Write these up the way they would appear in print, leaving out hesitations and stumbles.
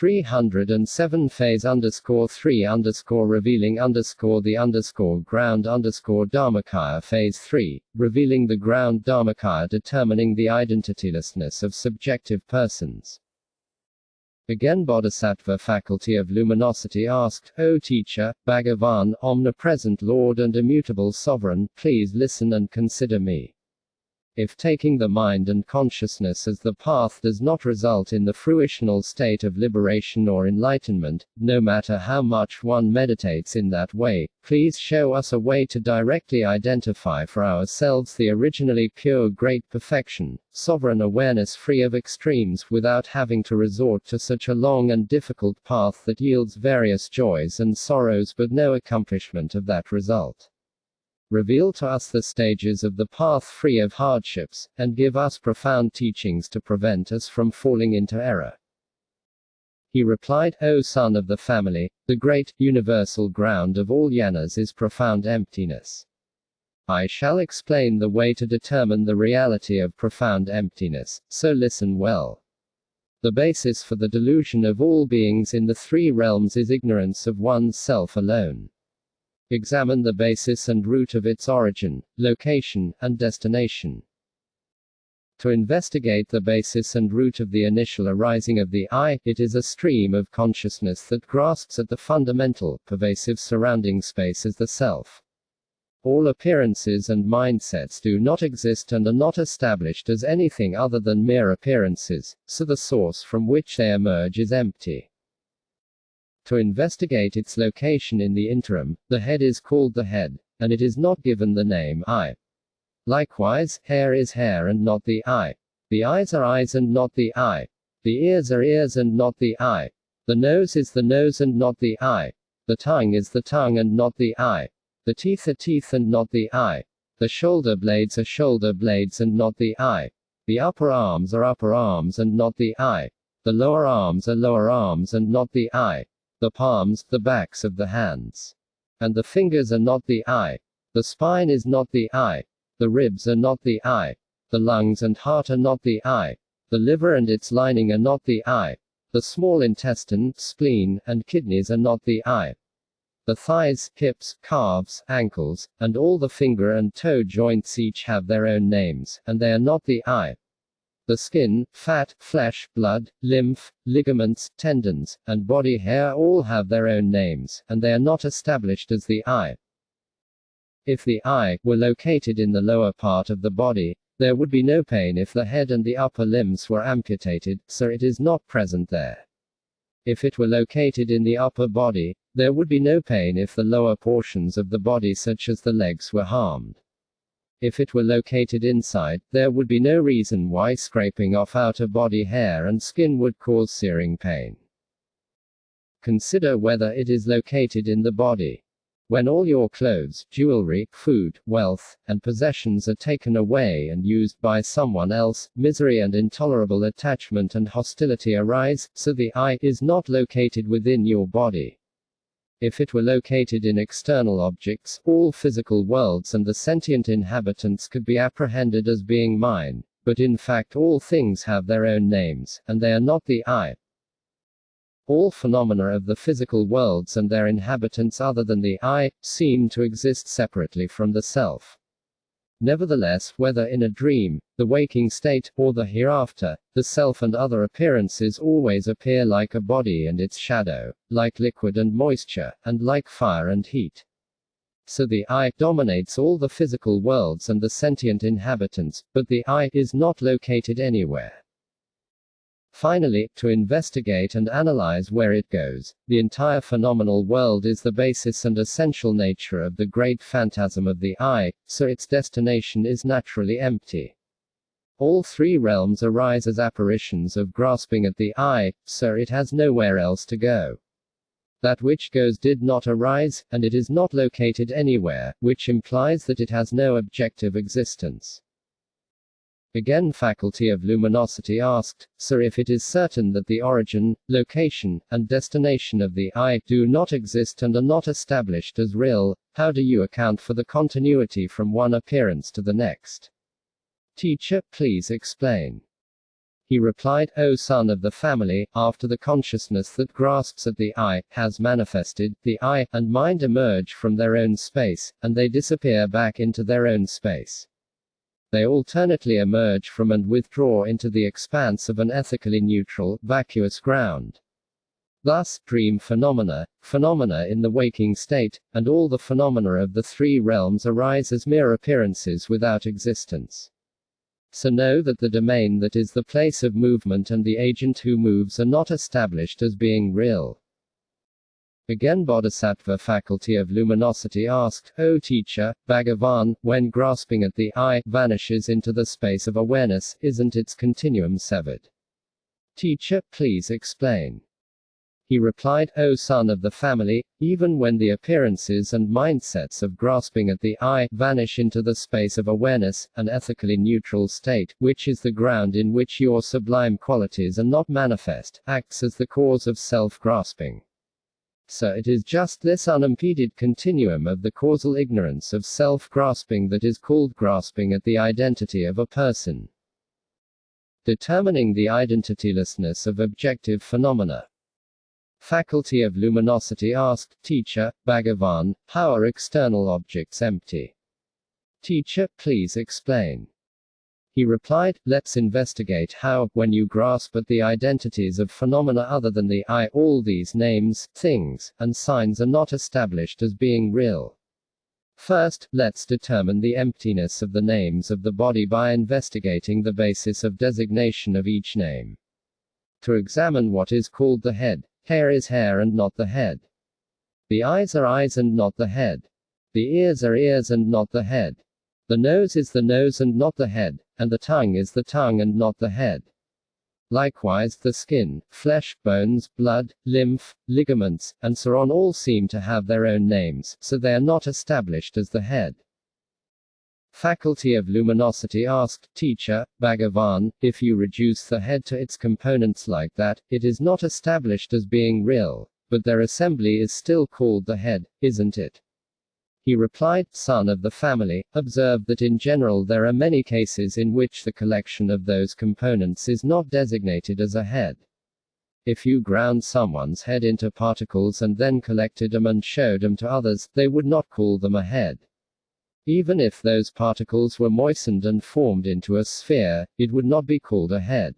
307 phase _3 revealing the ground Dharmakāya phase 3, revealing the ground Dharmakāya determining the identitylessness of subjective persons. Again Bodhisattva faculty of luminosity asked, O teacher, Bhagavan, omnipresent Lord and immutable sovereign, please listen and consider me. If taking the mind and consciousness as the path does not result in the fruitional state of liberation or enlightenment, no matter how much one meditates in that way, please show us a way to directly identify for ourselves the originally pure great perfection, sovereign awareness free of extremes without having to resort to such a long and difficult path that yields various joys and sorrows but no accomplishment of that result. Reveal to us the stages of the path free of hardships, and give us profound teachings to prevent us from falling into error. He replied, O son of the family, the great, universal ground of all jhanas is profound emptiness. I shall explain the way to determine the reality of profound emptiness, so listen well. The basis for the delusion of all beings in the three realms is ignorance of one's self alone. Examine the basis and root of its origin, location, and destination. To investigate the basis and root of the initial arising of the I, it is a stream of consciousness that grasps at the fundamental, pervasive surrounding space as the self. All appearances and mindsets do not exist and are not established as anything other than mere appearances, so the source from which they emerge is empty. To investigate its location in the interim, the head is called the head, and it is not given the name I. Likewise, hair is hair and not the I. The eyes are eyes and not the I. The ears are ears and not the I. The nose is the nose and not the I. The tongue is the tongue and not the I. The teeth are teeth and not the I. The shoulder blades are shoulder blades and not the I. The upper arms are upper arms and not the I. The lower arms are lower arms and not the I. The palms, the backs of the hands, and the fingers are not the I. The spine is not the I. The ribs are not the I. The lungs and heart are not the I. The liver and its lining are not the I. The small intestine, spleen, and kidneys are not the I. The thighs, hips, calves, ankles, and all the finger and toe joints each have their own names, and they are not the I. The skin, fat, flesh, blood, lymph, ligaments, tendons, and body hair all have their own names, and they are not established as the I. If the I were located in the lower part of the body, there would be no pain if the head and the upper limbs were amputated, so it is not present there. If it were located in the upper body, there would be no pain if the lower portions of the body such as the legs were harmed. If it were located inside, there would be no reason why scraping off outer body hair and skin would cause searing pain. Consider whether it is located in the body. When all your clothes, jewelry, food, wealth, and possessions are taken away and used by someone else, misery and intolerable attachment and hostility arise, so the I is not located within your body. If it were located in external objects, all physical worlds and the sentient inhabitants could be apprehended as being mine, but in fact all things have their own names, and they are not the I. All phenomena of the physical worlds and their inhabitants other than the I, seem to exist separately from the self. Nevertheless, whether in a dream, the waking state, or the hereafter, the self and other appearances always appear like a body and its shadow, like liquid and moisture, and like fire and heat. So the I dominates all the physical worlds and the sentient inhabitants, but the I is not located anywhere. Finally, to investigate and analyze where it goes, the entire phenomenal world is the basis and essential nature of the great phantasm of the I, so its destination is naturally empty. All three realms arise as apparitions of grasping at the I, so it has nowhere else to go. That which goes did not arise, and it is not located anywhere, which implies that it has no objective existence. Again faculty of luminosity asked, so if it is certain that the origin, location, and destination of the I do not exist and are not established as real, how do you account for the continuity from one appearance to the next? Teacher, please explain. He replied, O son of the family, after the consciousness that grasps at the I has manifested, the I and mind emerge from their own space, and they disappear back into their own space. They alternately emerge from and withdraw into the expanse of an ethically neutral, vacuous ground. Thus, dream phenomena, phenomena in the waking state, and all the phenomena of the three realms arise as mere appearances without existence. So know that the domain that is the place of movement and the agent who moves are not established as being real. Again, Bodhisattva faculty of luminosity asked, O teacher, Bhagavan, when grasping at the I vanishes into the space of awareness, isn't its continuum severed? Teacher, please explain. He replied, O son of the family, even when the appearances and mindsets of grasping at the I vanish into the space of awareness, an ethically neutral state, which is the ground in which your sublime qualities are not manifest, acts as the cause of self-grasping. So it is just this unimpeded continuum of the causal ignorance of self-grasping that is called grasping at the identity of a person. Determining the identitylessness of objective phenomena. Faculty of luminosity asked, Teacher, Bhagavan, how are external objects empty? Teacher, please explain. He replied, let's investigate how, when you grasp at the identities of phenomena other than the I, all these names, things, and signs are not established as being real. First, let's determine the emptiness of the names of the body by investigating the basis of designation of each name. To examine what is called the head. Hair is hair and not the head. The eyes are eyes and not the head. The ears are ears and not the head. The nose is the nose and not the head, and the tongue is the tongue and not the head. Likewise, the skin, flesh, bones, blood, lymph, ligaments, and so on all seem to have their own names, so they are not established as the head. Faculty of luminosity asked, Teacher, Bhagavan, if you reduce the head to its components like that, it is not established as being real, but their assembly is still called the head, isn't it? He replied, Son of the family, observe that in general there are many cases in which the collection of those components is not designated as a head. If you ground someone's head into particles and then collected them and showed them to others, they would not call them a head. Even if those particles were moistened and formed into a sphere, it would not be called a head.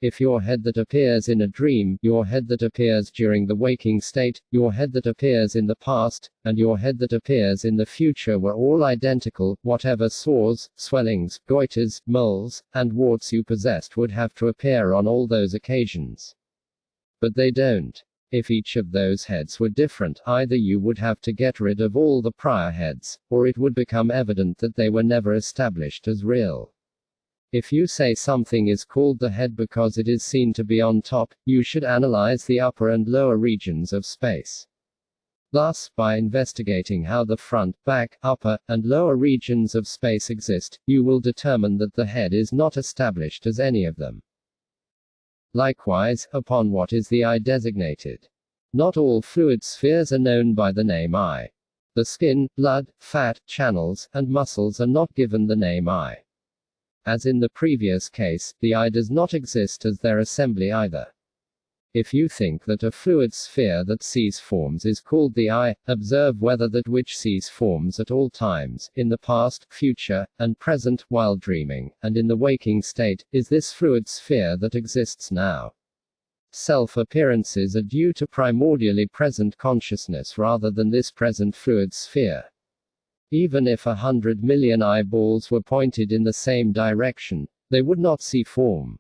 If your head that appears in a dream, your head that appears during the waking state, your head that appears in the past, and your head that appears in the future were all identical, whatever sores, swellings, goiters, moles, and warts you possessed would have to appear on all those occasions. But they don't. If each of those heads were different, either you would have to get rid of all the prior heads, or it would become evident that they were never established as real. If you say something is called the head because it is seen to be on top, you should analyze the upper and lower regions of space. Thus, by investigating how the front, back, upper, and lower regions of space exist, you will determine that the head is not established as any of them. Likewise, upon what is the I designated? Not all fluid spheres are known by the name I. The skin, blood, fat, channels, and muscles are not given the name I. As in the previous case, the I does not exist as their assembly either. If you think that a fluid sphere that sees forms is called the I, observe whether that which sees forms at all times, in the past, future, and present, while dreaming, and in the waking state, is this fluid sphere that exists now. Self-appearances are due to primordially present consciousness rather than this present fluid sphere. Even if 100 million eyeballs were pointed in the same direction, they would not see form.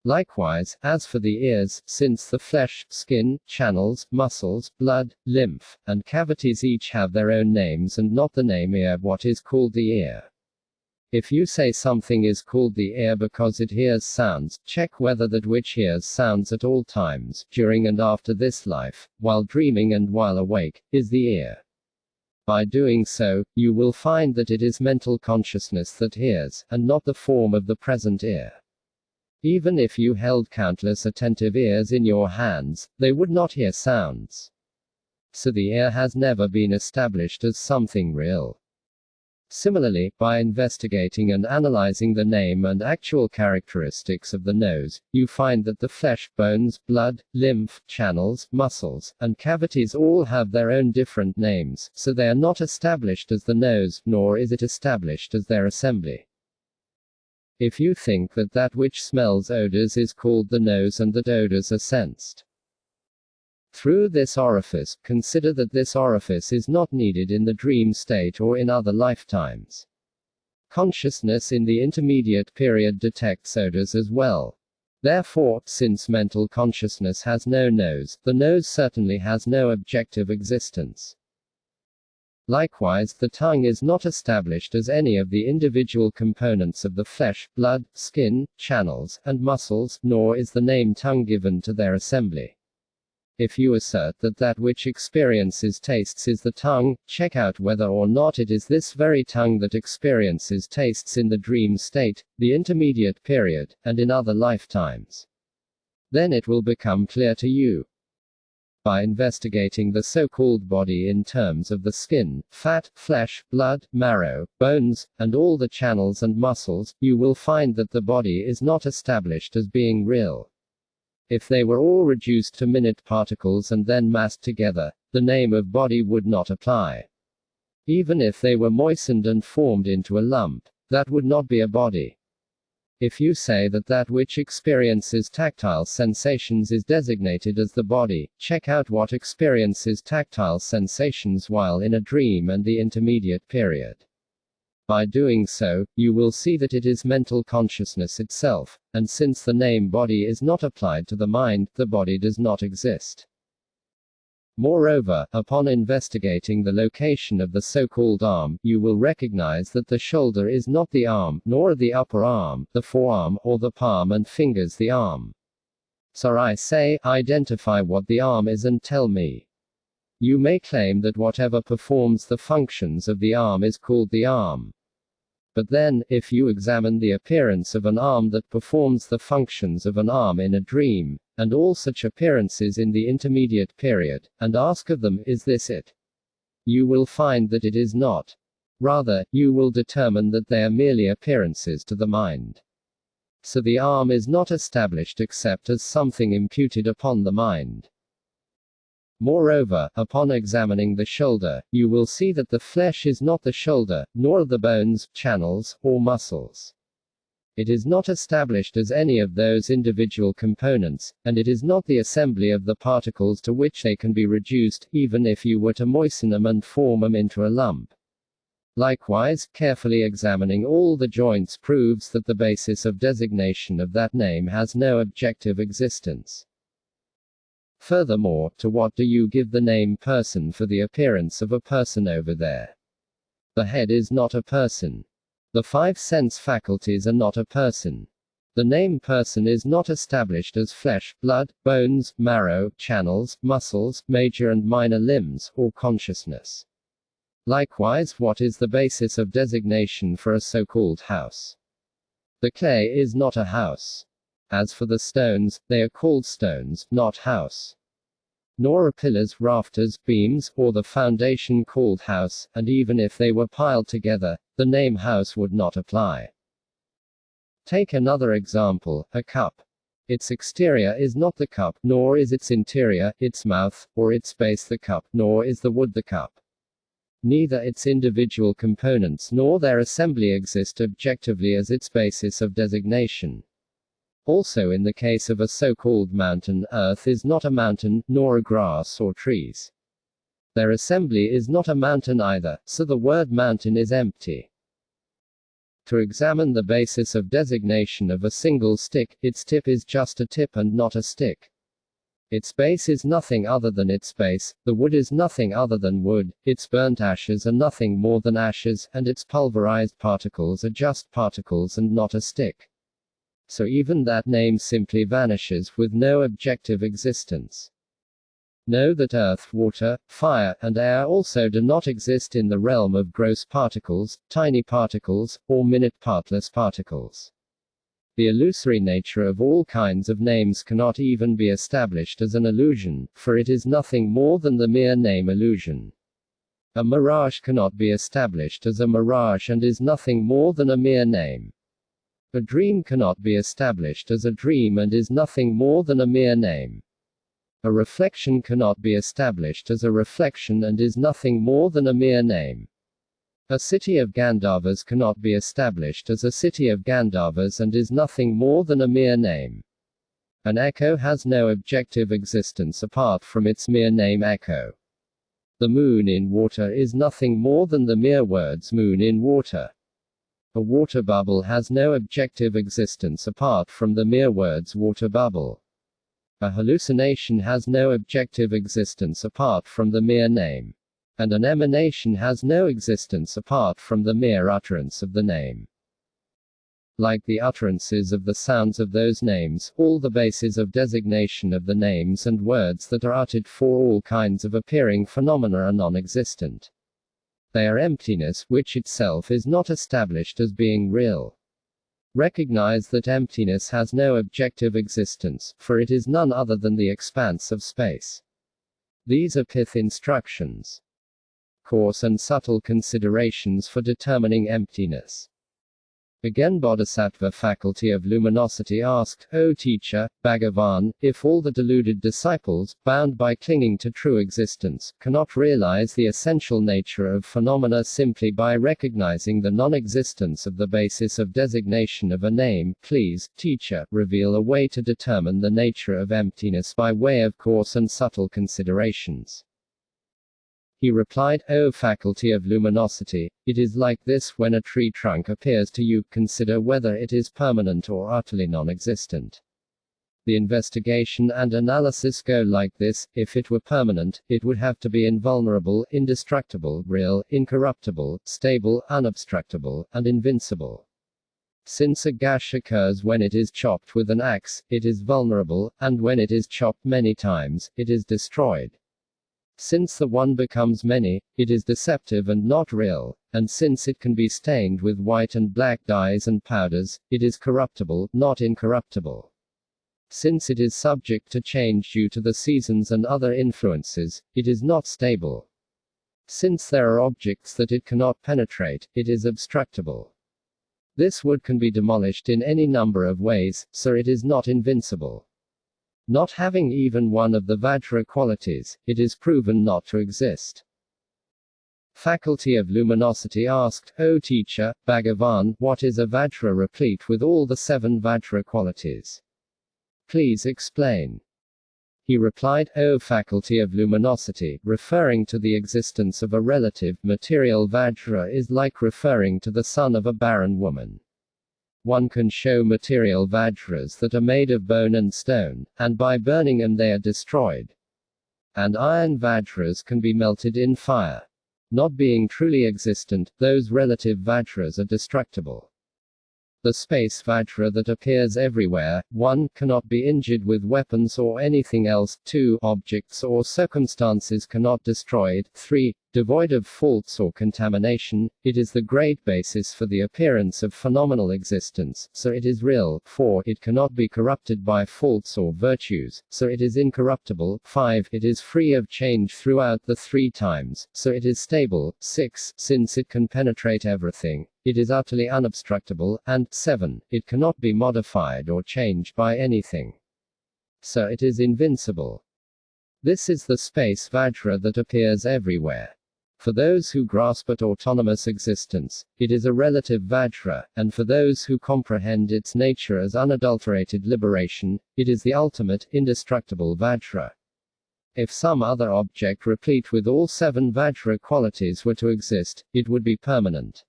Likewise, as for the ears, since the flesh, skin, channels, muscles, blood, lymph, and cavities each have their own names and not the name ear, what is called the ear? If you say something is called the ear because it hears sounds, check whether that which hears sounds at all times, during and after this life, while dreaming and while awake, is the ear. By doing so, you will find that it is mental consciousness that hears, and not the form of the present ear. Even if you held countless attentive ears in your hands, they would not hear sounds. So the ear has never been established as something real. Similarly, by investigating and analyzing the name and actual characteristics of the nose, you find that the flesh, bones, blood, lymph, channels, muscles, and cavities all have their own different names, so they are not established as the nose, nor is it established as their assembly. If you think that that which smells odors is called the nose and that odors are sensed through this orifice, consider that this orifice is not needed in the dream state or in other lifetimes. Consciousness in the intermediate period detects odors as well. Therefore, since mental consciousness has no nose, the nose certainly has no objective existence. Likewise, the tongue is not established as any of the individual components of the flesh, blood, skin, channels, and muscles, nor is the name tongue given to their assembly. If you assert that that which experiences tastes is the tongue, check out whether or not it is this very tongue that experiences tastes in the dream state, the intermediate period, and in other lifetimes. Then it will become clear to you. By investigating the so-called body in terms of the skin, fat, flesh, blood, marrow, bones, and all the channels and muscles, you will find that the body is not established as being real. If they were all reduced to minute particles and then massed together, the name of body would not apply. Even if they were moistened and formed into a lump, that would not be a body. If you say that that which experiences tactile sensations is designated as the body, check out what experiences tactile sensations while in a dream and the intermediate period. By doing so, you will see that it is mental consciousness itself, and since the name body is not applied to the mind, the body does not exist. Moreover, upon investigating the location of the so-called arm, you will recognize that the shoulder is not the arm, nor the upper arm, the forearm, or the palm and fingers the arm. So I say, identify what the arm is and tell me. You may claim that whatever performs the functions of the arm is called the arm. But then, if you examine the appearance of an arm that performs the functions of an arm in a dream, and all such appearances in the intermediate period, and ask of them, is this it? You will find that it is not. Rather, you will determine that they are merely appearances to the mind. So the arm is not established except as something imputed upon the mind. Moreover, upon examining the shoulder, you will see that the flesh is not the shoulder, nor the bones, channels, or muscles. It is not established as any of those individual components, and it is not the assembly of the particles to which they can be reduced, even if you were to moisten them and form them into a lump. Likewise, carefully examining all the joints proves that the basis of designation of that name has no objective existence. Furthermore, to what do you give the name person for the appearance of a person over there? The head is not a person. The 5 sense faculties are not a person. The name person is not established as flesh, blood, bones, marrow, channels, muscles, major and minor limbs, or consciousness. Likewise, what is the basis of designation for a so-called house? The clay is not a house. As for the stones, they are called stones, not house. Nor are pillars, rafters, beams, or the foundation called house, and even if they were piled together, the name house would not apply. Take another example, a cup. Its exterior is not the cup, nor is its interior, its mouth, or its base the cup, nor is the wood the cup. Neither its individual components nor their assembly exist objectively as its basis of designation. Also in the case of a so-called mountain, earth is not a mountain, nor a grass or trees. Their assembly is not a mountain either, so the word mountain is empty. To examine the basis of designation of a single stick, its tip is just a tip and not a stick. Its base is nothing other than its base, the wood is nothing other than wood, its burnt ashes are nothing more than ashes, and its pulverized particles are just particles and not a stick. So even that name simply vanishes with no objective existence. Know that earth, water, fire, and air also do not exist in the realm of gross particles, tiny particles, or minute partless particles. The illusory nature of all kinds of names cannot even be established as an illusion, for it is nothing more than the mere name illusion. A mirage cannot be established as a mirage and is nothing more than a mere name. A dream cannot be established as a dream and is nothing more than a mere name. A reflection cannot be established as a reflection and is nothing more than a mere name. A city of Gandharvas cannot be established as a city of Gandharvas and is nothing more than a mere name. An echo has no objective existence apart from its mere name echo. The moon in water is nothing more than the mere words moon in water. A water bubble has no objective existence apart from the mere words water bubble. A hallucination has no objective existence apart from the mere name. And an emanation has no existence apart from the mere utterance of the name. Like the utterances of the sounds of those names, all the bases of designation of the names and words that are uttered for all kinds of appearing phenomena are non-existent. They are emptiness, which itself is not established as being real. Recognize that emptiness has no objective existence, for it is none other than the expanse of space. These are pith instructions. Coarse and subtle considerations for determining emptiness. Again, Bodhisattva faculty of luminosity asked, O teacher, Bhagavan, if all the deluded disciples, bound by clinging to true existence, cannot realize the essential nature of phenomena simply by recognizing the non-existence of the basis of designation of a name, please, teacher, reveal a way to determine the nature of emptiness by way of coarse and subtle considerations. He replied, O faculty of luminosity, it is like this: when a tree trunk appears to you, consider whether it is permanent or utterly non-existent. The investigation and analysis go like this: if it were permanent, it would have to be invulnerable, indestructible, real, incorruptible, stable, unobstructable, and invincible. Since a gash occurs when it is chopped with an axe, it is vulnerable, and when it is chopped many times, it is destroyed. Since the one becomes many, it is deceptive and not real, and since it can be stained with white and black dyes and powders, it is corruptible, not incorruptible. Since it is subject to change due to the seasons and other influences, it is not stable. Since there are objects that it cannot penetrate, it is obstructible. This wood can be demolished in any number of ways, so it is not invincible. Not having even one of the Vajra qualities, it is proven not to exist. Faculty of luminosity asked, O teacher, Bhagavan, what is a Vajra replete with all the 7 Vajra qualities? Please explain. He replied, O faculty of luminosity, referring to the existence of a relative, material Vajra is like referring to the son of a barren woman. One can show material Vajras that are made of bone and stone, and by burning them they are destroyed. And iron Vajras can be melted in fire. Not being truly existent, those relative Vajras are destructible. The space Vajra that appears everywhere, 1. Cannot be injured with weapons or anything else, 2. Objects or circumstances cannot destroy it, 3. Devoid of faults or contamination, it is the great basis for the appearance of phenomenal existence, so it is real, 4. It cannot be corrupted by faults or virtues, so it is incorruptible, 5. It is free of change throughout the 3 times, so it is stable, 6. Since it can penetrate everything, it is utterly unobstructible, and 7. It cannot be modified or changed by anything. So it is invincible. This is the space Vajra that appears everywhere. For those who grasp at autonomous existence, it is a relative Vajra, and for those who comprehend its nature as unadulterated liberation, it is the ultimate, indestructible Vajra. If some other object replete with all 7 Vajra qualities were to exist, it would be permanent.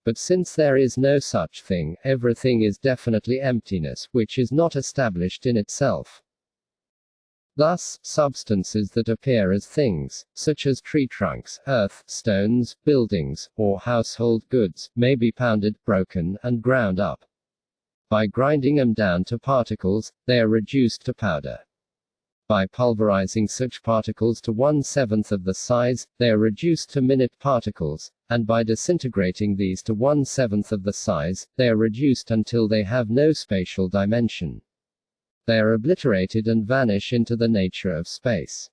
But since there is no such thing, everything is definitely emptiness, which is not established in itself. Thus, substances that appear as things, such as tree trunks, earth, stones, buildings, or household goods, may be pounded, broken, and ground up. By grinding them down to particles, they are reduced to powder. By pulverizing such particles to 1/7 of the size, they are reduced to minute particles, and by disintegrating these to 1/7 of the size, they are reduced until they have no spatial dimension. They are obliterated and vanish into the nature of space.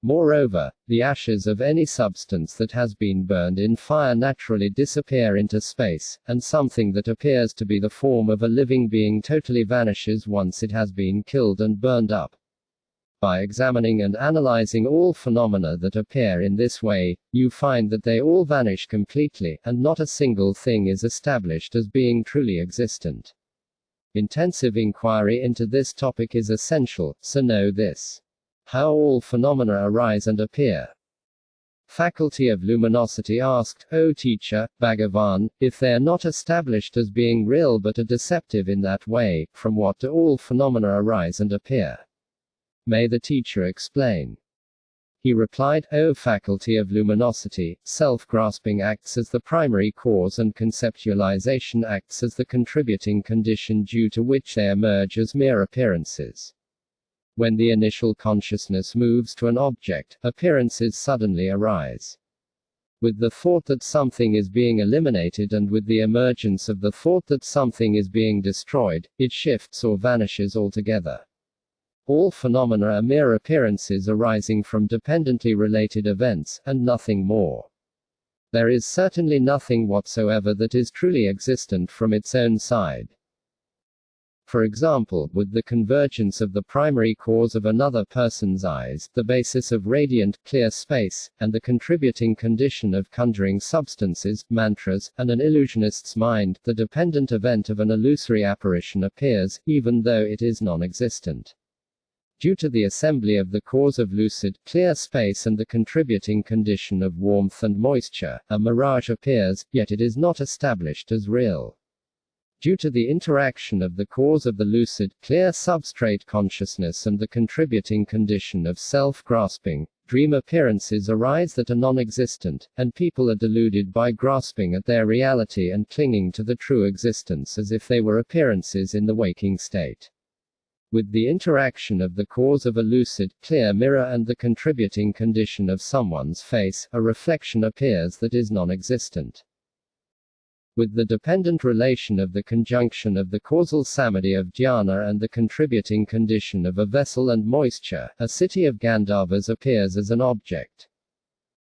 Moreover, the ashes of any substance that has been burned in fire naturally disappear into space, and something that appears to be the form of a living being totally vanishes once it has been killed and burned up. By examining and analyzing all phenomena that appear in this way, you find that they all vanish completely, and not a single thing is established as being truly existent. Intensive inquiry into this topic is essential, so know this. How all phenomena arise and appear. Faculty of Luminosity asked, O teacher, Bhagavan, if they are not established as being real but are deceptive in that way, from what do all phenomena arise and appear? May the teacher explain. He replied, O faculty of luminosity, self-grasping acts as the primary cause and conceptualization acts as the contributing condition due to which they emerge as mere appearances. When the initial consciousness moves to an object, appearances suddenly arise. With the thought that something is being eliminated and with the emergence of the thought that something is being destroyed, it shifts or vanishes altogether. All phenomena are mere appearances arising from dependently related events, and nothing more. There is certainly nothing whatsoever that is truly existent from its own side. For example, with the convergence of the primary cause of another person's eyes, the basis of radiant, clear space, and the contributing condition of conjuring substances, mantras, and an illusionist's mind, the dependent event of an illusory apparition appears, even though it is non-existent. Due to the assembly of the cause of lucid, clear space and the contributing condition of warmth and moisture, a mirage appears, yet it is not established as real. Due to the interaction of the cause of the lucid, clear substrate consciousness and the contributing condition of self-grasping, dream appearances arise that are non-existent, and people are deluded by grasping at their reality and clinging to the true existence as if they were appearances in the waking state. With the interaction of the cause of a lucid, clear mirror and the contributing condition of someone's face, a reflection appears that is non-existent. With the dependent relation of the conjunction of the causal samadhi of dhyana and the contributing condition of a vessel and moisture, a city of Gandharvas appears as an object.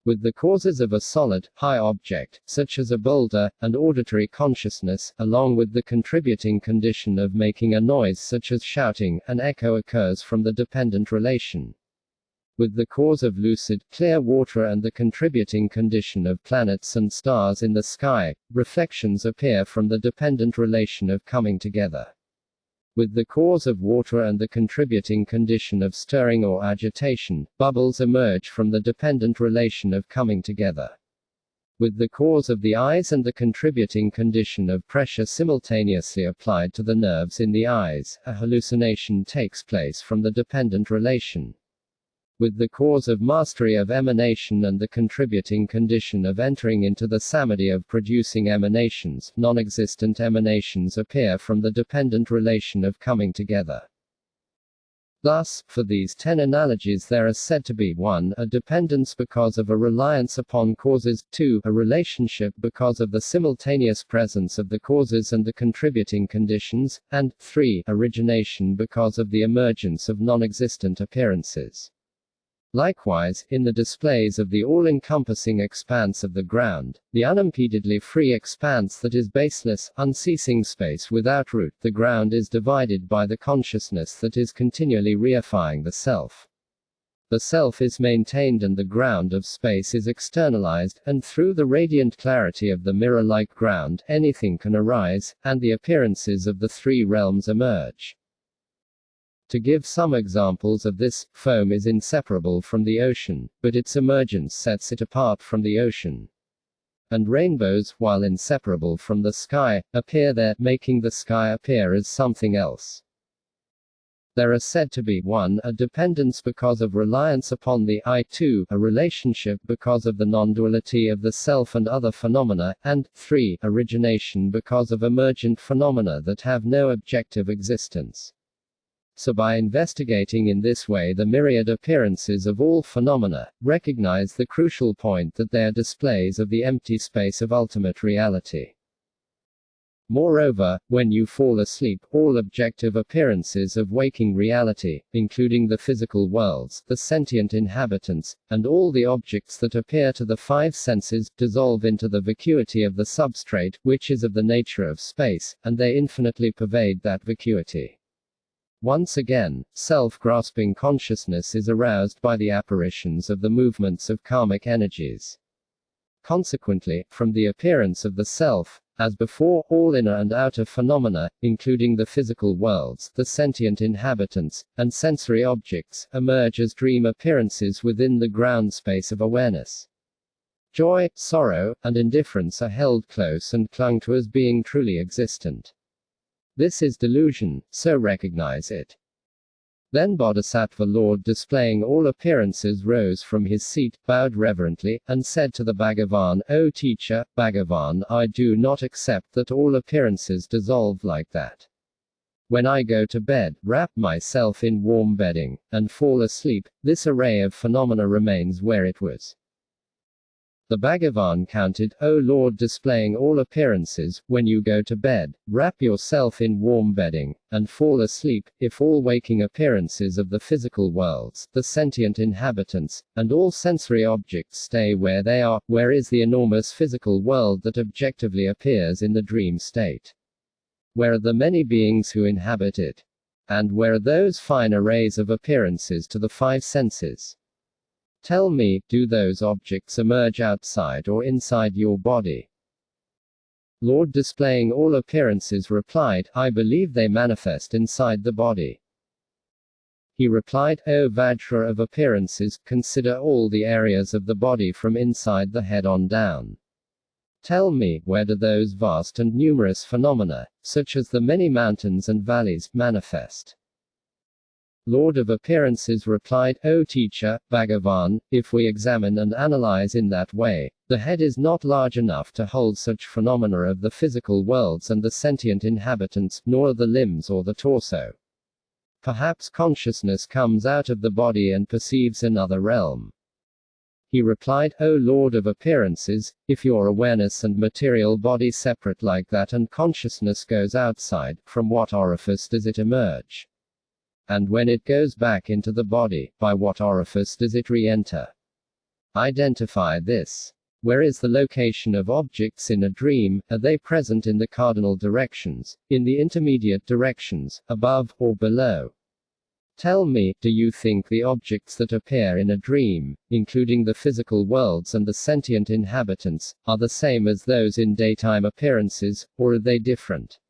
With the causes of a solid, high object, such as a boulder, and auditory consciousness, along with the contributing condition of making a noise such as shouting, an echo occurs from the dependent relation. With the cause of lucid, clear water and the contributing condition of planets and stars in the sky, reflections appear from the dependent relation of coming together. With the cause of water and the contributing condition of stirring or agitation, bubbles emerge from the dependent relation of coming together. With the cause of the eyes and the contributing condition of pressure simultaneously applied to the nerves in the eyes, a hallucination takes place from the dependent relation. With the cause of mastery of emanation and the contributing condition of entering into the samadhi of producing emanations, non-existent emanations appear from the dependent relation of coming together. Thus, for these 10 analogies there is said to be 1. A dependence because of a reliance upon causes, 2. A relationship because of the simultaneous presence of the causes and the contributing conditions, and 3. Origination because of the emergence of non-existent appearances. Likewise, in the displays of the all-encompassing expanse of the ground, the unimpededly free expanse that is baseless, unceasing space without root, the ground is divided by the consciousness that is continually reifying the self. The self is maintained and the ground of space is externalized, and through the radiant clarity of the mirror-like ground, anything can arise, and the appearances of the 3 realms emerge. To give some examples of this, foam is inseparable from the ocean, but its emergence sets it apart from the ocean. And rainbows, while inseparable from the sky, appear there, making the sky appear as something else. There are said to be 1. A dependence because of reliance upon the I, 2. A relationship because of the non-duality of the self and other phenomena, and 3. Origination because of emergent phenomena that have no objective existence. So by investigating in this way the myriad appearances of all phenomena, recognize the crucial point that they are displays of the empty space of ultimate reality. Moreover, when you fall asleep, all objective appearances of waking reality, including the physical worlds, the sentient inhabitants, and all the objects that appear to the five senses, dissolve into the vacuity of the substrate, which is of the nature of space, and they infinitely pervade that vacuity. Once again, self-grasping consciousness is aroused by the apparitions of the movements of karmic energies. Consequently, from the appearance of the self, as before, all inner and outer phenomena, including the physical worlds, the sentient inhabitants, and sensory objects, emerge as dream appearances within the ground space of awareness. Joy, sorrow, and indifference are held close and clung to as being truly existent. This is delusion, so recognize it. Then Bodhisattva Lord displaying all appearances rose from his seat, bowed reverently, and said to the Bhagavan, O teacher, Bhagavan, I do not accept that all appearances dissolve like that. When I go to bed, wrap myself in warm bedding, and fall asleep, this array of phenomena remains where it was. The Bhagavan counted, O Lord displaying all appearances, when you go to bed, wrap yourself in warm bedding, and fall asleep, if all waking appearances of the physical worlds, the sentient inhabitants, and all sensory objects stay where they are, where is the enormous physical world that objectively appears in the dream state? Where are the many beings who inhabit it? And where are those fine arrays of appearances to the five senses? Tell me, do those objects emerge outside or inside your body? Lord displaying all appearances replied, I believe they manifest inside the body. He replied, O VAJRA of appearances, consider all the areas of the body from inside the head on down. Tell me, where do those vast and numerous phenomena, such as the many mountains and valleys, manifest? Lord of appearances replied, O teacher, Bhagavan, if we examine and analyze in that way, the head is not large enough to hold such phenomena of the physical worlds and the sentient inhabitants, nor the limbs or the torso. Perhaps consciousness comes out of the body and perceives another realm. He replied, O Lord of appearances, if your awareness and material body separate like that and consciousness goes outside, from what orifice does it emerge? And when it goes back into the body, by what orifice does it re-enter? Identify this. Where is the location of objects in a dream? Are they present in the cardinal directions, in the intermediate directions, above or below? Tell me, do you think the objects that appear in a dream, including the physical worlds and the sentient inhabitants, are the same as those in daytime appearances, or are they different?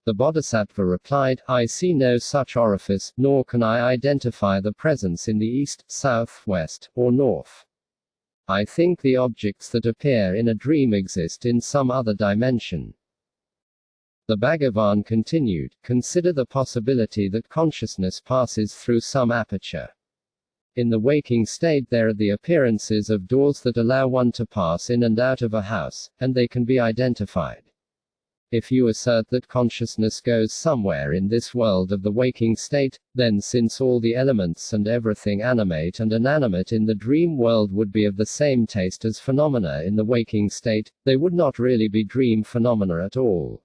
The Bodhisattva replied, I see no such orifice, nor can I identify the presence in the east, south, west, or north. I think the objects that appear in a dream exist in some other dimension. The Bhagavan continued, consider the possibility that consciousness passes through some aperture. In the waking state there are the appearances of doors that allow one to pass in and out of a house, and they can be identified. If you assert that consciousness goes somewhere in this world of the waking state, then since all the elements and everything animate and inanimate in the dream world would be of the same taste as phenomena in the waking state, they would not really be dream phenomena at all.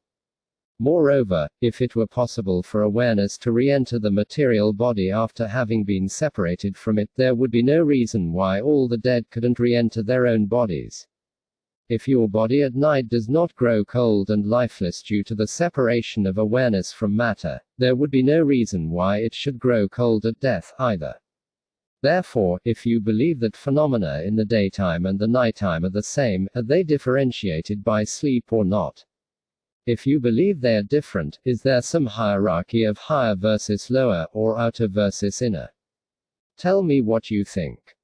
Moreover, if it were possible for awareness to re-enter the material body after having been separated from it, there would be no reason why all the dead couldn't re-enter their own bodies. If your body at night does not grow cold and lifeless due to the separation of awareness from matter, there would be no reason why it should grow cold at death, either. Therefore, if you believe that phenomena in the daytime and the nighttime are the same, are they differentiated by sleep or not? If you believe they are different, is there some hierarchy of higher versus lower, or outer versus inner? Tell me what you think.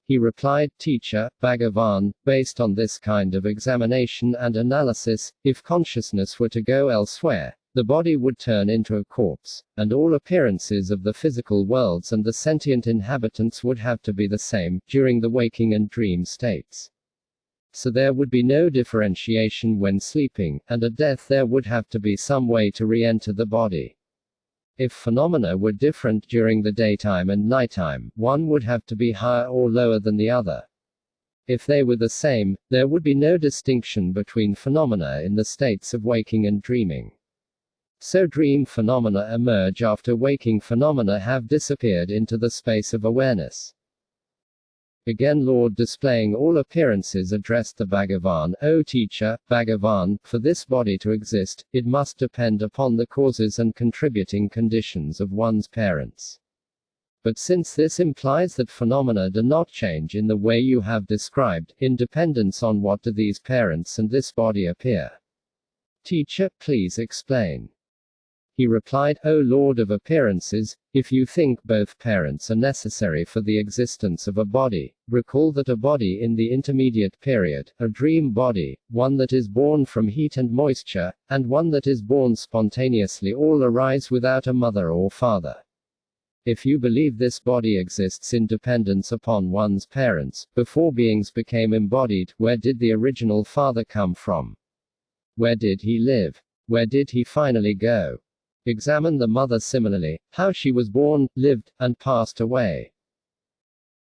He replied, Teacher, Bhagavan, based on this kind of examination and analysis, if consciousness were to go elsewhere, the body would turn into a corpse, and all appearances of the physical worlds and the sentient inhabitants would have to be the same, during the waking and dream states. So there would be no differentiation when sleeping, and at death there would have to be some way to re-enter the body. If phenomena were different during the daytime and nighttime, one would have to be higher or lower than the other. If they were the same, there would be no distinction between phenomena in the states of waking and dreaming. So dream phenomena emerge after waking phenomena have disappeared into the space of awareness. Again Lord displaying all appearances addressed the Bhagavan, O teacher, Bhagavan, for this body to exist, it must depend upon the causes and contributing conditions of one's parents. But since this implies that phenomena do not change in the way you have described, in dependence on what do these parents and this body appear? Teacher, please explain. He replied, O Lord of appearances, if you think both parents are necessary for the existence of a body, recall that a body in the intermediate period, a dream body, one that is born from heat and moisture, and one that is born spontaneously all arise without a mother or father. If you believe this body exists in dependence upon one's parents, before beings became embodied, where did the original father come from? Where did he live? Where did he finally go? Examine the mother similarly, how she was born, lived, and passed away.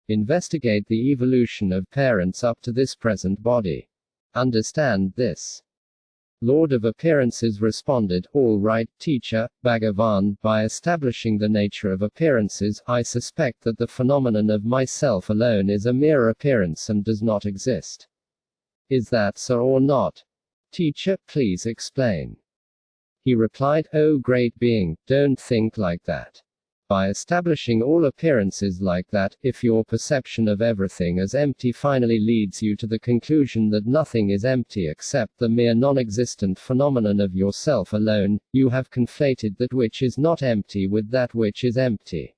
Investigate the evolution of parents up to this present body. Understand this. Lord of Appearances responded, all right, teacher, Bhagavan, by establishing the nature of appearances, I suspect that the phenomenon of myself alone is a mere appearance and does not exist. Is that so or not? Teacher, please explain. He replied, O great being, don't think like that. By establishing all appearances like that, if your perception of everything as empty finally leads you to the conclusion that nothing is empty except the mere non-existent phenomenon of yourself alone, you have conflated that which is not empty with that which is empty.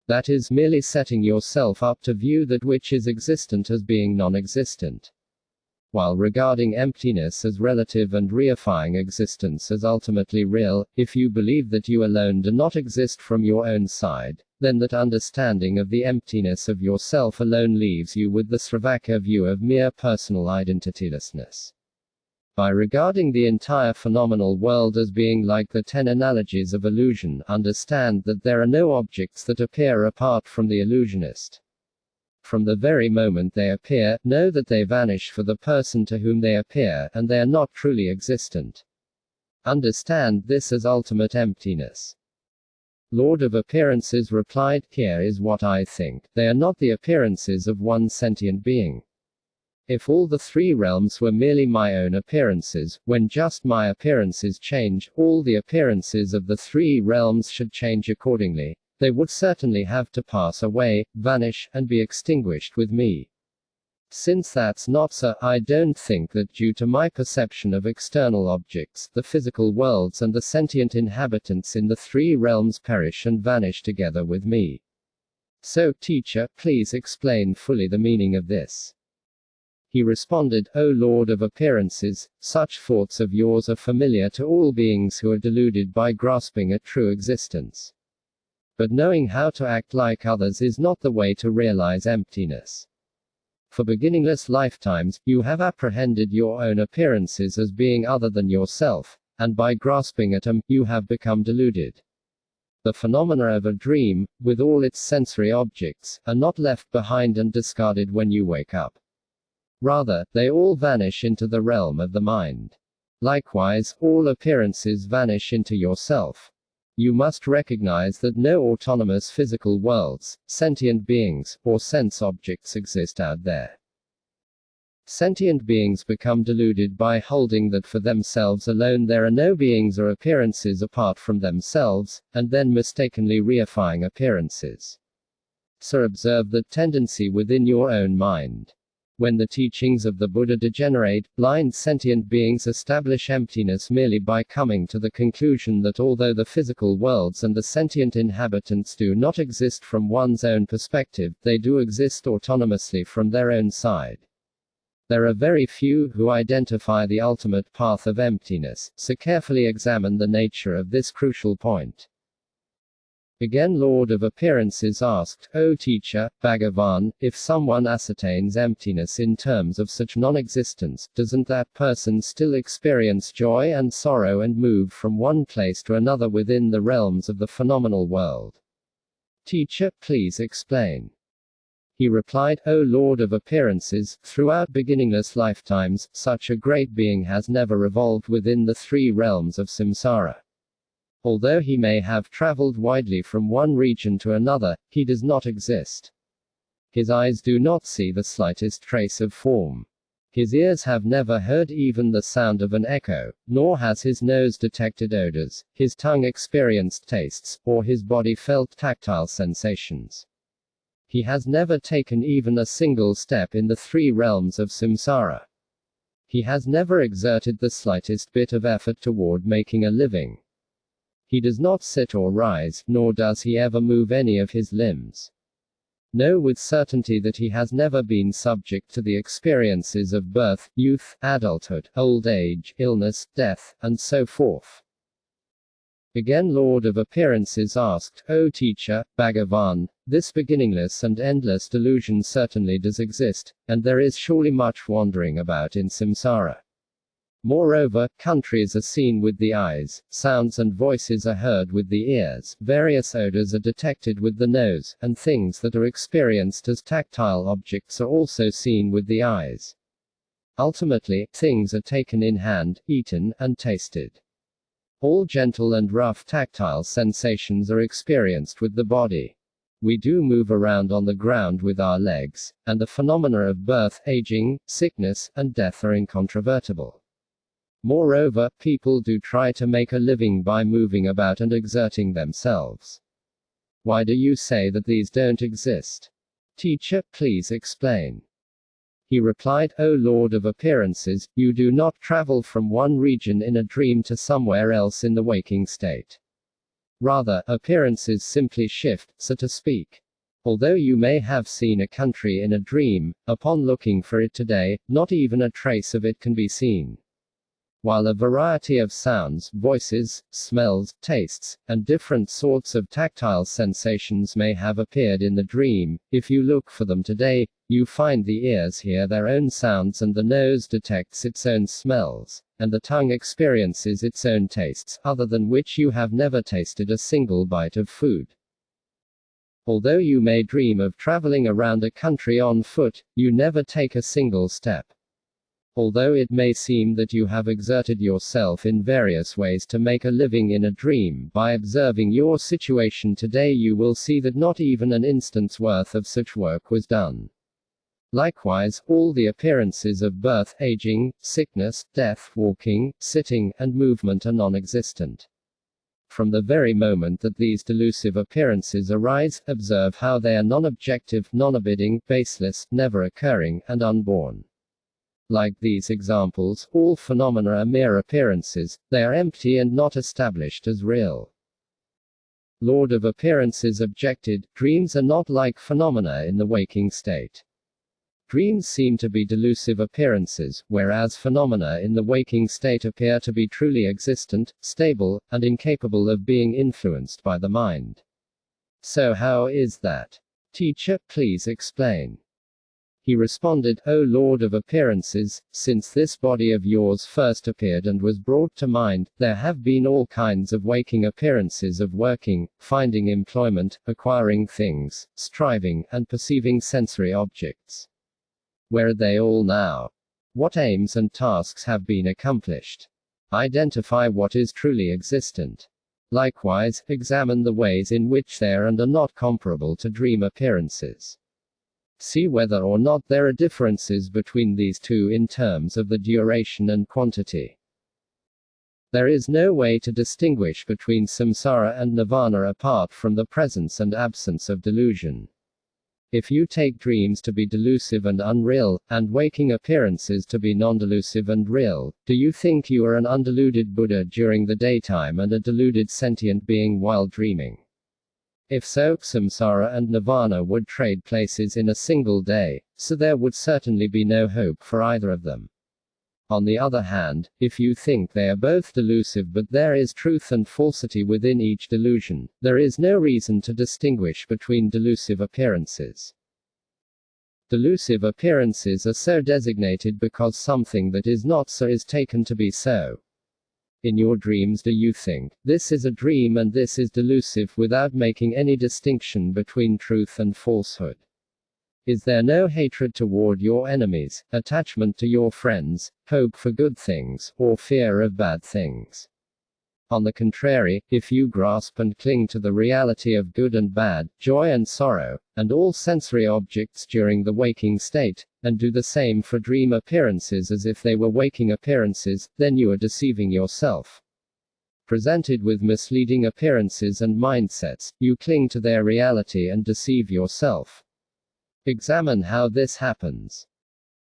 That is merely setting yourself up to view that which is existent as being non-existent. While regarding emptiness as relative and reifying existence as ultimately real, if you believe that you alone do not exist from your own side, then that understanding of the emptiness of yourself alone leaves you with the Sravaka view of mere personal identitylessness. By regarding the entire phenomenal world as being like the 10 analogies of illusion, understand that there are no objects that appear apart from the illusionist. From the very moment they appear, know that they vanish for the person to whom they appear, and they are not truly existent. Understand this as ultimate emptiness. Lord of Appearances replied, here is what I think, they are not the appearances of one sentient being. If all the 3 realms were merely my own appearances, when just my appearances change, all the appearances of the 3 realms should change accordingly. They would certainly have to pass away, vanish, and be extinguished with me. Since that's not so, I don't think that due to my perception of external objects, the physical worlds and the sentient inhabitants in the 3 realms perish and vanish together with me. So, teacher, please explain fully the meaning of this. He responded, O Lord of Appearances, such thoughts of yours are familiar to all beings who are deluded by grasping at true existence. But knowing how to act like others is not the way to realize emptiness. For beginningless lifetimes, you have apprehended your own appearances as being other than yourself, and by grasping at them, you have become deluded. The phenomena of a dream, with all its sensory objects, are not left behind and discarded when you wake up. Rather, they all vanish into the realm of the mind. Likewise, all appearances vanish into yourself. You must recognize that no autonomous physical worlds, sentient beings, or sense objects exist out there. Sentient beings become deluded by holding that for themselves alone there are no beings or appearances apart from themselves, and then mistakenly reifying appearances. So observe that tendency within your own mind. When the teachings of the Buddha degenerate, blind sentient beings establish emptiness merely by coming to the conclusion that although the physical worlds and the sentient inhabitants do not exist from one's own perspective, they do exist autonomously from their own side. There are very few who identify the ultimate path of emptiness, so carefully examine the nature of this crucial point. Again Lord of Appearances asked, O teacher, Bhagavan, if someone ascertains emptiness in terms of such non-existence, doesn't that person still experience joy and sorrow and move from one place to another within the realms of the phenomenal world? Teacher, please explain. He replied, O Lord of appearances, throughout beginningless lifetimes, such a great being has never revolved within the three realms of samsara. Although he may have traveled widely from one region to another, he does not exist. His eyes do not see the slightest trace of form. His ears have never heard even the sound of an echo, nor has his nose detected odors, his tongue experienced tastes, or his body felt tactile sensations. He has never taken even a single step in the three realms of samsara. He has never exerted the slightest bit of effort toward making a living. He does not sit or rise, nor does he ever move any of his limbs. Know with certainty that he has never been subject to the experiences of birth, youth, adulthood, old age, illness, death, and so forth. Again Lord of Appearances asked, O teacher, Bhagavan, this beginningless and endless delusion certainly does exist, and there is surely much wandering about in samsara. Moreover, countries are seen with the eyes, sounds and voices are heard with the ears, various odors are detected with the nose, and things that are experienced as tactile objects are also seen with the eyes. Ultimately, things are taken in hand, eaten, and tasted. All gentle and rough tactile sensations are experienced with the body. We do move around on the ground with our legs, and the phenomena of birth, aging, sickness, and death are incontrovertible. Moreover, people do try to make a living by moving about and exerting themselves. Why do you say that these don't exist? Teacher, please explain. He replied, O Lord of Appearances, you do not travel from one region in a dream to somewhere else in the waking state. Rather, appearances simply shift, so to speak. Although you may have seen a country in a dream, upon looking for it today, not even a trace of it can be seen. While a variety of sounds, voices, smells, tastes, and different sorts of tactile sensations may have appeared in the dream, if you look for them today, you find the ears hear their own sounds and the nose detects its own smells, and the tongue experiences its own tastes, other than which you have never tasted a single bite of food. Although you may dream of traveling around a country on foot, you never take a single step. Although it may seem that you have exerted yourself in various ways to make a living in a dream, by observing your situation today you will see that not even an instant's worth of such work was done. Likewise, all the appearances of birth, aging, sickness, death, walking, sitting, and movement are non-existent. From the very moment that these delusive appearances arise, observe how they are non-objective, non-abiding, baseless, never occurring, and unborn. Like these examples, all phenomena are mere appearances, they are empty and not established as real. Lord of Appearances objected, dreams are not like phenomena in the waking state. Dreams seem to be delusive appearances, whereas phenomena in the waking state appear to be truly existent, stable, and incapable of being influenced by the mind. So how is that? Teacher, please explain. He responded, O Lord of Appearances, since this body of yours first appeared and was brought to mind, there have been all kinds of waking appearances of working, finding employment, acquiring things, striving, and perceiving sensory objects. Where are they all now? What aims and tasks have been accomplished? Identify what is truly existent. Likewise, examine the ways in which they are and are not comparable to dream appearances. See whether or not there are differences between these two in terms of the duration and quantity. There is no way to distinguish between samsara and nirvana apart from the presence and absence of delusion. If you take dreams to be delusive and unreal, and waking appearances to be non-delusive and real, do you think you are an undeluded Buddha during the daytime and a deluded sentient being while dreaming? If so, samsara and nirvana would trade places in a single day, so there would certainly be no hope for either of them. On the other hand, if you think they are both delusive but there is truth and falsity within each delusion, there is no reason to distinguish between delusive appearances. Delusive appearances are so designated because something that is not so is taken to be so. In your dreams do you think, this is a dream and this is delusive without making any distinction between truth and falsehood? Is there no hatred toward your enemies, attachment to your friends, hope for good things, or fear of bad things? On the contrary, if you grasp and cling to the reality of good and bad, joy and sorrow, and all sensory objects during the waking state, and do the same for dream appearances as if they were waking appearances, then you are deceiving yourself. Presented with misleading appearances and mindsets, you cling to their reality and deceive yourself. Examine how this happens.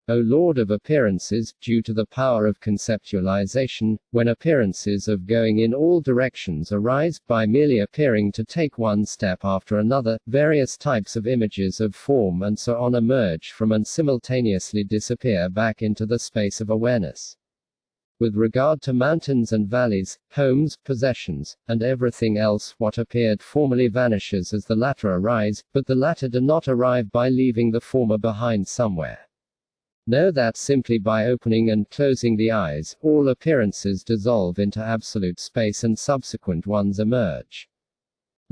O Lord of appearances, due to the power of conceptualization, when appearances of going in all directions arise, by merely appearing to take one step after another, various types of images of form and so on emerge from and simultaneously disappear back into the space of awareness. With regard to mountains and valleys, homes, possessions, and everything else, what appeared formerly vanishes as the latter arise, but the latter do not arrive by leaving the former behind somewhere. Know that simply by opening and closing the eyes, all appearances dissolve into absolute space and subsequent ones emerge.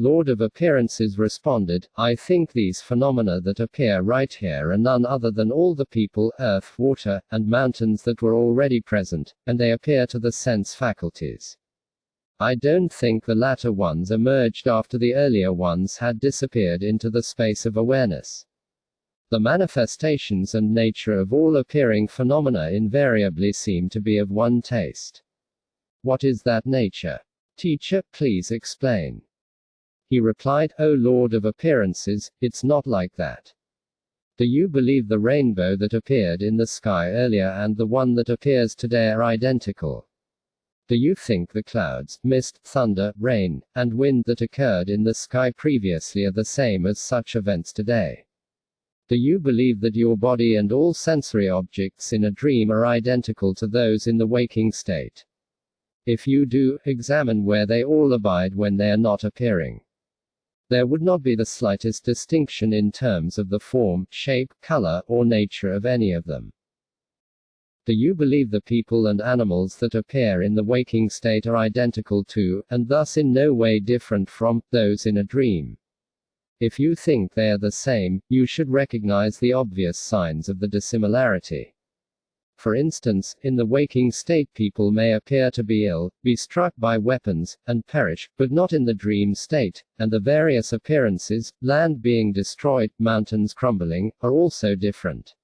Lord of appearances responded, I think these phenomena that appear right here are none other than all the people, earth, water, and mountains that were already present, and they appear to the sense faculties. I don't think the latter ones emerged after the earlier ones had disappeared into the space of awareness. The manifestations and nature of all appearing phenomena invariably seem to be of one taste. What is that nature? Teacher, please explain. He replied, O Lord of appearances, it's not like that. Do you believe the rainbow that appeared in the sky earlier and the one that appears today are identical? Do you think the clouds, mist, thunder, rain, and wind that occurred in the sky previously are the same as such events today? Do you believe that your body and all sensory objects in a dream are identical to those in the waking state? If you do, examine where they all abide when they are not appearing. There would not be the slightest distinction in terms of the form, shape, color, or nature of any of them. Do you believe the people and animals that appear in the waking state are identical to, and thus in no way different from, those in a dream? If you think they are the same, you should recognize the obvious signs of the dissimilarity. For instance, in the waking state people may appear to be ill, be struck by weapons, and perish, but not in the dream state, and the various appearances, land being destroyed, mountains crumbling, are also different.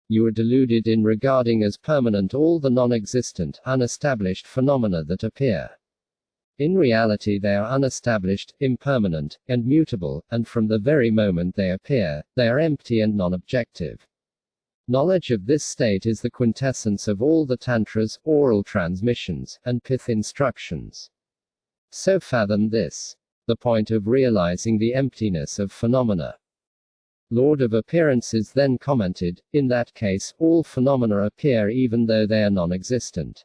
You are deluded in regarding as permanent all the non-existent, unestablished phenomena that appear. In reality they are unestablished, impermanent, and mutable, and from the very moment they appear, they are empty and non-objective. Knowledge of this state is the quintessence of all the tantras, oral transmissions, and pith instructions. So fathom this. The point of realizing the emptiness of phenomena. Lord of appearances then commented, in that case, all phenomena appear even though they are non-existent.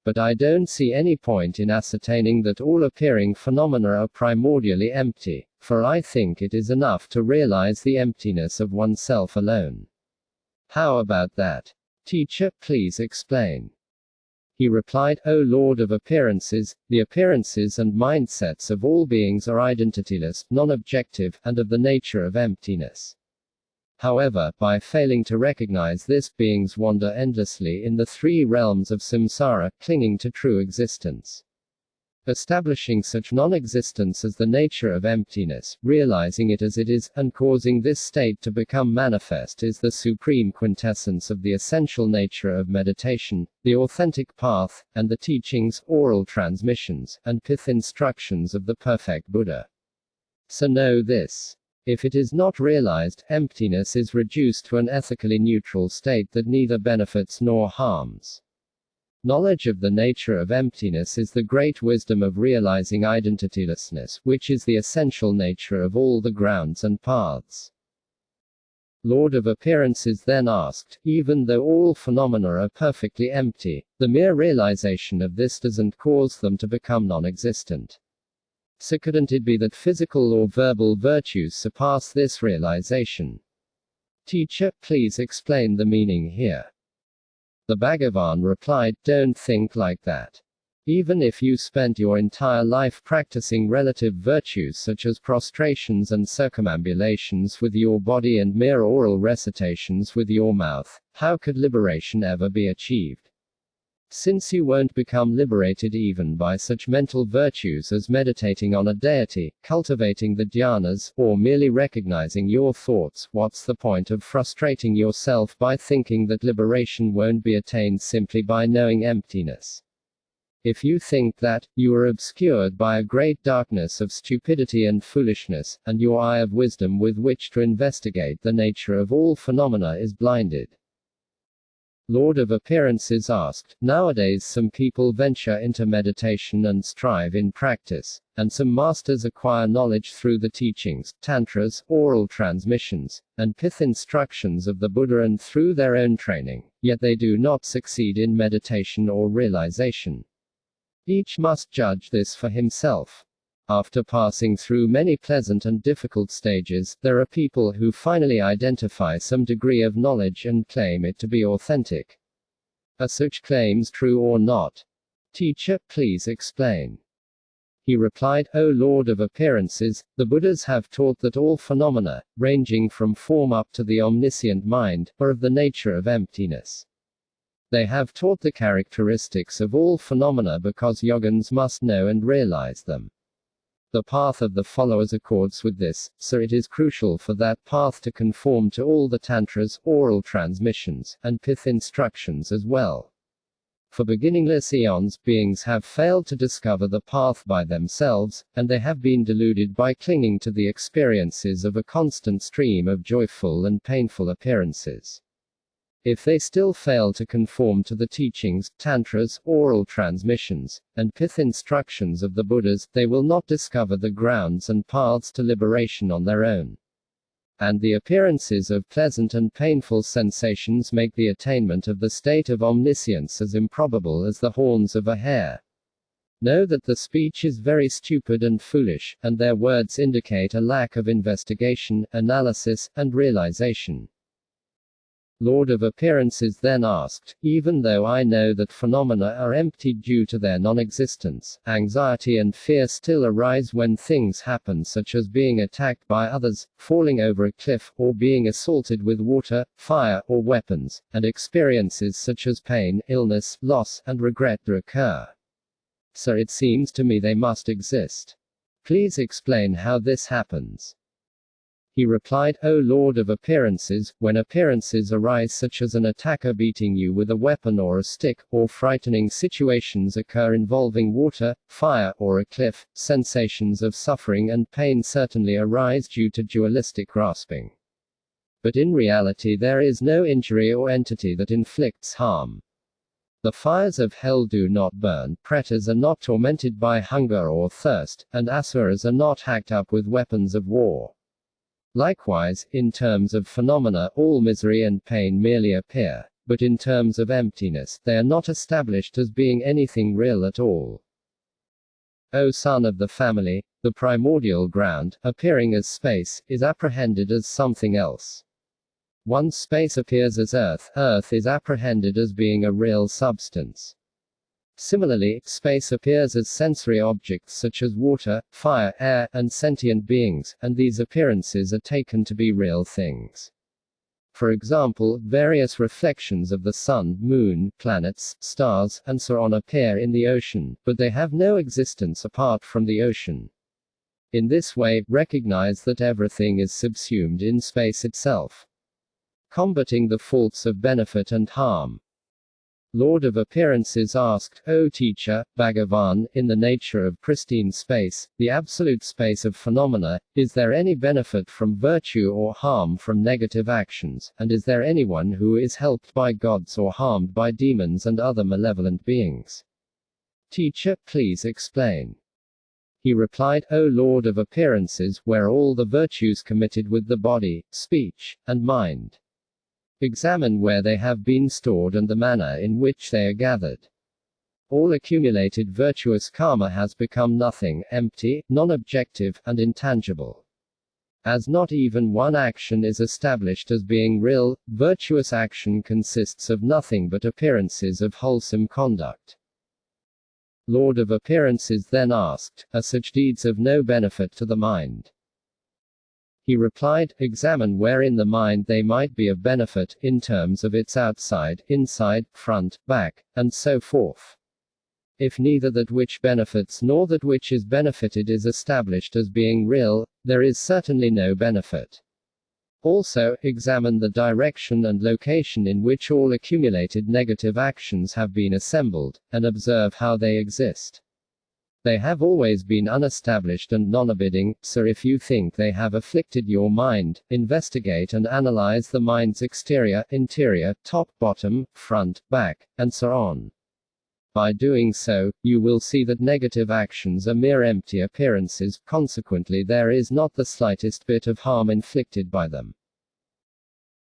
But I don't see any point in ascertaining that all appearing phenomena are primordially empty, for I think it is enough to realize the emptiness of oneself alone. How about that? Teacher, please explain. He replied, O Lord of appearances, the appearances and mindsets of all beings are identityless, non-objective, and of the nature of emptiness. However, by failing to recognize this, beings wander endlessly in the three realms of samsara, clinging to true existence. Establishing such non-existence as the nature of emptiness, realizing it as it is, and causing this state to become manifest is the supreme quintessence of the essential nature of meditation, the authentic path, and the teachings, oral transmissions, and pith instructions of the perfect Buddha. So know this. If it is not realized, emptiness is reduced to an ethically neutral state that neither benefits nor harms. Knowledge of the nature of emptiness is the great wisdom of realizing identitylessness, which is the essential nature of all the grounds and paths. Lord of appearances then asked, even though all phenomena are perfectly empty, the mere realization of this doesn't cause them to become non-existent. So couldn't it be that physical or verbal virtues surpass this realization? Teacher, please explain the meaning here. The Bhagavan replied, don't think like that. Even if you spent your entire life practicing relative virtues such as prostrations and circumambulations with your body and mere oral recitations with your mouth, how could liberation ever be achieved? Since you won't become liberated even by such mental virtues as meditating on a deity, cultivating the dhyanas, or merely recognizing your thoughts, what's the point of frustrating yourself by thinking that liberation won't be attained simply by knowing emptiness? If you think that, you are obscured by a great darkness of stupidity and foolishness, and your eye of wisdom with which to investigate the nature of all phenomena is blinded. Lord of Appearances asked, nowadays some people venture into meditation and strive in practice, and some masters acquire knowledge through the teachings, tantras, oral transmissions, and pith instructions of the Buddha and through their own training, yet they do not succeed in meditation or realization. Each must judge this for himself. After passing through many pleasant and difficult stages, there are people who finally identify some degree of knowledge and claim it to be authentic. Are such claims true or not? Teacher, please explain. He replied, O Lord of Appearances, the Buddhas have taught that all phenomena, ranging from form up to the omniscient mind, are of the nature of emptiness. They have taught the characteristics of all phenomena because yogins must know and realize them. The path of the followers accords with this, so it is crucial for that path to conform to all the tantras, oral transmissions, and pith instructions as well. For beginningless eons, beings have failed to discover the path by themselves, and they have been deluded by clinging to the experiences of a constant stream of joyful and painful appearances. If they still fail to conform to the teachings, tantras, oral transmissions, and pith instructions of the Buddhas, they will not discover the grounds and paths to liberation on their own. And the appearances of pleasant and painful sensations make the attainment of the state of omniscience as improbable as the horns of a hare. Know that the speech is very stupid and foolish, and their words indicate a lack of investigation, analysis, and realization. Lord of Appearances then asked, even though I know that phenomena are empty due to their non-existence, anxiety and fear still arise when things happen such as being attacked by others, falling over a cliff, or being assaulted with water, fire, or weapons, and experiences such as pain, illness, loss, and regret occur. So it seems to me they must exist. Please explain how this happens. He replied, O Lord of Appearances, when appearances arise such as an attacker beating you with a weapon or a stick, or frightening situations occur involving water, fire, or a cliff, sensations of suffering and pain certainly arise due to dualistic grasping. But in reality there is no injury or entity that inflicts harm. The fires of hell do not burn, pretas are not tormented by hunger or thirst, and asuras are not hacked up with weapons of war. Likewise, in terms of phenomena, all misery and pain merely appear, but in terms of emptiness, they are not established as being anything real at all. O son of the family, the primordial ground, appearing as space, is apprehended as something else. Once space appears as earth, earth is apprehended as being a real substance. Similarly, space appears as sensory objects such as water, fire, air, and sentient beings, and these appearances are taken to be real things. For example, various reflections of the sun, moon, planets, stars, and so on appear in the ocean, but they have no existence apart from the ocean. In this way, recognize that everything is subsumed in space itself. Combating the faults of benefit and harm. Lord of Appearances asked, O teacher, Bhagavan, in the nature of pristine space, the absolute space of phenomena, is there any benefit from virtue or harm from negative actions, and is there anyone who is helped by gods or harmed by demons and other malevolent beings? Teacher, please explain. He replied, O Lord of Appearances, where all the virtues committed with the body, speech, and mind. Examine where they have been stored and the manner in which they are gathered. All accumulated virtuous karma has become nothing, empty, non-objective, and intangible. As not even one action is established as being real, virtuous action consists of nothing but appearances of wholesome conduct. Lord of Appearances then asked, "Are such deeds of no benefit to the mind?" He replied, "Examine where in the mind they might be of benefit, in terms of its outside, inside, front, back, and so forth. If neither that which benefits nor that which is benefited is established as being real, there is certainly no benefit. Also, examine the direction and location in which all accumulated negative actions have been assembled, and observe how they exist. They have always been unestablished and non-abiding, so if you think they have afflicted your mind, investigate and analyze the mind's exterior, interior, top, bottom, front, back, and so on. By doing so, you will see that negative actions are mere empty appearances, consequently there is not the slightest bit of harm inflicted by them."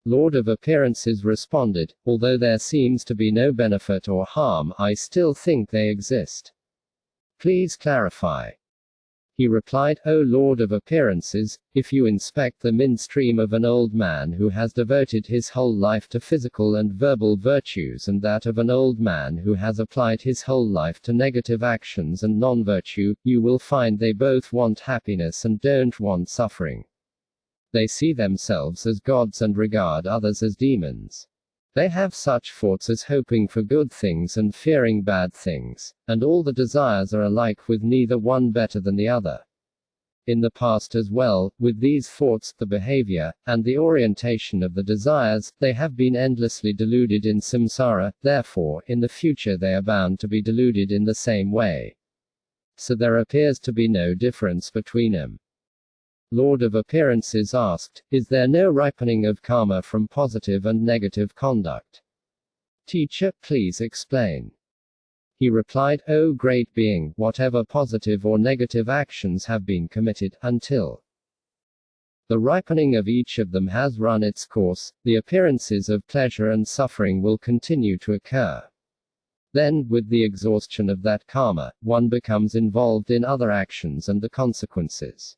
Lord of Appearances responded, "Although there seems to be no benefit or harm, I still think they exist. Please clarify." He replied, "O Lord of Appearances, if you inspect the midstream of an old man who has devoted his whole life to physical and verbal virtues and that of an old man who has applied his whole life to negative actions and non-virtue, you will find they both want happiness and don't want suffering. They see themselves as gods and regard others as demons. They have such thoughts as hoping for good things and fearing bad things, and all the desires are alike with neither one better than the other. In the past as well, with these thoughts, the behavior, and the orientation of the desires, they have been endlessly deluded in samsara, therefore, in the future they are bound to be deluded in the same way. So there appears to be no difference between them." Lord of Appearances asked, "Is there no ripening of karma from positive and negative conduct?" Teacher, please explain. He replied, "O great being, whatever positive or negative actions have been committed, until the ripening of each of them has run its course, the appearances of pleasure and suffering will continue to occur. Then, with the exhaustion of that karma, one becomes involved in other actions and the consequences.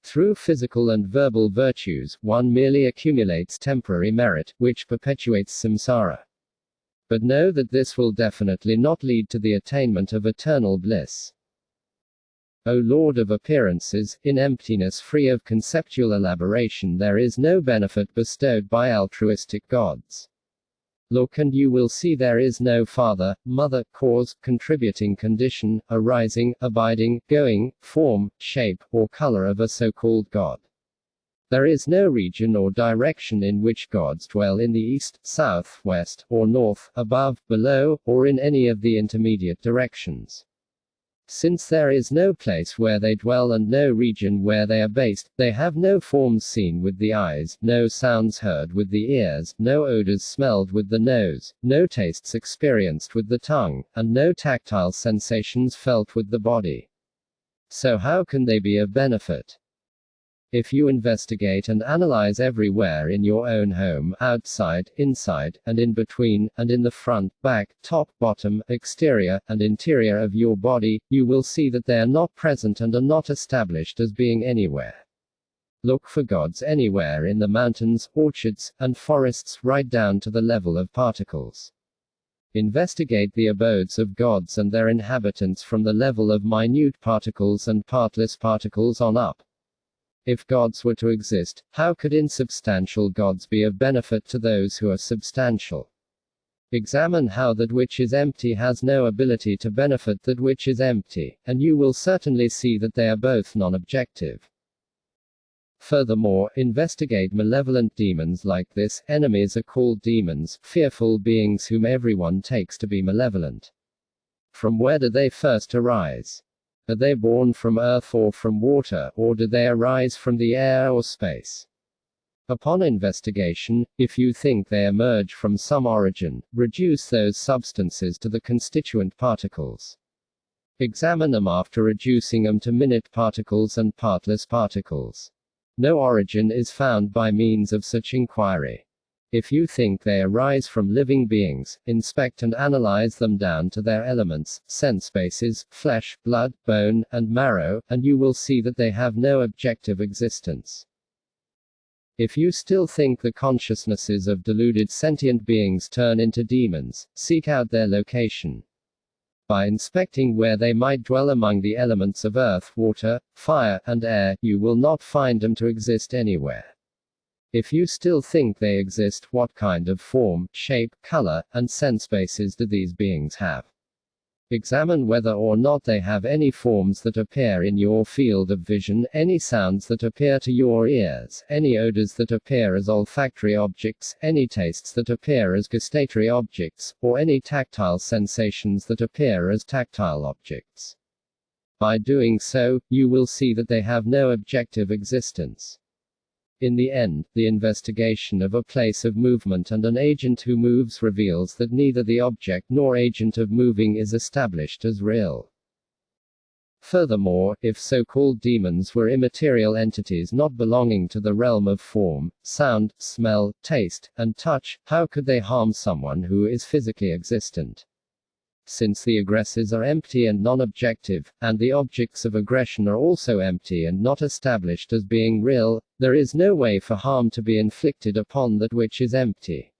Through physical and verbal virtues, one merely accumulates temporary merit, which perpetuates samsara. But know that this will definitely not lead to the attainment of eternal bliss. O Lord of Appearances, in emptiness free of conceptual elaboration there is no benefit bestowed by altruistic gods. Look and you will see there is no father, mother, cause, contributing condition, arising, abiding, going, form, shape, or color of a so-called God. There is no region or direction in which gods dwell in the east, south, west, or north, above, below, or in any of the intermediate directions. Since there is no place where they dwell and no region where they are based, they have no forms seen with the eyes, no sounds heard with the ears, no odors smelled with the nose, no tastes experienced with the tongue, and no tactile sensations felt with the body. So how can they be of benefit? If you investigate and analyze everywhere in your own home, outside, inside, and in between, and in the front, back, top, bottom, exterior, and interior of your body, you will see that they are not present and are not established as being anywhere. Look for gods anywhere in the mountains, orchards, and forests right down to the level of particles. Investigate the abodes of gods and their inhabitants from the level of minute particles and partless particles on up. If gods were to exist, how could insubstantial gods be of benefit to those who are substantial? Examine how that which is empty has no ability to benefit that which is empty, and you will certainly see that they are both non-objective. Furthermore, investigate malevolent demons like this. Enemies are called demons, fearful beings whom everyone takes to be malevolent. From where do they first arise? Are they born from earth or from water, or do they arise from the air or space? Upon investigation, if you think they emerge from some origin, reduce those substances to the constituent particles. Examine them after reducing them to minute particles and partless particles. No origin is found by means of such inquiry. If you think they arise from living beings, inspect and analyze them down to their elements, sense bases, flesh, blood, bone, and marrow, and you will see that they have no objective existence. If you still think the consciousnesses of deluded sentient beings turn into demons, seek out their location. By inspecting where they might dwell among the elements of earth, water, fire, and air, you will not find them to exist anywhere. If you still think they exist, what kind of form, shape, color, and sense bases do these beings have? Examine whether or not they have any forms that appear in your field of vision, any sounds that appear to your ears, any odors that appear as olfactory objects, any tastes that appear as gustatory objects, or any tactile sensations that appear as tactile objects. By doing so, you will see that they have no objective existence. In the end, the investigation of a place of movement and an agent who moves reveals that neither the object nor agent of moving is established as real. Furthermore, if so-called demons were immaterial entities not belonging to the realm of form, sound, smell, taste, and touch, how could they harm someone who is physically existent? Since the aggressors are empty and non-objective, and the objects of aggression are also empty and not established as being real, there is no way for harm to be inflicted upon that which is empty.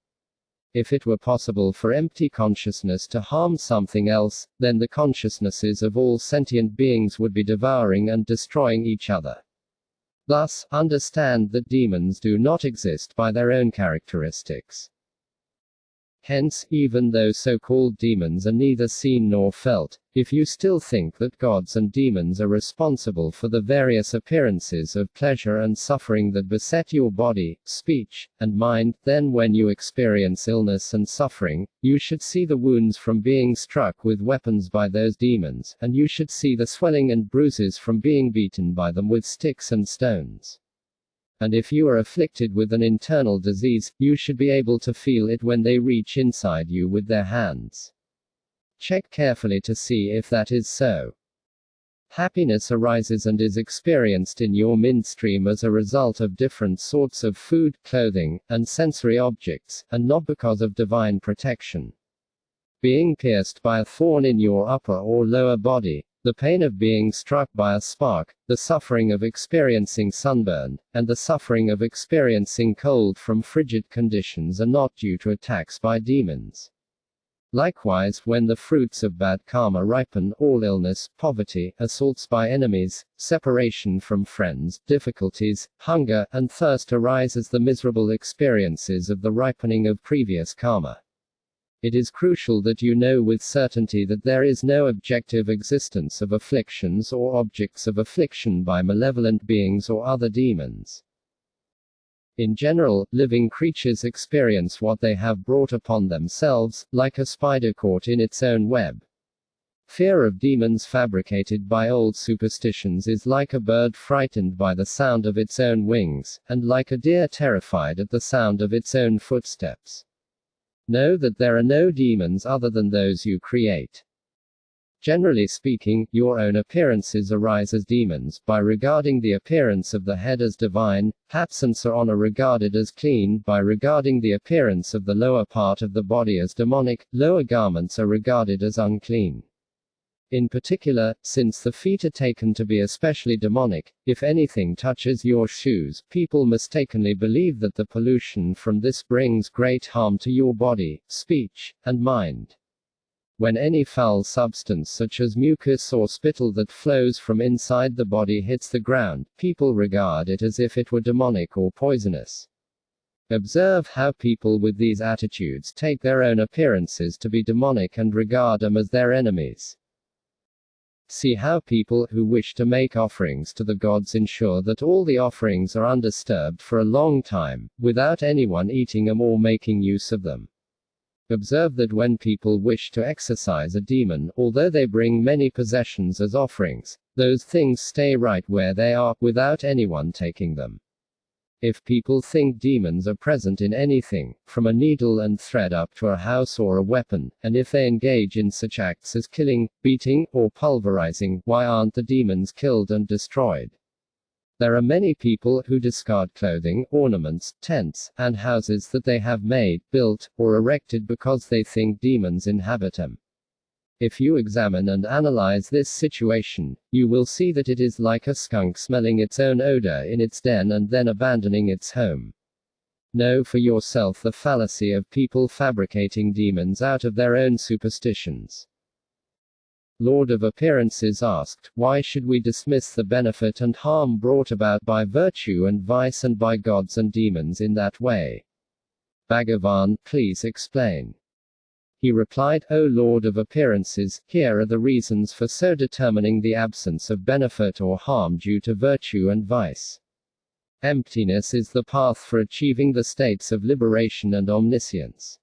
If it were possible for empty consciousness to harm something else, then the consciousnesses of all sentient beings would be devouring and destroying each other. Thus, understand that demons do not exist by their own characteristics. Hence, even though so-called demons are neither seen nor felt, if you still think that gods and demons are responsible for the various appearances of pleasure and suffering that beset your body, speech, and mind, then when you experience illness and suffering, you should see the wounds from being struck with weapons by those demons, and you should see the swelling and bruises from being beaten by them with sticks and stones. And if you are afflicted with an internal disease, you should be able to feel it when they reach inside you with their hands. Check carefully to see if that is so. Happiness arises and is experienced in your mind stream as a result of different sorts of food, clothing, and sensory objects, and not because of divine protection. Being pierced by a thorn in your upper or lower body, the pain of being struck by a spark, the suffering of experiencing sunburn, and the suffering of experiencing cold from frigid conditions are not due to attacks by demons. Likewise, when the fruits of bad karma ripen, all illness, poverty, assaults by enemies, separation from friends, difficulties, hunger, and thirst arise as the miserable experiences of the ripening of previous karma. It is crucial that you know with certainty that there is no objective existence of afflictions or objects of affliction by malevolent beings or other demons. In general, living creatures experience what they have brought upon themselves, like a spider caught in its own web. Fear of demons fabricated by old superstitions is like a bird frightened by the sound of its own wings, and like a deer terrified at the sound of its own footsteps. Know that there are no demons other than those you create. Generally speaking, your own appearances arise as demons, by regarding the appearance of the head as divine, hats and so on are regarded as clean, by regarding the appearance of the lower part of the body as demonic, lower garments are regarded as unclean. In particular, since the feet are taken to be especially demonic, if anything touches your shoes, people mistakenly believe that the pollution from this brings great harm to your body, speech, and mind. When any foul substance such as mucus or spittle that flows from inside the body hits the ground, people regard it as if it were demonic or poisonous. Observe how people with these attitudes take their own appearances to be demonic and regard them as their enemies. See how people who wish to make offerings to the gods ensure that all the offerings are undisturbed for a long time, without anyone eating them or making use of them. Observe that when people wish to exorcise a demon, although they bring many possessions as offerings, those things stay right where they are, without anyone taking them. If people think demons are present in anything, from a needle and thread up to a house or a weapon, and if they engage in such acts as killing, beating, or pulverizing, why aren't the demons killed and destroyed? There are many people who discard clothing, ornaments, tents, and houses that they have made, built, or erected because they think demons inhabit them. If you examine and analyze this situation, you will see that it is like a skunk smelling its own odor in its den and then abandoning its home. Know for yourself the fallacy of people fabricating demons out of their own superstitions. Lord of Appearances asked, why should we dismiss the benefit and harm brought about by virtue and vice and by gods and demons in that way? Bhagavan, please explain. He replied, O Lord of Appearances, here are the reasons for so determining the absence of benefit or harm due to virtue and vice. Emptiness is the path for achieving the states of liberation and omniscience.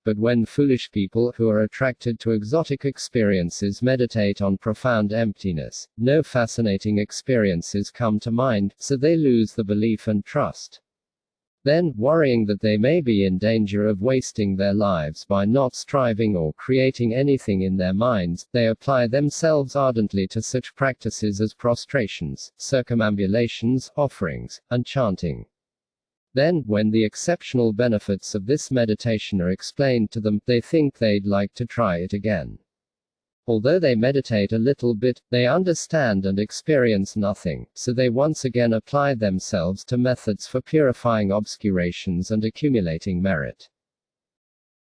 But when foolish people who are attracted to exotic experiences meditate on profound emptiness, no fascinating experiences come to mind, so they lose the belief and trust. Then, worrying that they may be in danger of wasting their lives by not striving or creating anything in their minds, they apply themselves ardently to such practices as prostrations, circumambulations, offerings, and chanting. Then, when the exceptional benefits of this meditation are explained to them, they think they'd like to try it again. Although they meditate a little bit, they understand and experience nothing, so they once again apply themselves to methods for purifying obscurations and accumulating merit.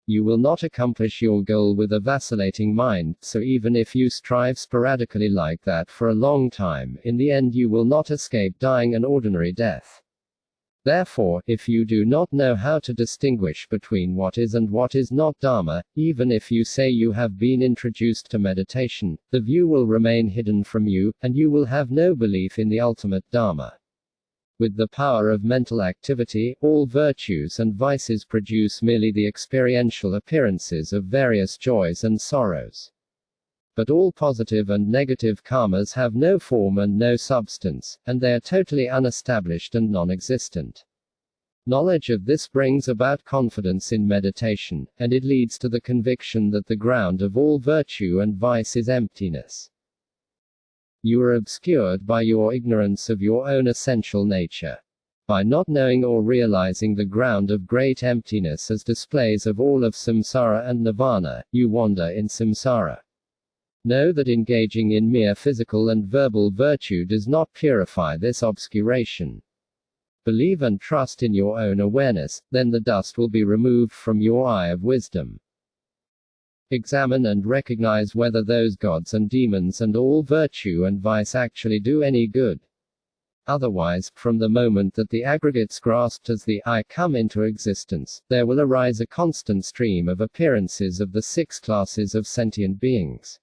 You will not accomplish your goal with a vacillating mind, so even if you strive sporadically like that for a long time, in the end you will not escape dying an ordinary death. Therefore, if you do not know how to distinguish between what is and what is not Dharma, even if you say you have been introduced to meditation, the view will remain hidden from you, and you will have no belief in the ultimate Dharma. With the power of mental activity, all virtues and vices produce merely the experiential appearances of various joys and sorrows. But all positive and negative karmas have no form and no substance, and they are totally unestablished and non-existent. Knowledge of this brings about confidence in meditation, and it leads to the conviction that the ground of all virtue and vice is emptiness. You are obscured by your ignorance of your own essential nature. By not knowing or realizing the ground of great emptiness as displays of all of samsara and nirvana, you wander in samsara. Know that engaging in mere physical and verbal virtue does not purify this obscuration. Believe and trust in your own awareness, then the dust will be removed from your eye of wisdom. Examine and recognize whether those gods and demons and all virtue and vice actually do any good. Otherwise, from the moment that the aggregates grasped as the I come into existence, there will arise a constant stream of appearances of the 6 classes of sentient beings.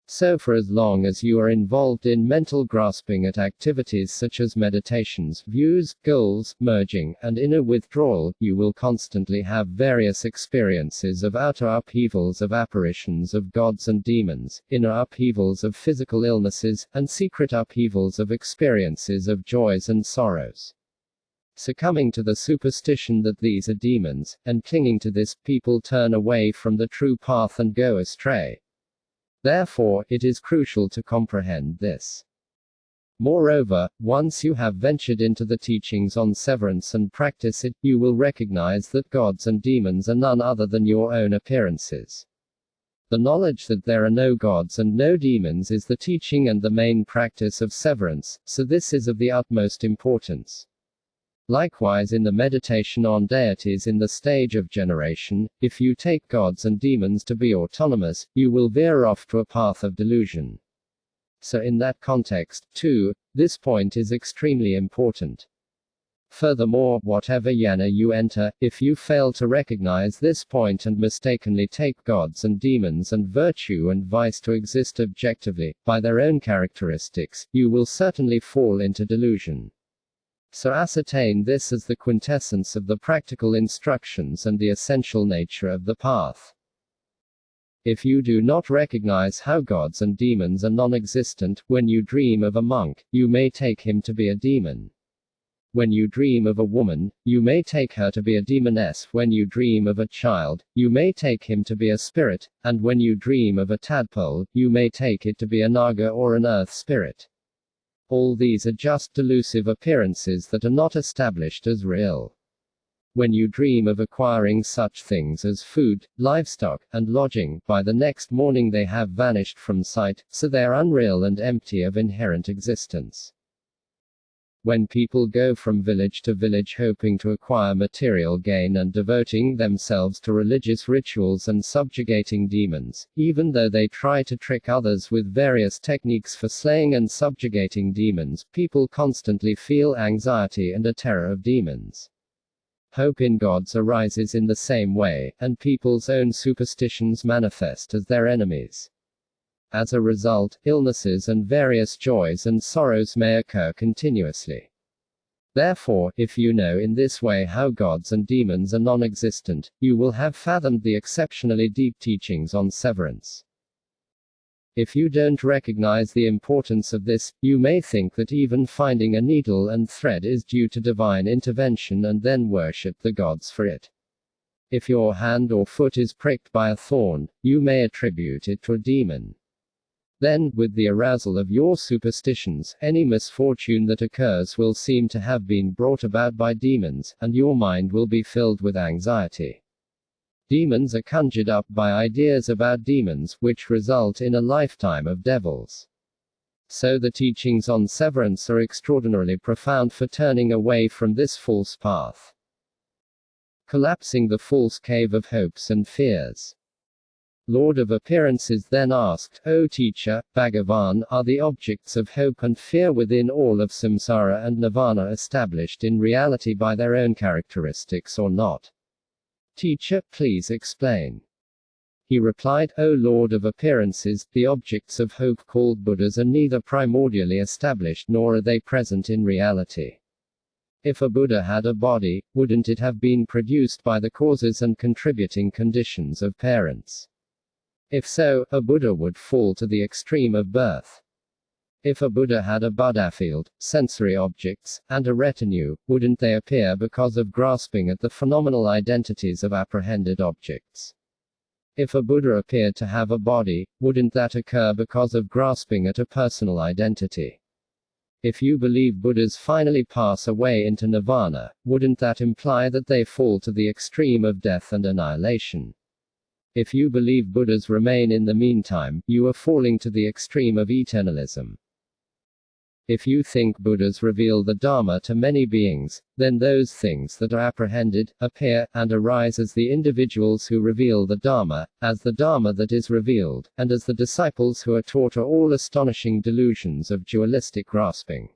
So for as long as you are involved in mental grasping at activities such as meditations, views, goals, merging, and inner withdrawal, you will constantly have various experiences of outer upheavals of apparitions of gods and demons, inner upheavals of physical illnesses, and secret upheavals of experiences of joys and sorrows. Succumbing to the superstition that these are demons, and clinging to this, people turn away from the true path and go astray. Therefore, it is crucial to comprehend this. Moreover, once you have ventured into the teachings on severance and practice it, you will recognize that gods and demons are none other than your own appearances. The knowledge that there are no gods and no demons is the teaching and the main practice of severance, so this is of the utmost importance. Likewise in the meditation on deities in the stage of generation, if you take gods and demons to be autonomous, you will veer off to a path of delusion. So in that context, too, this point is extremely important. Furthermore, whatever jhana you enter, if you fail to recognize this point and mistakenly take gods and demons and virtue and vice to exist objectively, by their own characteristics, you will certainly fall into delusion. So ascertain this as the quintessence of the practical instructions and the essential nature of the path. If you do not recognize how gods and demons are non-existent, when you dream of a monk, you may take him to be a demon. When you dream of a woman, you may take her to be a demoness. When you dream of a child, you may take him to be a spirit, and when you dream of a tadpole, you may take it to be a naga or an earth spirit. All these are just delusive appearances that are not established as real. When you dream of acquiring such things as food, livestock, and lodging, by the next morning they have vanished from sight, so they are unreal and empty of inherent existence. When people go from village to village hoping to acquire material gain and devoting themselves to religious rituals and subjugating demons, even though they try to trick others with various techniques for slaying and subjugating demons, people constantly feel anxiety and a terror of demons. Hope in gods arises in the same way, and people's own superstitions manifest as their enemies. As a result, illnesses and various joys and sorrows may occur continuously. Therefore, if you know in this way how gods and demons are non-existent, you will have fathomed the exceptionally deep teachings on severance. If you don't recognize the importance of this, you may think that even finding a needle and thread is due to divine intervention and then worship the gods for it. If your hand or foot is pricked by a thorn, you may attribute it to a demon. Then, with the arousal of your superstitions, any misfortune that occurs will seem to have been brought about by demons, and your mind will be filled with anxiety. Demons are conjured up by ideas about demons, which result in a lifetime of devils. So the teachings on severance are extraordinarily profound for turning away from this false path. Collapsing the false cave of hopes and fears. Lord of Appearances then asked, O teacher, Bhagavan, are the objects of hope and fear within all of samsara and nirvana established in reality by their own characteristics or not? Teacher, please explain. He replied, O Lord of Appearances, the objects of hope called Buddhas are neither primordially established nor are they present in reality. If a Buddha had a body, wouldn't it have been produced by the causes and contributing conditions of parents? If so, a Buddha would fall to the extreme of birth. If a Buddha had a Buddha field, sensory objects, and a retinue, wouldn't they appear because of grasping at the phenomenal identities of apprehended objects? If a Buddha appeared to have a body, wouldn't that occur because of grasping at a personal identity? If you believe Buddhas finally pass away into nirvana, wouldn't that imply that they fall to the extreme of death and annihilation? If you believe Buddhas remain in the meantime, you are falling to the extreme of eternalism. If you think Buddhas reveal the Dharma to many beings, then those things that are apprehended, appear, and arise as the individuals who reveal the Dharma, as the Dharma that is revealed, and as the disciples who are taught are all astonishing delusions of dualistic grasping.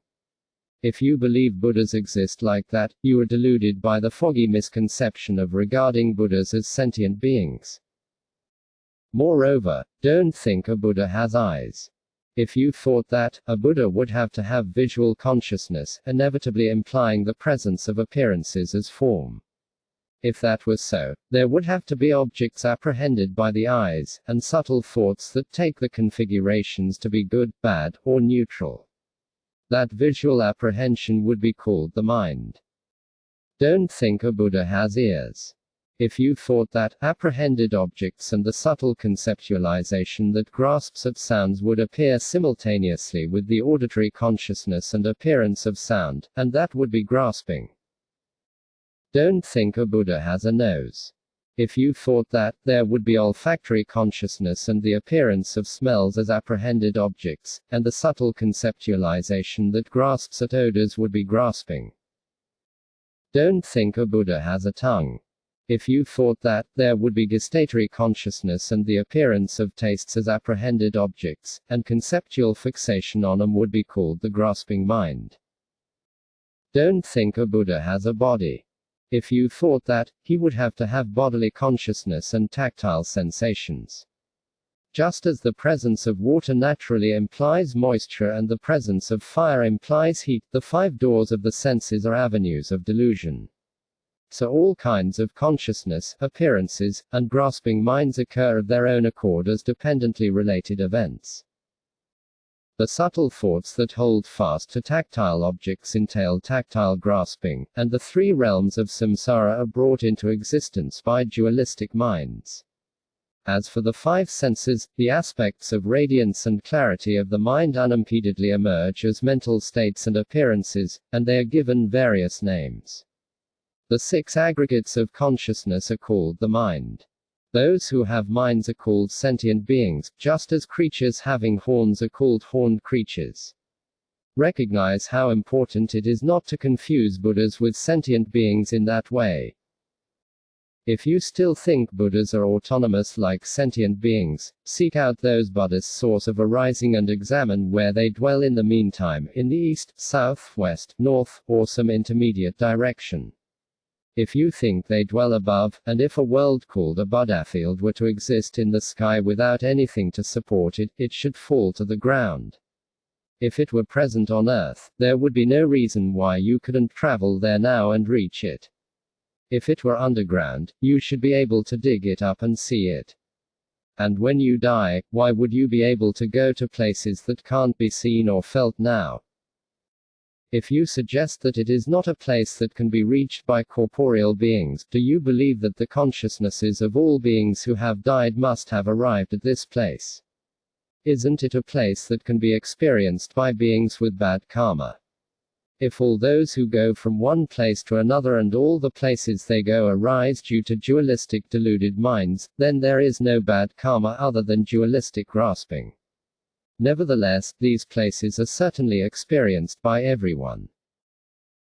If you believe Buddhas exist like that, you are deluded by the foggy misconception of regarding Buddhas as sentient beings. Moreover, don't think a Buddha has eyes. If you thought that, a Buddha would have to have visual consciousness, inevitably implying the presence of appearances as form. If that was so, there would have to be objects apprehended by the eyes, and subtle thoughts that take the configurations to be good, bad, or neutral. That visual apprehension would be called the mind. Don't think a Buddha has ears. If you thought that apprehended objects and the subtle conceptualization that grasps at sounds would appear simultaneously with the auditory consciousness and appearance of sound, and that would be grasping. Don't think a Buddha has a nose. If you thought that, there would be olfactory consciousness and the appearance of smells as apprehended objects, and the subtle conceptualization that grasps at odors would be grasping. Don't think a Buddha has a tongue. If you thought that, there would be gustatory consciousness and the appearance of tastes as apprehended objects, and conceptual fixation on them would be called the grasping mind. Don't think a Buddha has a body. If you thought that, he would have to have bodily consciousness and tactile sensations. Just as the presence of water naturally implies moisture and the presence of fire implies heat, the 5 doors of the senses are avenues of delusion. So all kinds of consciousness, appearances, and grasping minds occur of their own accord as dependently related events. The subtle thoughts that hold fast to tactile objects entail tactile grasping, and the 3 realms of samsara are brought into existence by dualistic minds. As for the 5 senses, the aspects of radiance and clarity of the mind unimpededly emerge as mental states and appearances, and they are given various names. The 6 aggregates of consciousness are called the mind. Those who have minds are called sentient beings, just as creatures having horns are called horned creatures. Recognize how important it is not to confuse Buddhas with sentient beings in that way. If you still think Buddhas are autonomous like sentient beings, seek out those Buddhist source of arising and examine where they dwell in the meantime, in the east, south, west, north, or some intermediate direction. If you think they dwell above, and if a world called a Buddha field were to exist in the sky without anything to support it, it should fall to the ground. If it were present on Earth, there would be no reason why you couldn't travel there now and reach it. If it were underground, you should be able to dig it up and see it. And when you die, why would you be able to go to places that can't be seen or felt now? If you suggest that it is not a place that can be reached by corporeal beings, do you believe that the consciousnesses of all beings who have died must have arrived at this place? Isn't it a place that can be experienced by beings with bad karma? If all those who go from one place to another and all the places they go arise due to dualistic deluded minds, then there is no bad karma other than dualistic grasping. Nevertheless, these places are certainly experienced by everyone.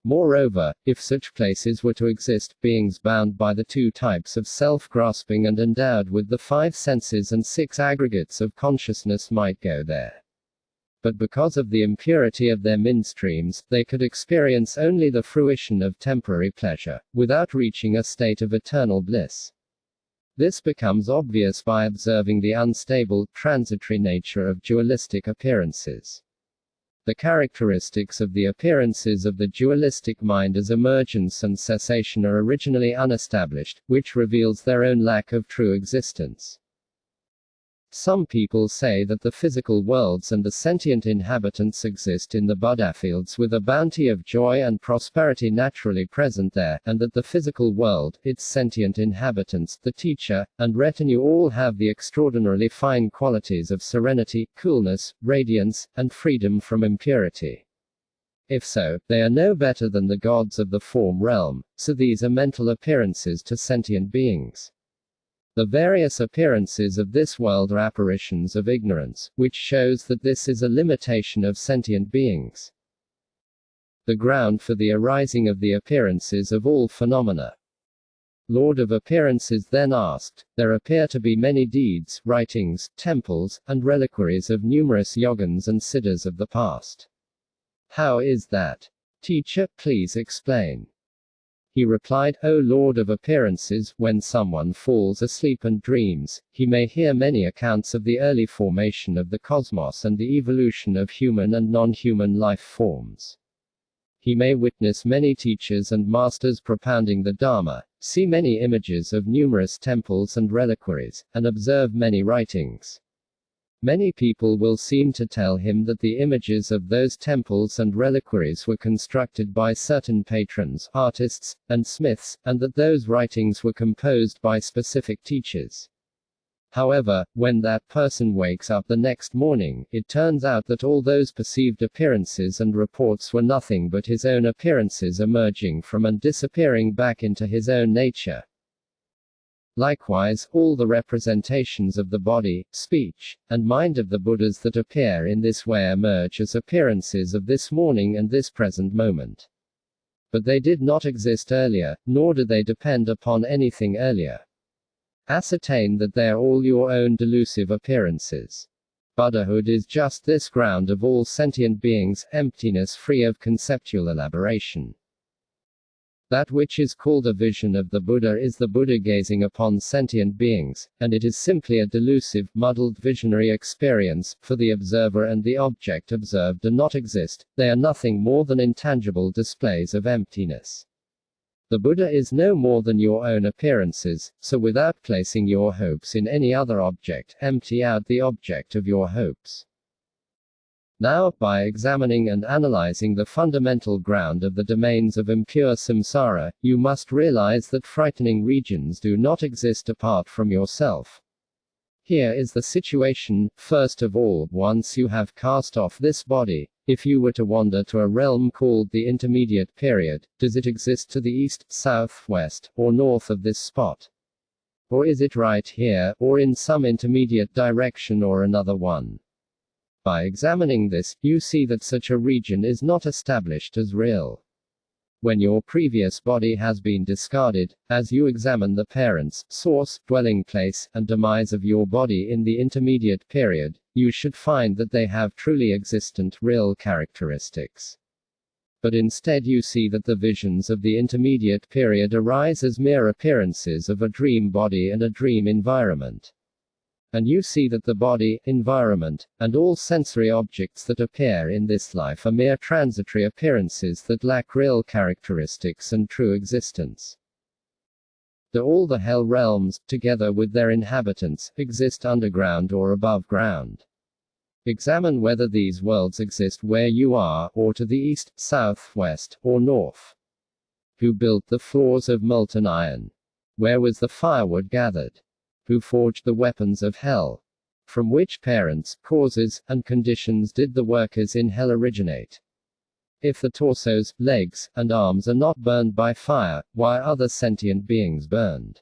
Moreover, if such places were to exist, beings bound by the two types of self-grasping and endowed with the 5 senses and 6 aggregates of consciousness might go there. But because of the impurity of their midstreams, they could experience only the fruition of temporary pleasure, without reaching a state of eternal bliss. This becomes obvious by observing the unstable, transitory nature of dualistic appearances. The characteristics of the appearances of the dualistic mind as emergence and cessation are originally unestablished, which reveals their own lack of true existence. Some people say that the physical worlds and the sentient inhabitants exist in the Buddha fields with a bounty of joy and prosperity naturally present there, and that the physical world, its sentient inhabitants, the teacher, and retinue all have the extraordinarily fine qualities of serenity, coolness, radiance, and freedom from impurity. If so, they are no better than the gods of the form realm, so these are mental appearances to sentient beings. The various appearances of this world are apparitions of ignorance, which shows that this is a limitation of sentient beings. The ground for the arising of the appearances of all phenomena. Lord of Appearances then asked, there appear to be many deeds, writings, temples, and reliquaries of numerous yogins and siddhas of the past. How is that? Teacher, please explain. He replied, O Lord of Appearances, when someone falls asleep and dreams, he may hear many accounts of the early formation of the cosmos and the evolution of human and non-human life forms. He may witness many teachers and masters propounding the Dharma, see many images of numerous temples and reliquaries, and observe many writings. Many people will seem to tell him that the images of those temples and reliquaries were constructed by certain patrons, artists, and smiths, and that those writings were composed by specific teachers. However, when that person wakes up the next morning, it turns out that all those perceived appearances and reports were nothing but his own appearances emerging from and disappearing back into his own nature. Likewise, all the representations of the body, speech, and mind of the Buddhas that appear in this way emerge as appearances of this morning and this present moment. But they did not exist earlier, nor do they depend upon anything earlier. Ascertain that they are all your own delusive appearances. Buddhahood is just this ground of all sentient beings, emptiness free of conceptual elaboration. That which is called a vision of the Buddha is the Buddha gazing upon sentient beings, and it is simply a delusive, muddled visionary experience, for the observer and the object observed do not exist, they are nothing more than intangible displays of emptiness. The Buddha is no more than your own appearances, so without placing your hopes in any other object, empty out the object of your hopes. Now, by examining and analyzing the fundamental ground of the domains of impure samsara, you must realize that frightening regions do not exist apart from yourself. Here is the situation. First of all, once you have cast off this body, if you were to wander to a realm called the intermediate period, does it exist to the east, south, west, or north of this spot? Or is it right here, or in some intermediate direction or another one? By examining this, you see that such a region is not established as real. When your previous body has been discarded, as you examine the parents, source, dwelling place, and demise of your body in the intermediate period, you should find that they have truly existent real characteristics. But instead you see that the visions of the intermediate period arise as mere appearances of a dream body and a dream environment. And you see that the body, environment, and all sensory objects that appear in this life are mere transitory appearances that lack real characteristics and true existence. All the hell realms, together with their inhabitants, exist underground or above ground. Examine whether these worlds exist where you are, or to the east, south, west, or north. Who built the floors of molten iron? Where was the firewood gathered? Who forged the weapons of hell? From which parents, causes, and conditions did the workers in hell originate? If the torsos, legs, and arms are not burned by fire, why are other sentient beings burned?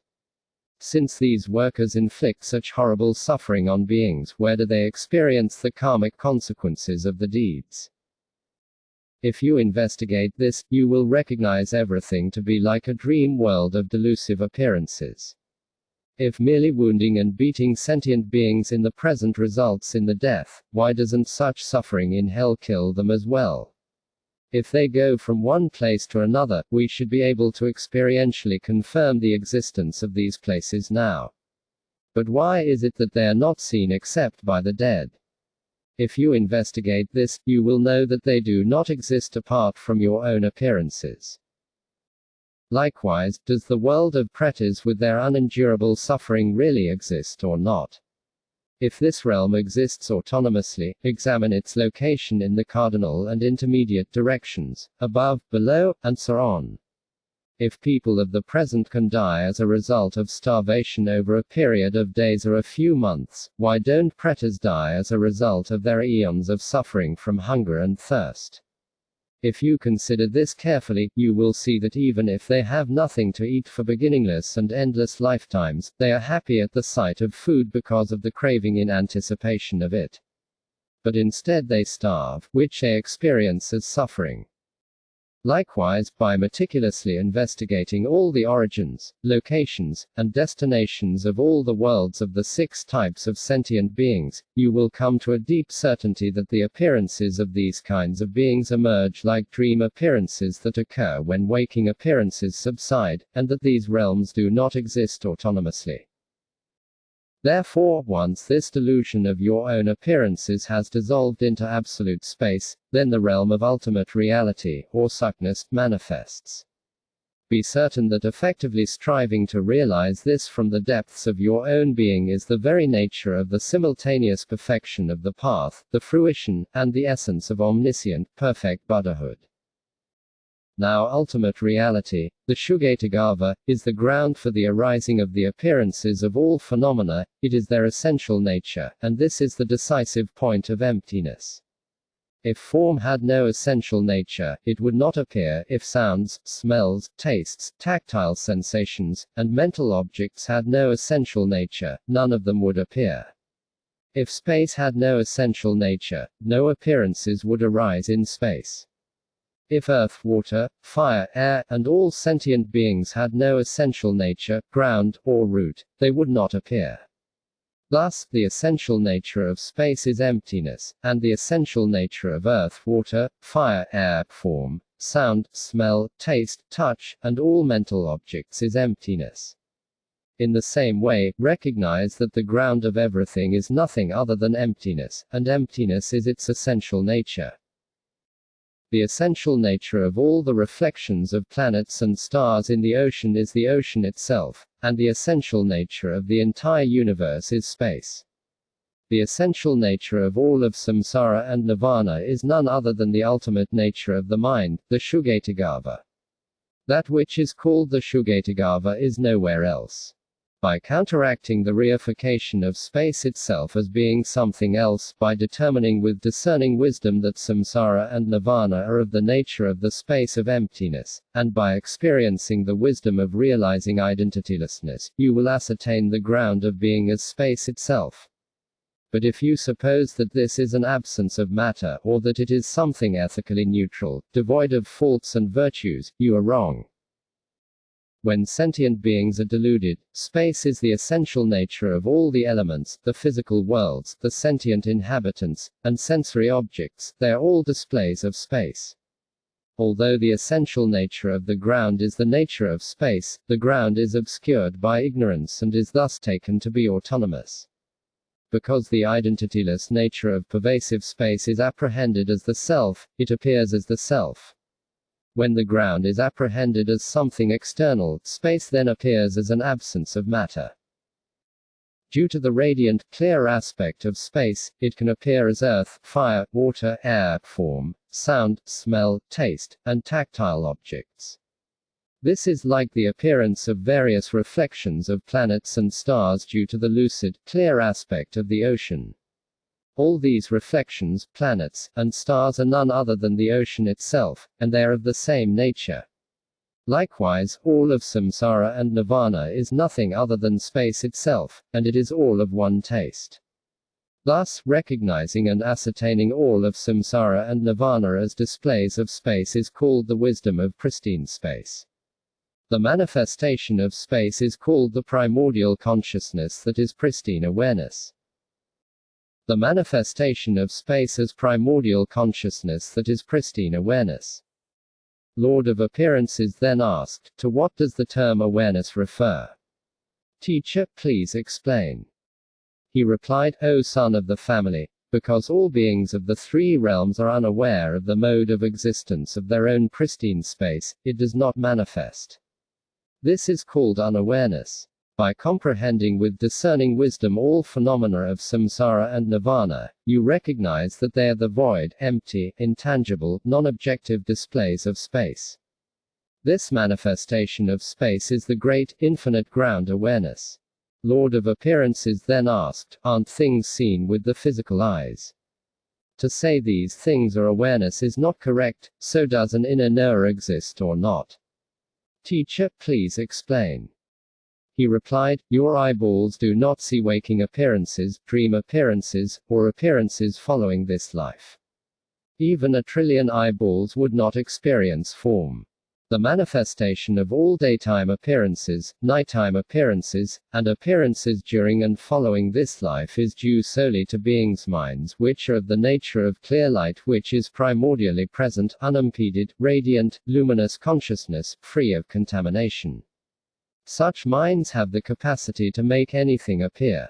Since these workers inflict such horrible suffering on beings, where do they experience the karmic consequences of the deeds? If you investigate this, you will recognize everything to be like a dream world of delusive appearances. If merely wounding and beating sentient beings in the present results in the death, why doesn't such suffering in hell kill them as well? If they go from one place to another, we should be able to experientially confirm the existence of these places now. But why is it that they are not seen except by the dead? If you investigate this, you will know that they do not exist apart from your own appearances. Likewise, does the world of pretas with their unendurable suffering really exist or not? If this realm exists autonomously, examine its location in the cardinal and intermediate directions, above, below, and so on. If people of the present can die as a result of starvation over a period of days or a few months, why don't pretas die as a result of their eons of suffering from hunger and thirst? If you consider this carefully, you will see that even if they have nothing to eat for beginningless and endless lifetimes, they are happy at the sight of food because of the craving in anticipation of it. But instead they starve, which they experience as suffering. Likewise, by meticulously investigating all the origins, locations, and destinations of all the worlds of the 6 types of sentient beings, you will come to a deep certainty that the appearances of these kinds of beings emerge like dream appearances that occur when waking appearances subside, and that these realms do not exist autonomously. Therefore, once this delusion of your own appearances has dissolved into absolute space, then the realm of ultimate reality, or suckness, manifests. Be certain that effectively striving to realize this from the depths of your own being is the very nature of the simultaneous perfection of the path, the fruition, and the essence of omniscient, perfect Buddhahood. Now ultimate reality, the Shugatagarbha, is the ground for the arising of the appearances of all phenomena, it is their essential nature, and this is the decisive point of emptiness. If form had no essential nature, it would not appear. If sounds, smells, tastes, tactile sensations, and mental objects had no essential nature, none of them would appear. If space had no essential nature, no appearances would arise in space. If earth, water, fire, air, and all sentient beings had no essential nature, ground, or root, they would not appear. Thus, the essential nature of space is emptiness, and the essential nature of earth, water, fire, air, form, sound, smell, taste, touch, and all mental objects is emptiness. In the same way, recognize that the ground of everything is nothing other than emptiness, and emptiness is its essential nature. The essential nature of all the reflections of planets and stars in the ocean is the ocean itself, and the essential nature of the entire universe is space. The essential nature of all of samsara and nirvana is none other than the ultimate nature of the mind, the Shugatagarbha. That which is called the Shugatagarbha is nowhere else. By counteracting the reification of space itself as being something else, by determining with discerning wisdom that samsara and nirvana are of the nature of the space of emptiness, and by experiencing the wisdom of realizing identitylessness, you will ascertain the ground of being as space itself. But if you suppose that this is an absence of matter, or that it is something ethically neutral, devoid of faults and virtues, you are wrong. When sentient beings are deluded, space is the essential nature of all the elements, the physical worlds, the sentient inhabitants, and sensory objects, they are all displays of space. Although the essential nature of the ground is the nature of space, the ground is obscured by ignorance and is thus taken to be autonomous. Because the identityless nature of pervasive space is apprehended as the self, it appears as the self. When the ground is apprehended as something external, space then appears as an absence of matter. Due to the radiant, clear aspect of space, it can appear as earth, fire, water, air, form, sound, smell, taste, and tactile objects. This is like the appearance of various reflections of planets and stars due to the lucid, clear aspect of the ocean. All these reflections, planets, and stars are none other than the ocean itself, and they are of the same nature. Likewise, all of samsara and nirvana is nothing other than space itself, and it is all of one taste. Thus, recognizing and ascertaining all of samsara and nirvana as displays of space is called the wisdom of pristine space. The manifestation of space is called the primordial consciousness that is pristine awareness. The manifestation of space as primordial consciousness that is pristine awareness. Lord of Appearances then asked, to what does the term awareness refer? Teacher, please explain. He replied, O son of the family, because all beings of the three realms are unaware of the mode of existence of their own pristine space, it does not manifest. This is called unawareness. By comprehending with discerning wisdom all phenomena of samsara and nirvana, you recognize that they are the void, empty, intangible, non-objective displays of space. This manifestation of space is the great, infinite ground awareness. Lord of Appearances then asked, aren't things seen with the physical eyes? To say these things are awareness is not correct, so does an inner knower exist or not? Teacher, please explain. He replied, your eyeballs do not see waking appearances, dream appearances, or appearances following this life. Even 1 trillion eyeballs would not experience form. The manifestation of all daytime appearances, nighttime appearances, and appearances during and following this life is due solely to beings' minds which are of the nature of clear light which is primordially present, unimpeded, radiant, luminous consciousness, free of contamination. Such minds have the capacity to make anything appear.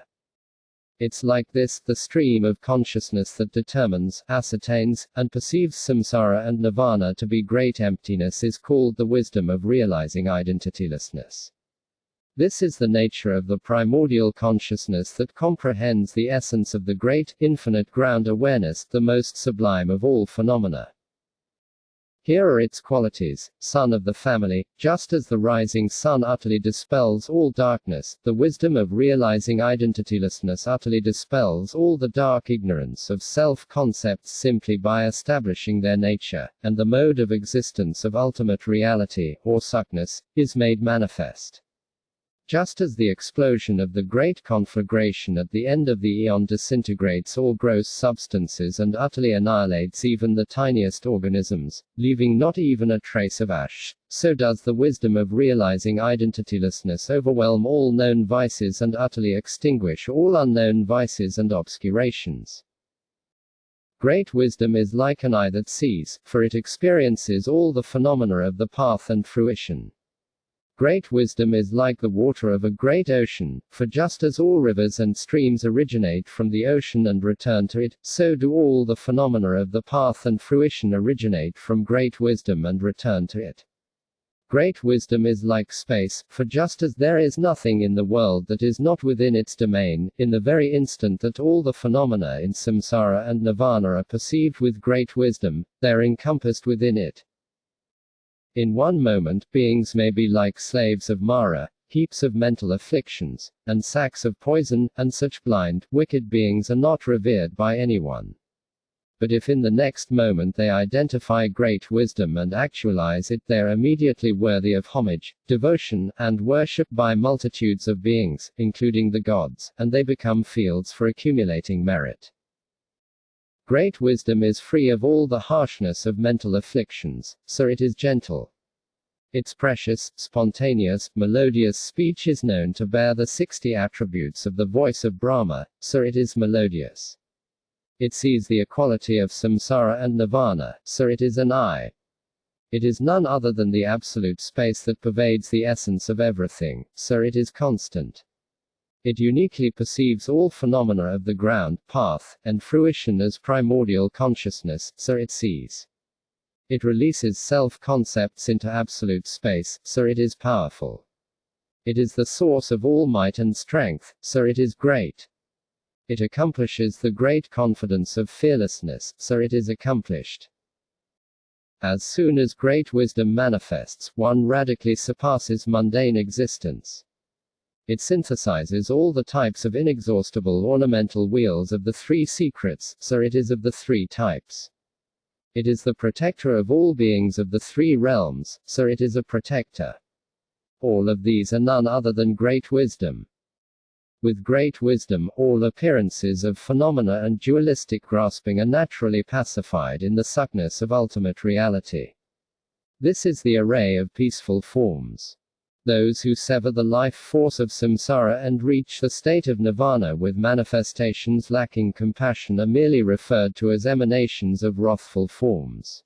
It's like this, the stream of consciousness that determines, ascertains, and perceives samsara and nirvana to be great emptiness is called the wisdom of realizing identitylessness. This is the nature of the primordial consciousness that comprehends the essence of the great, infinite ground awareness, the most sublime of all phenomena. Here are its qualities, son of the family. Just as the rising sun utterly dispels all darkness, the wisdom of realizing identitylessness utterly dispels all the dark ignorance of self-concepts simply by establishing their nature, and the mode of existence of ultimate reality, or suckness, is made manifest. Just as the explosion of the great conflagration at the end of the eon disintegrates all gross substances and utterly annihilates even the tiniest organisms, leaving not even a trace of ash, so does the wisdom of realizing identitylessness overwhelm all known vices and utterly extinguish all unknown vices and obscurations. Great wisdom is like an eye that sees, for it experiences all the phenomena of the path and fruition. Great wisdom is like the water of a great ocean, for just as all rivers and streams originate from the ocean and return to it, so do all the phenomena of the path and fruition originate from great wisdom and return to it. Great wisdom is like space, for just as there is nothing in the world that is not within its domain, in the very instant that all the phenomena in samsara and nirvana are perceived with great wisdom, they are encompassed within it. In one moment, beings may be like slaves of Mara, heaps of mental afflictions, and sacks of poison, and such blind, wicked beings are not revered by anyone. But if in the next moment they identify great wisdom and actualize it, they are immediately worthy of homage, devotion, and worship by multitudes of beings, including the gods, and they become fields for accumulating merit. Great wisdom is free of all the harshness of mental afflictions, so it is gentle. Its precious, spontaneous, melodious speech is known to bear the 60 attributes of the voice of Brahma, so it is melodious. It sees the equality of samsara and nirvana, so it is an I. It is none other than the absolute space that pervades the essence of everything, so it is constant. It uniquely perceives all phenomena of the ground, path, and fruition as primordial consciousness, so it sees. It releases self-concepts into absolute space, so it is powerful. It is the source of all might and strength, so it is great. It accomplishes the great confidence of fearlessness, so it is accomplished. As soon as great wisdom manifests, one radically surpasses mundane existence. It synthesizes all the types of inexhaustible ornamental wheels of the three secrets, so it is of the three types. It is the protector of all beings of the three realms, so it is a protector. All of these are none other than great wisdom. With great wisdom, all appearances of phenomena and dualistic grasping are naturally pacified in the suckness of ultimate reality. This is the array of peaceful forms. Those who sever the life force of samsara and reach the state of nirvana with manifestations lacking compassion are merely referred to as emanations of wrathful forms.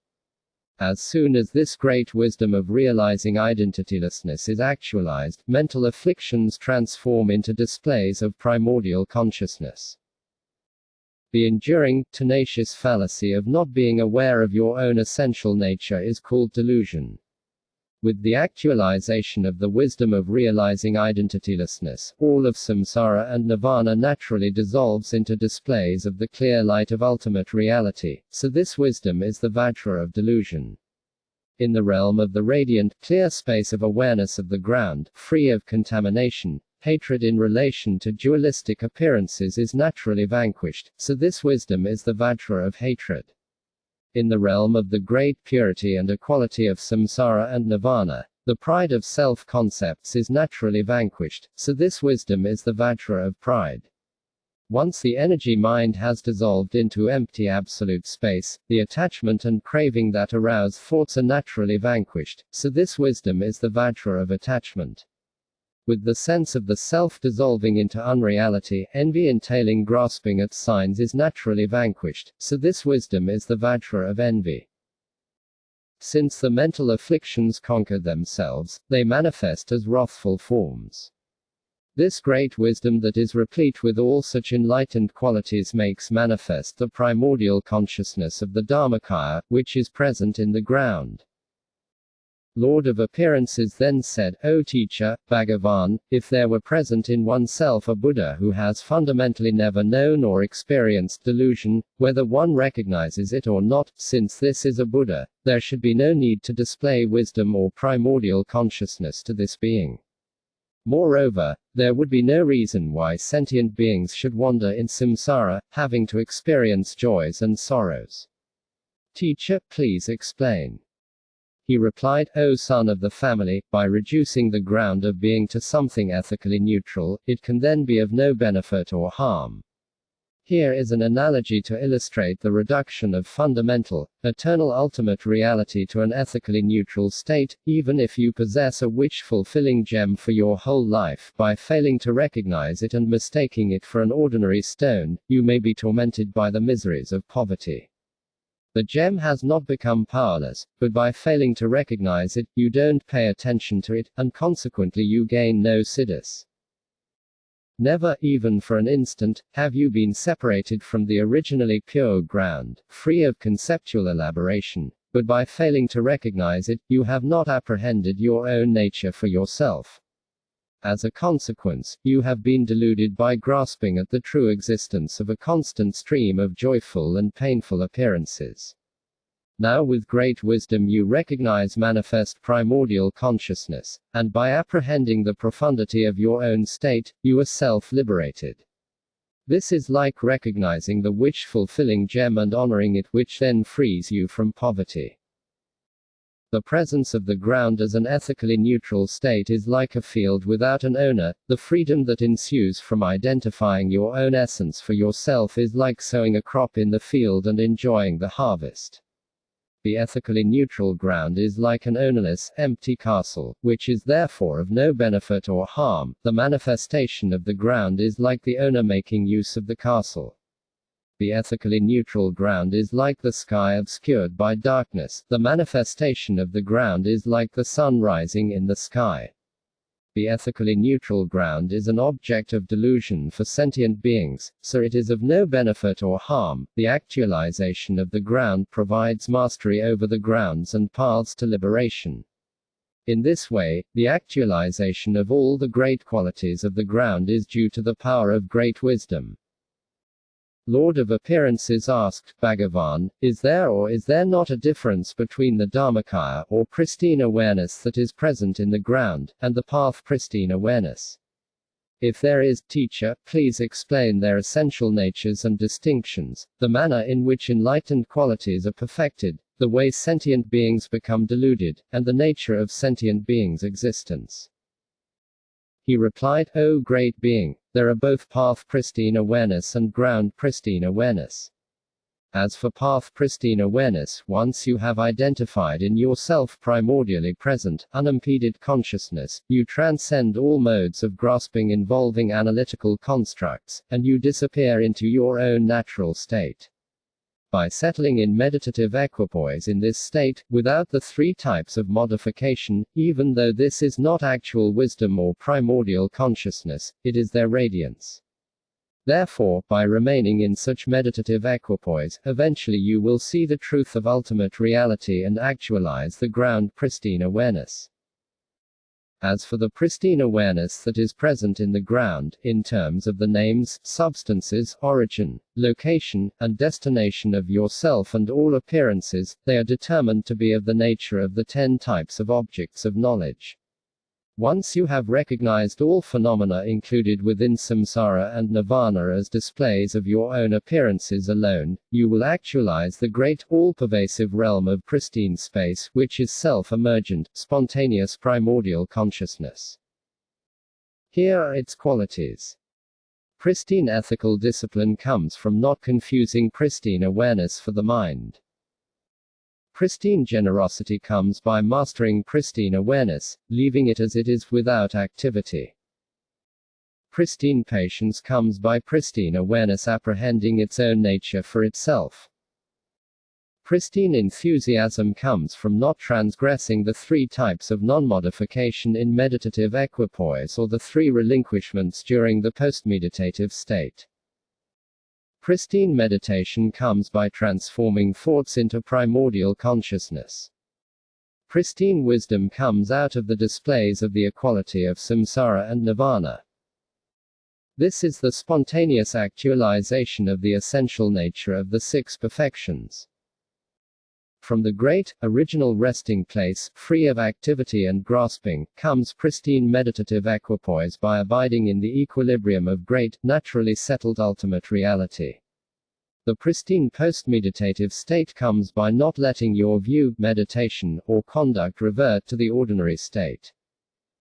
As soon as this great wisdom of realizing identitylessness is actualized, mental afflictions transform into displays of primordial consciousness. The enduring, tenacious fallacy of not being aware of your own essential nature is called delusion. With the actualization of the wisdom of realizing identitylessness, all of samsara and nirvana naturally dissolves into displays of the clear light of ultimate reality, so this wisdom is the Vajra of delusion. In the realm of the radiant, clear space of awareness of the ground, free of contamination, hatred in relation to dualistic appearances is naturally vanquished, so this wisdom is the Vajra of hatred. In the realm of the great purity and equality of samsara and nirvana, the pride of self-concepts is naturally vanquished, so this wisdom is the Vajra of pride. Once the energy mind has dissolved into empty absolute space, the attachment and craving that arouse thoughts are naturally vanquished, so this wisdom is the Vajra of attachment. With the sense of the self dissolving into unreality, envy entailing grasping at signs is naturally vanquished, so this wisdom is the Vajra of envy. Since the mental afflictions conquer themselves, they manifest as wrathful forms. This great wisdom that is replete with all such enlightened qualities makes manifest the primordial consciousness of the Dharmakāya, which is present in the ground. Lord of Appearances then said, O teacher, Bhagavan, if there were present in oneself a Buddha who has fundamentally never known or experienced delusion, whether one recognizes it or not, since this is a Buddha, there should be no need to display wisdom or primordial consciousness to this being. Moreover, there would be no reason why sentient beings should wander in samsara, having to experience joys and sorrows. Teacher, please explain. He replied, O son of the family, by reducing the ground of being to something ethically neutral, it can then be of no benefit or harm. Here is an analogy to illustrate the reduction of fundamental, eternal ultimate reality to an ethically neutral state. Even if you possess a wish-fulfilling gem for your whole life, by failing to recognize it and mistaking it for an ordinary stone, you may be tormented by the miseries of poverty. The gem has not become powerless, but by failing to recognize it, you don't pay attention to it, and consequently you gain no siddhis. Never, even for an instant, have you been separated from the originally pure ground, free of conceptual elaboration, but by failing to recognize it, you have not apprehended your own nature for yourself. As a consequence, you have been deluded by grasping at the true existence of a constant stream of joyful and painful appearances. Now with great wisdom you recognize manifest primordial consciousness, and by apprehending the profundity of your own state, you are self-liberated. This is like recognizing the wish-fulfilling gem and honoring it, which then frees you from poverty. The presence of the ground as an ethically neutral state is like a field without an owner. The freedom that ensues from identifying your own essence for yourself is like sowing a crop in the field and enjoying the harvest. The ethically neutral ground is like an ownerless, empty castle, which is therefore of no benefit or harm. The manifestation of the ground is like the owner making use of the castle. The ethically neutral ground is like the sky obscured by darkness. The manifestation of the ground is like the sun rising in the sky. The ethically neutral ground is an object of delusion for sentient beings, so it is of no benefit or harm. The actualization of the ground provides mastery over the grounds and paths to liberation. In this way, the actualization of all the great qualities of the ground is due to the power of great wisdom. Lord of Appearances asked, Bhagavan, is there or is there not a difference between the Dharmakāya, or pristine awareness that is present in the ground, and the path pristine awareness? If there is, teacher, please explain their essential natures and distinctions, the manner in which enlightened qualities are perfected, the way sentient beings become deluded, and the nature of sentient beings' existence. He replied, O great being, there are both path pristine awareness and ground pristine awareness. As for path pristine awareness, once you have identified in yourself primordially present, unimpeded consciousness, you transcend all modes of grasping involving analytical constructs, and you disappear into your own natural state. By settling in meditative equipoise in this state, without the three types of modification, even though this is not actual wisdom or primordial consciousness, it is their radiance. Therefore, by remaining in such meditative equipoise, eventually you will see the truth of ultimate reality and actualize the ground pristine awareness. As for the pristine awareness that is present in the ground, in terms of the names, substances, origin, location, and destination of yourself and all appearances, they are determined to be of the nature of the 10 types of objects of knowledge. Once you have recognized all phenomena included within samsara and nirvana as displays of your own appearances alone, you will actualize the great, all-pervasive realm of pristine space, which is self-emergent, spontaneous primordial consciousness. Here are its qualities. Pristine ethical discipline comes from not confusing pristine awareness for the mind. Pristine generosity comes by mastering pristine awareness, leaving it as it is without activity. Pristine patience comes by pristine awareness apprehending its own nature for itself. Pristine enthusiasm comes from not transgressing the 3 types of non-modification in meditative equipoise or the 3 relinquishments during the post-meditative state. Pristine meditation comes by transforming thoughts into primordial consciousness. Pristine wisdom comes out of the displays of the equality of samsara and nirvana. This is the spontaneous actualization of the essential nature of the 6 perfections. From the great, original resting place, free of activity and grasping, comes pristine meditative equipoise by abiding in the equilibrium of great, naturally settled ultimate reality. The pristine post-meditative state comes by not letting your view, meditation, or conduct revert to the ordinary state.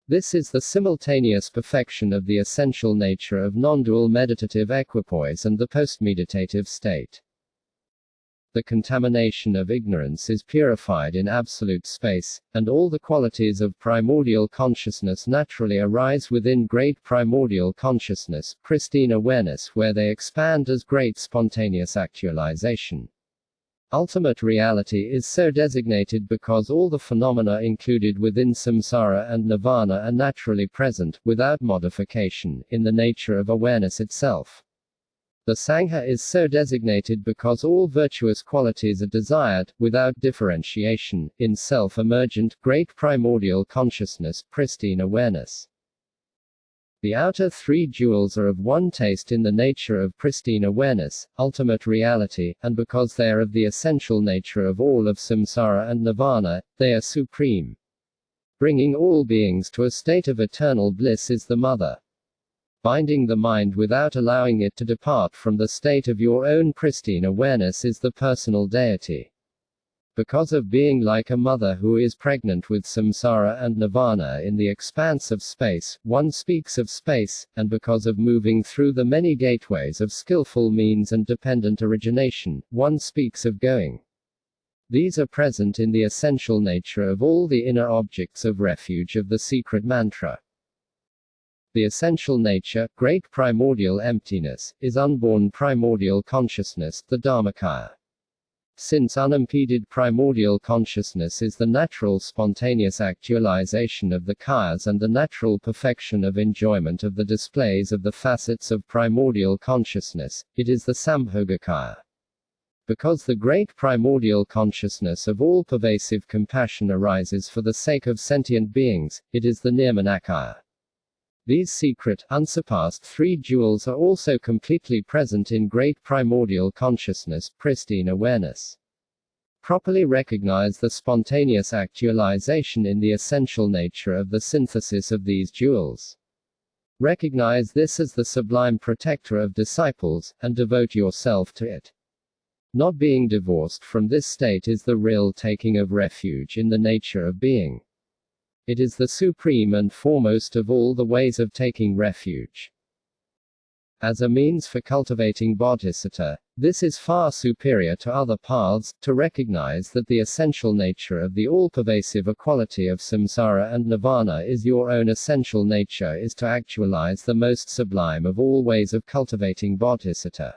This is the simultaneous perfection of the essential nature of non-dual meditative equipoise and the post-meditative state. The contamination of ignorance is purified in absolute space, and all the qualities of primordial consciousness naturally arise within great primordial consciousness, pristine awareness, where they expand as great spontaneous actualization. Ultimate reality is so designated because all the phenomena included within samsara and nirvana are naturally present, without modification, in the nature of awareness itself. The Sangha is so designated because all virtuous qualities are desired, without differentiation, in self-emergent, great primordial consciousness, pristine awareness. The outer 3 jewels are of one taste in the nature of pristine awareness, ultimate reality, and because they are of the essential nature of all of samsara and nirvana, they are supreme. Bringing all beings to a state of eternal bliss is the mother. Binding the mind without allowing it to depart from the state of your own pristine awareness is the personal deity. Because of being like a mother who is pregnant with samsara and nirvana in the expanse of space, one speaks of space, and because of moving through the many gateways of skillful means and dependent origination, one speaks of going. These are present in the essential nature of all the inner objects of refuge of the secret mantra. The essential nature, great primordial emptiness, is unborn primordial consciousness, the Dharmakāya. Since unimpeded primordial consciousness is the natural spontaneous actualization of the kayas and the natural perfection of enjoyment of the displays of the facets of primordial consciousness, it is the Sambhogakāya. Because the great primordial consciousness of all pervasive compassion arises for the sake of sentient beings, it is the Nirmanakāya. These secret, unsurpassed three jewels are also completely present in great primordial consciousness, pristine awareness. Properly recognize the spontaneous actualization in the essential nature of the synthesis of these jewels. Recognize this as the sublime protector of disciples, and devote yourself to it. Not being divorced from this state is the real taking of refuge in the nature of being. It is the supreme and foremost of all the ways of taking refuge. As a means for cultivating bodhisattva, this is far superior to other paths, to recognize that the essential nature of the all-pervasive equality of samsara and nirvana is your own essential nature is to actualize the most sublime of all ways of cultivating bodhisattva.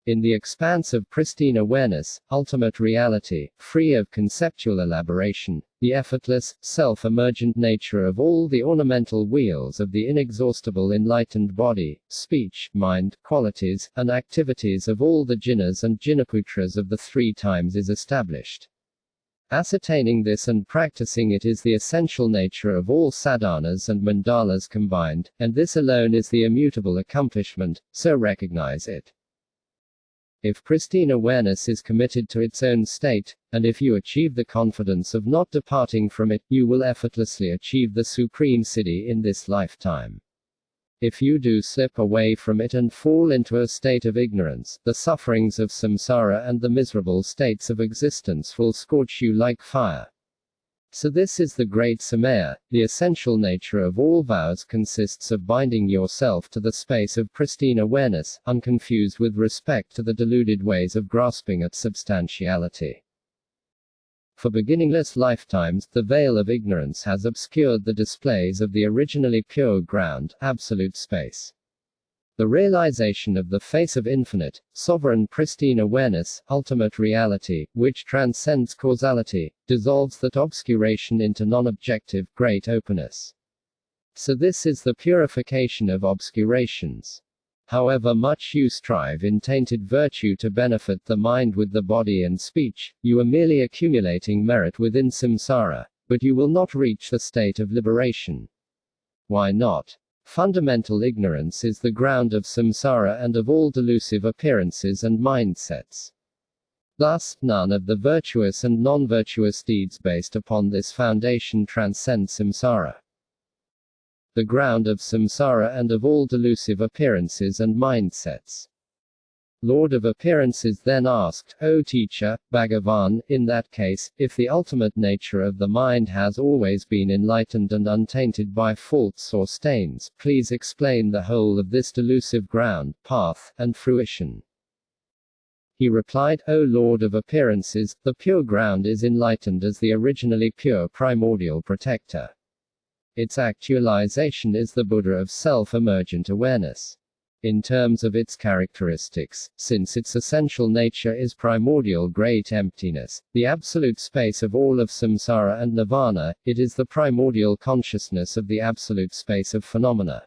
In the expanse of pristine awareness, ultimate reality, free of conceptual elaboration, the effortless, self-emergent nature of all the ornamental wheels of the inexhaustible enlightened body, speech, mind, qualities, and activities of all the jhanas and jnanaputras of the three times is established. Ascertaining this and practicing it is the essential nature of all sadhanas and mandalas combined, and this alone is the immutable accomplishment, so recognize it. If pristine awareness is committed to its own state, and if you achieve the confidence of not departing from it, you will effortlessly achieve the supreme siddhi in this lifetime. If you do slip away from it and fall into a state of ignorance, the sufferings of samsara and the miserable states of existence will scorch you like fire. So this is the great samaya. The essential nature of all vows consists of binding yourself to the space of pristine awareness, unconfused with respect to the deluded ways of grasping at substantiality. For beginningless lifetimes, the veil of ignorance has obscured the displays of the originally pure ground, absolute space. The realization of the face of infinite, sovereign pristine awareness, ultimate reality, which transcends causality, dissolves that obscuration into non-objective, great openness. So this is the purification of obscurations. However much you strive in tainted virtue to benefit the mind with the body and speech, you are merely accumulating merit within samsara, but you will not reach the state of liberation. Why not? Fundamental ignorance is the ground of samsara and of all delusive appearances and mindsets. Thus, none of the virtuous and non-virtuous deeds based upon this foundation transcend samsara. The ground of samsara and of all delusive appearances and mindsets. Lord of Appearances then asked, O teacher, Bhagavan, in that case, if the ultimate nature of the mind has always been enlightened and untainted by faults or stains, please explain the whole of this delusive ground, path, and fruition. He replied, O Lord of Appearances, the pure ground is enlightened as the originally pure primordial protector. Its actualization is the Buddha of self-emergent awareness. In terms of its characteristics, since its essential nature is primordial great emptiness, the absolute space of all of samsara and nirvana, it is the primordial consciousness of the absolute space of phenomena.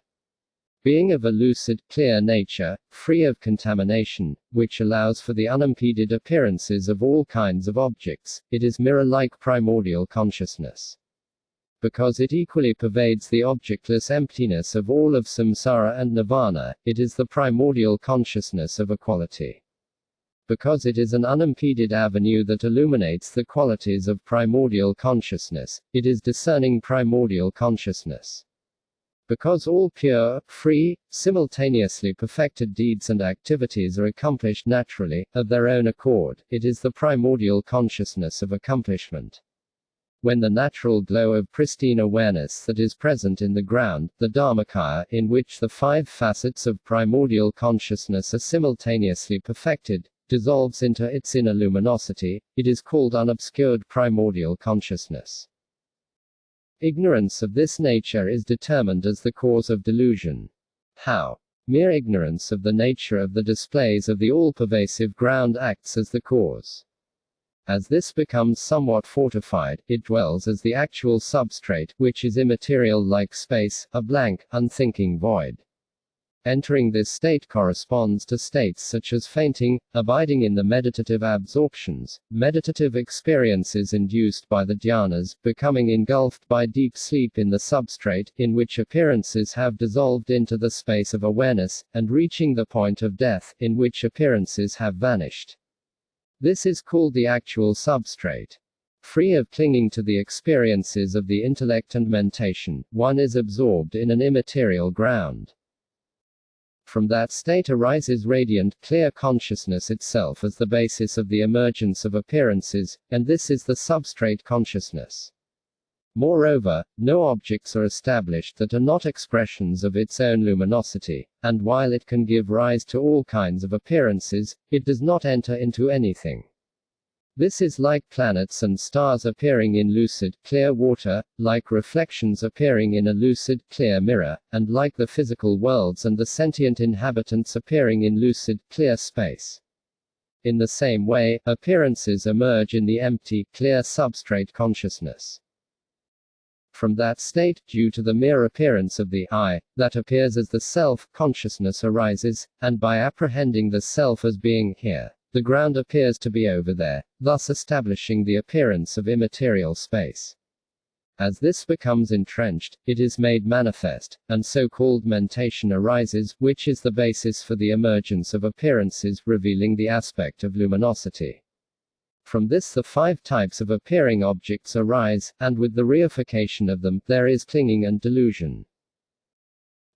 Being of a lucid, clear nature, free of contamination, which allows for the unimpeded appearances of all kinds of objects, it is mirror-like primordial consciousness. Because it equally pervades the objectless emptiness of all of samsara and nirvana, it is the primordial consciousness of equality. Because it is an unimpeded avenue that illuminates the qualities of primordial consciousness, it is discerning primordial consciousness. Because all pure, free, simultaneously perfected deeds and activities are accomplished naturally, of their own accord, it is the primordial consciousness of accomplishment. When the natural glow of pristine awareness that is present in the ground, the Dharmakāya, in which the 5 facets of primordial consciousness are simultaneously perfected, dissolves into its inner luminosity, it is called unobscured primordial consciousness. Ignorance of this nature is determined as the cause of delusion. How? Mere ignorance of the nature of the displays of the all-pervasive ground acts as the cause. As this becomes somewhat fortified, it dwells as the actual substrate, which is immaterial like space, a blank, unthinking void. Entering this state corresponds to states such as fainting, abiding in the meditative absorptions, meditative experiences induced by the dhyanas, becoming engulfed by deep sleep in the substrate, in which appearances have dissolved into the space of awareness, and reaching the point of death, in which appearances have vanished. This is called the actual substrate. Free of clinging to the experiences of the intellect and mentation, one is absorbed in an immaterial ground. From that state arises radiant, clear consciousness itself as the basis of the emergence of appearances, and this is the substrate consciousness. Moreover, no objects are established that are not expressions of its own luminosity, and while it can give rise to all kinds of appearances, it does not enter into anything. This is like planets and stars appearing in lucid, clear water, like reflections appearing in a lucid, clear mirror, and like the physical worlds and the sentient inhabitants appearing in lucid, clear space. In the same way, appearances emerge in the empty, clear substrate consciousness. From that state, due to the mere appearance of the I, that appears as the self, consciousness arises, and by apprehending the self as being here, the ground appears to be over there, thus establishing the appearance of immaterial space. As this becomes entrenched, it is made manifest, and so-called mentation arises, which is the basis for the emergence of appearances, revealing the aspect of luminosity. From this the 5 types of appearing objects arise, and with the reification of them, there is clinging and delusion.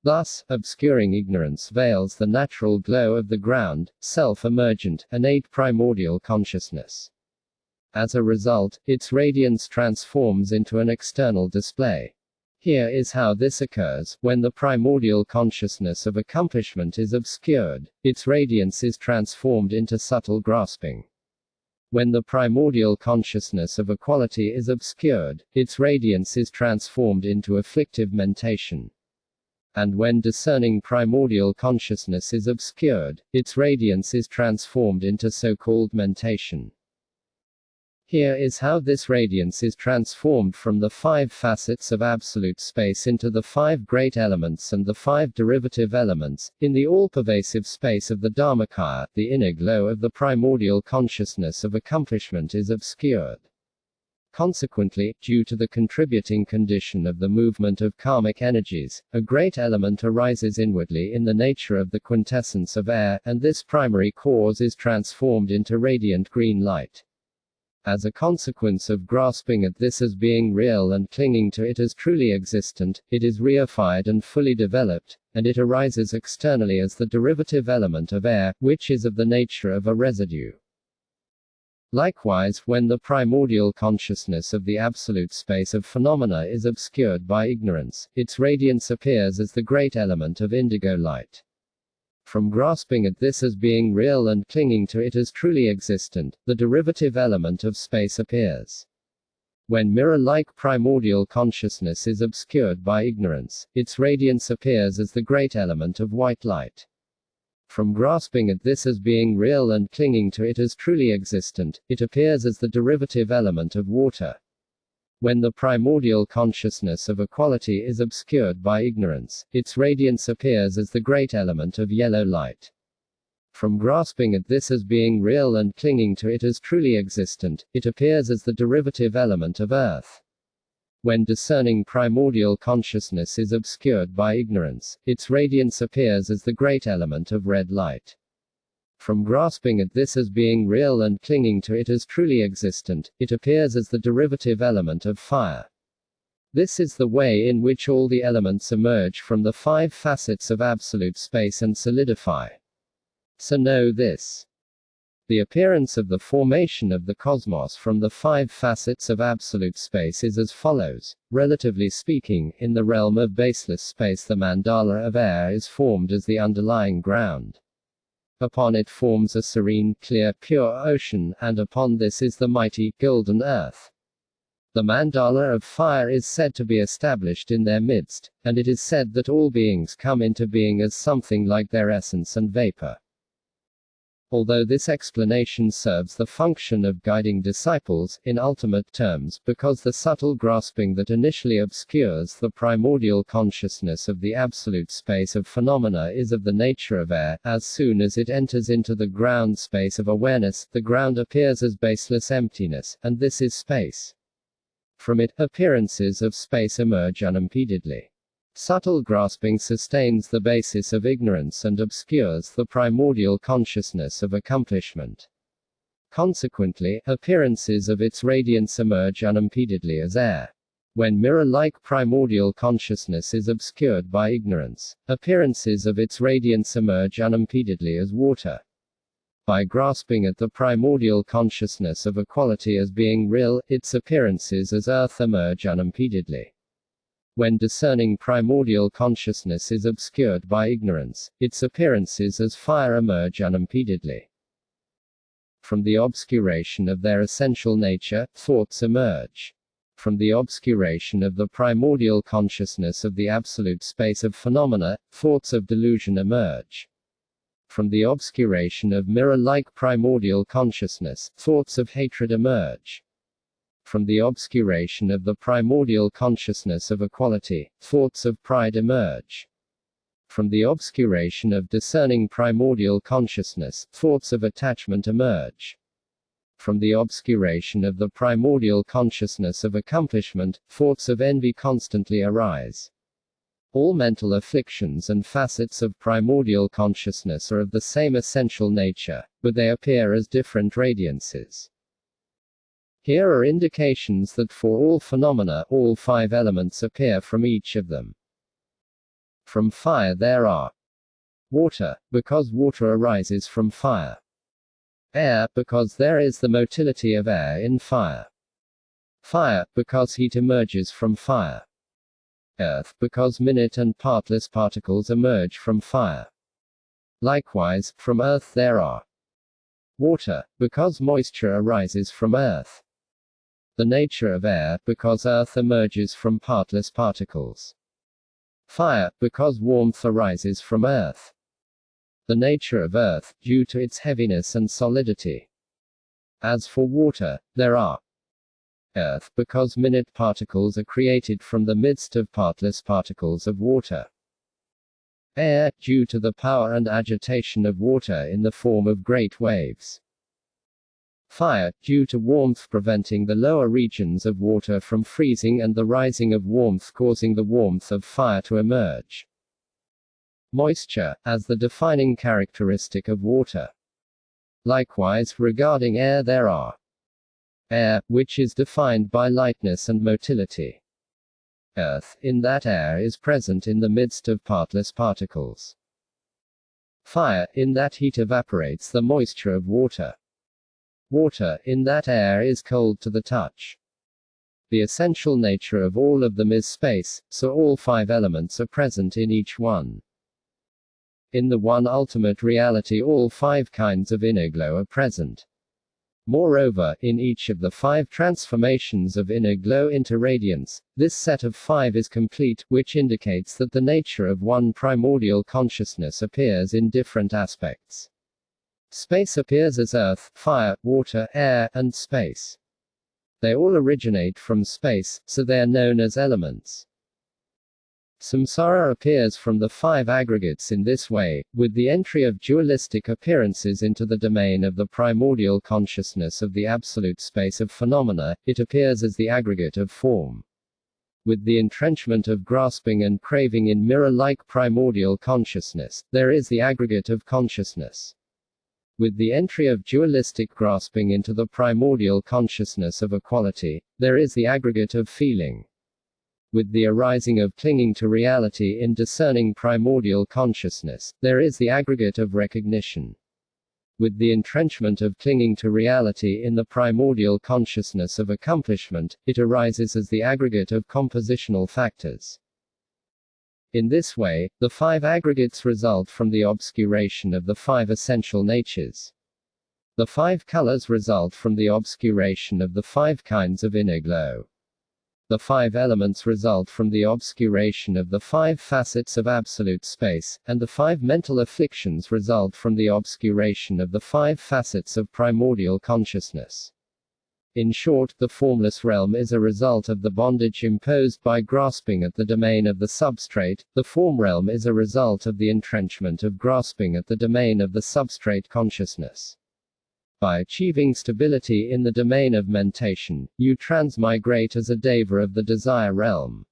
Thus, obscuring ignorance veils the natural glow of the ground, self-emergent, innate primordial consciousness. As a result, its radiance transforms into an external display. Here is how this occurs: when the primordial consciousness of accomplishment is obscured, its radiance is transformed into subtle grasping. When the primordial consciousness of equality is obscured, its radiance is transformed into afflictive mentation. And when discerning primordial consciousness is obscured, its radiance is transformed into so-called mentation. Here is how this radiance is transformed from the 5 facets of absolute space into the 5 great elements and the 5 derivative elements. In the all-pervasive space of the Dharmakāya, the inner glow of the primordial consciousness of accomplishment is obscured. Consequently, due to the contributing condition of the movement of karmic energies, a great element arises inwardly in the nature of the quintessence of air, and this primary cause is transformed into radiant green light. As a consequence of grasping at this as being real and clinging to it as truly existent, it is reified and fully developed, and it arises externally as the derivative element of air, which is of the nature of a residue. Likewise, when the primordial consciousness of the absolute space of phenomena is obscured by ignorance, its radiance appears as the great element of indigo light. From grasping at this as being real and clinging to it as truly existent, the derivative element of space appears. When mirror-like primordial consciousness is obscured by ignorance, its radiance appears as the great element of white light. From grasping at this as being real and clinging to it as truly existent, it appears as the derivative element of water. When the primordial consciousness of equality is obscured by ignorance, its radiance appears as the great element of yellow light. From grasping at this as being real and clinging to it as truly existent, it appears as the derivative element of earth. When discerning primordial consciousness is obscured by ignorance, its radiance appears as the great element of red light. From grasping at this as being real and clinging to it as truly existent, it appears as the derivative element of fire. This is the way in which all the elements emerge from the five facets of absolute space and solidify. So know this. The appearance of the formation of the cosmos from the five facets of absolute space is as follows. Relatively speaking, in the realm of baseless space the mandala of air is formed as the underlying ground. Upon it forms a serene, clear, pure ocean, and upon this is the mighty, golden earth. The mandala of fire is said to be established in their midst, and it is said that all beings come into being as something like their essence and vapor. Although this explanation serves the function of guiding disciples, in ultimate terms, because the subtle grasping that initially obscures the primordial consciousness of the absolute space of phenomena is of the nature of air, as soon as it enters into the ground space of awareness, the ground appears as baseless emptiness, and this is space. From it, appearances of space emerge unimpededly. Subtle grasping sustains the basis of ignorance and obscures the primordial consciousness of accomplishment. Consequently, appearances of its radiance emerge unimpededly as air. When mirror-like primordial consciousness is obscured by ignorance, appearances of its radiance emerge unimpededly as water. By grasping at the primordial consciousness of a quality as being real, its appearances as earth emerge unimpededly. When discerning primordial consciousness is obscured by ignorance, its appearances as fire emerge unimpededly. From the obscuration of their essential nature, thoughts emerge. From the obscuration of the primordial consciousness of the absolute space of phenomena, thoughts of delusion emerge. From the obscuration of mirror-like primordial consciousness, thoughts of hatred emerge. From the obscuration of the primordial consciousness of equality, thoughts of pride emerge. From the obscuration of discerning primordial consciousness, thoughts of attachment emerge. From the obscuration of the primordial consciousness of accomplishment, thoughts of envy constantly arise. All mental afflictions and facets of primordial consciousness are of the same essential nature, but they appear as different radiances. Here are indications that for all phenomena, all five elements appear from each of them. From fire there are water, because water arises from fire. Air, because there is the motility of air in fire. Fire, because heat emerges from fire. Earth, because minute and partless particles emerge from fire. Likewise, from earth there are water, because moisture arises from earth. The nature of air, because earth emerges from partless particles. Fire, because warmth arises from earth. The nature of earth, due to its heaviness and solidity. As for water, there are earth, because minute particles are created from the midst of partless particles of water. Air, due to the power and agitation of water in the form of great waves. Fire, due to warmth preventing the lower regions of water from freezing and the rising of warmth causing the warmth of fire to emerge. Moisture, as the defining characteristic of water. Likewise, regarding air there are air, which is defined by lightness and motility. Earth, in that air is present in the midst of partless particles. Fire, in that heat evaporates the moisture of water. Water, in that air is cold to the touch. The essential nature of all of them is space, so all five elements are present in each one. In the one ultimate reality all five kinds of inner glow are present. Moreover, in each of the five transformations of inner glow into radiance, this set of five is complete, which indicates that the nature of one primordial consciousness appears in different aspects. Space appears as earth, fire, water, air, and space. They all originate from space, so they are known as elements. Samsara appears from the five aggregates in this way, with the entry of dualistic appearances into the domain of the primordial consciousness of the absolute space of phenomena, it appears as the aggregate of form. With the entrenchment of grasping and craving in mirror-like primordial consciousness, there is the aggregate of consciousness. With the entry of dualistic grasping into the primordial consciousness of equality, there is the aggregate of feeling. With the arising of clinging to reality in discerning primordial consciousness, there is the aggregate of recognition. With the entrenchment of clinging to reality in the primordial consciousness of accomplishment, it arises as the aggregate of compositional factors. In this way, the 5 aggregates result from the obscuration of the 5 essential natures. The 5 colors result from the obscuration of the 5 kinds of inner glow. The 5 elements result from the obscuration of the 5 facets of absolute space, and the 5 mental afflictions result from the obscuration of the 5 facets of primordial consciousness. In short, the formless realm is a result of the bondage imposed by grasping at the domain of the substrate. The form realm is a result of the entrenchment of grasping at the domain of the substrate consciousness. By achieving stability in the domain of mentation, you transmigrate as a deva of the desire realm.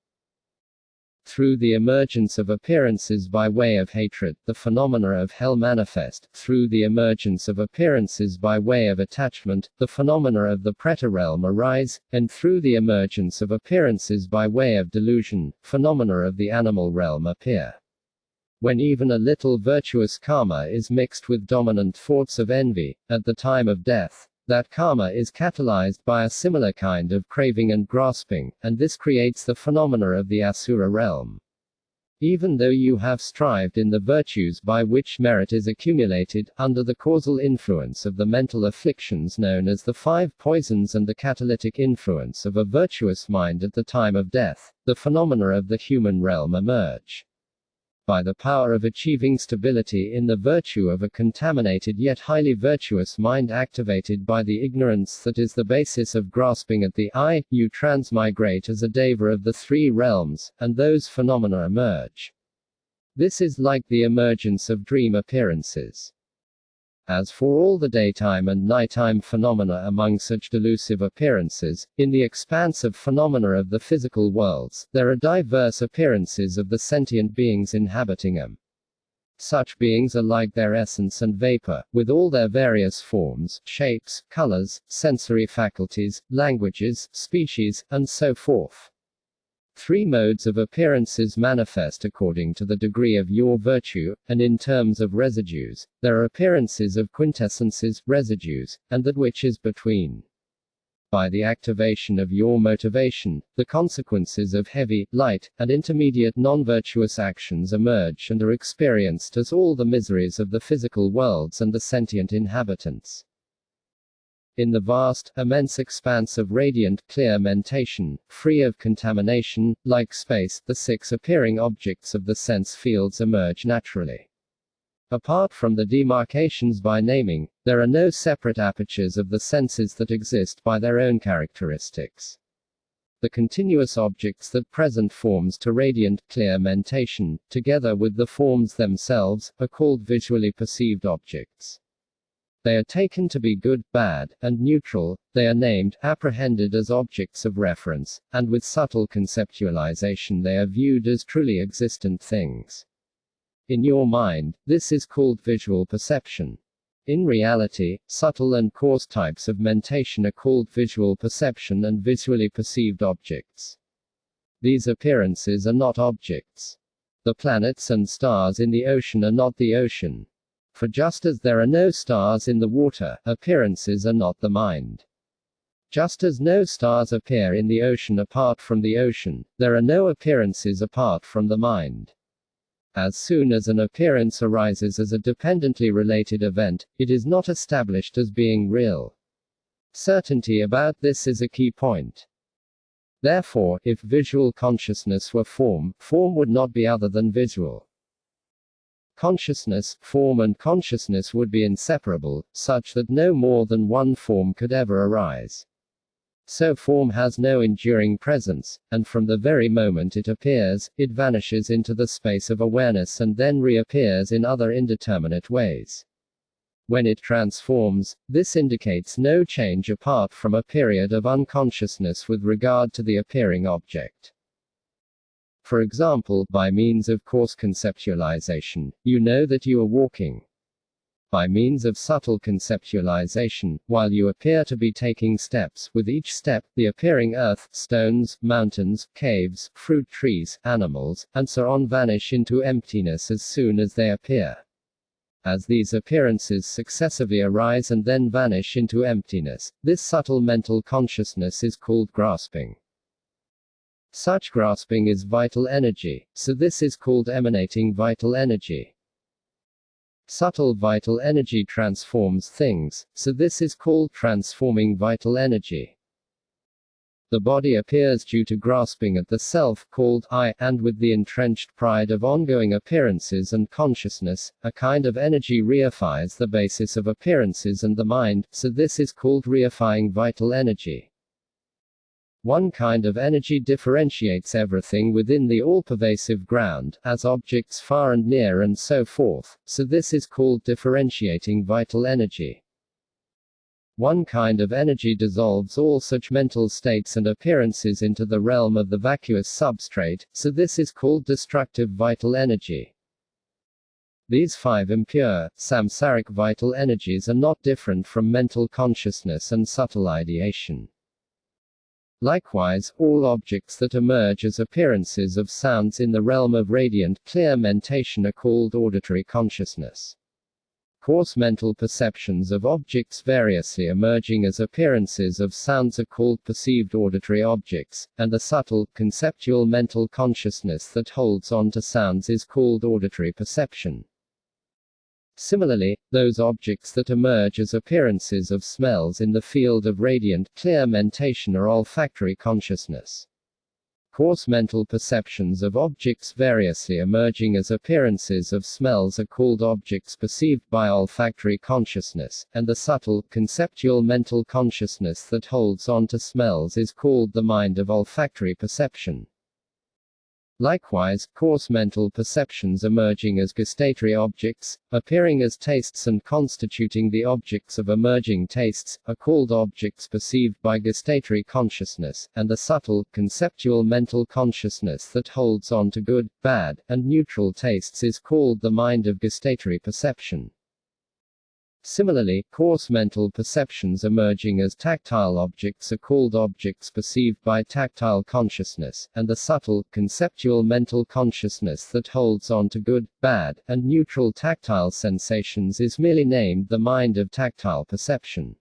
Through the emergence of appearances by way of hatred, the phenomena of hell manifest. Through the emergence of appearances by way of attachment, the phenomena of the preta realm arise, and through the emergence of appearances by way of delusion, phenomena of the animal realm appear. When even a little virtuous karma is mixed with dominant thoughts of envy, at the time of death, that karma is catalyzed by a similar kind of craving and grasping, and this creates the phenomena of the asura realm. Even though you have strived in the virtues by which merit is accumulated, under the causal influence of the mental afflictions known as the 5 poisons and the catalytic influence of a virtuous mind at the time of death, the phenomena of the human realm emerge. By the power of achieving stability in the virtue of a contaminated yet highly virtuous mind activated by the ignorance that is the basis of grasping at the I, you transmigrate as a deva of the 3 realms, and those phenomena emerge. This is like the emergence of dream appearances. As for all the daytime and nighttime phenomena among such delusive appearances, in the expanse of phenomena of the physical worlds, there are diverse appearances of the sentient beings inhabiting them. Such beings are like their essence and vapor, with all their various forms, shapes, colors, sensory faculties, languages, species, and so forth. 3 modes of appearances manifest according to the degree of your virtue, and in terms of residues, there are appearances of quintessences, residues, and that which is between. By the activation of your motivation, the consequences of heavy, light, and intermediate non-virtuous actions emerge and are experienced as all the miseries of the physical worlds and the sentient inhabitants. In the vast, immense expanse of radiant, clear mentation, free of contamination, like space, the 6 appearing objects of the sense fields emerge naturally. Apart from the demarcations by naming, there are no separate apertures of the senses that exist by their own characteristics. The continuous objects that present forms to radiant, clear mentation, together with the forms themselves, are called visually perceived objects. They are taken to be good, bad, and neutral. They are named, apprehended as objects of reference, and with subtle conceptualization they are viewed as truly existent things. In your mind, this is called visual perception. In reality, subtle and coarse types of mentation are called visual perception and visually perceived objects. These appearances are not objects. The planets and stars in the ocean are not the ocean. For just as there are no stars in the water, appearances are not the mind. Just as no stars appear in the ocean apart from the ocean, there are no appearances apart from the mind. As soon as an appearance arises as a dependently related event, it is not established as being real. Certainty about this is a key point. Therefore, if visual consciousness were form, form would not be other than visual. Consciousness, form and consciousness would be inseparable, such that no more than one form could ever arise. So form has no enduring presence, and from the very moment it appears, it vanishes into the space of awareness and then reappears in other indeterminate ways. When it transforms, this indicates no change apart from a period of unconsciousness with regard to the appearing object. For example, by means of coarse conceptualization, you know that you are walking. By means of subtle conceptualization, while you appear to be taking steps, with each step, the appearing earth, stones, mountains, caves, fruit trees, animals, and so on vanish into emptiness as soon as they appear. As these appearances successively arise and then vanish into emptiness, this subtle mental consciousness is called grasping. Such grasping is vital energy, so this is called emanating vital energy. Subtle vital energy transforms things, so this is called transforming vital energy. The body appears due to grasping at the self, called I, and with the entrenched pride of ongoing appearances and consciousness, a kind of energy reifies the basis of appearances and the mind, so this is called reifying vital energy. One kind of energy differentiates everything within the all-pervasive ground, as objects far and near and so forth, so this is called differentiating vital energy. One kind of energy dissolves all such mental states and appearances into the realm of the vacuous substrate, so this is called destructive vital energy. These 5 impure, samsaric vital energies are not different from mental consciousness and subtle ideation. Likewise, all objects that emerge as appearances of sounds in the realm of radiant, clear mentation are called auditory consciousness. Coarse mental perceptions of objects variously emerging as appearances of sounds are called perceived auditory objects, and the subtle, conceptual mental consciousness that holds on to sounds is called auditory perception. Similarly, those objects that emerge as appearances of smells in the field of radiant, clear mentation are olfactory consciousness. Coarse mental perceptions of objects variously emerging as appearances of smells are called objects perceived by olfactory consciousness, and the subtle, conceptual mental consciousness that holds on to smells is called the mind of olfactory perception. Likewise, coarse mental perceptions emerging as gustatory objects, appearing as tastes and constituting the objects of emerging tastes, are called objects perceived by gustatory consciousness, and the subtle, conceptual mental consciousness that holds on to good, bad, and neutral tastes is called the mind of gustatory perception. Similarly, coarse mental perceptions emerging as tactile objects are called objects perceived by tactile consciousness, and the subtle, conceptual mental consciousness that holds on to good, bad, and neutral tactile sensations is merely named the mind of tactile perception.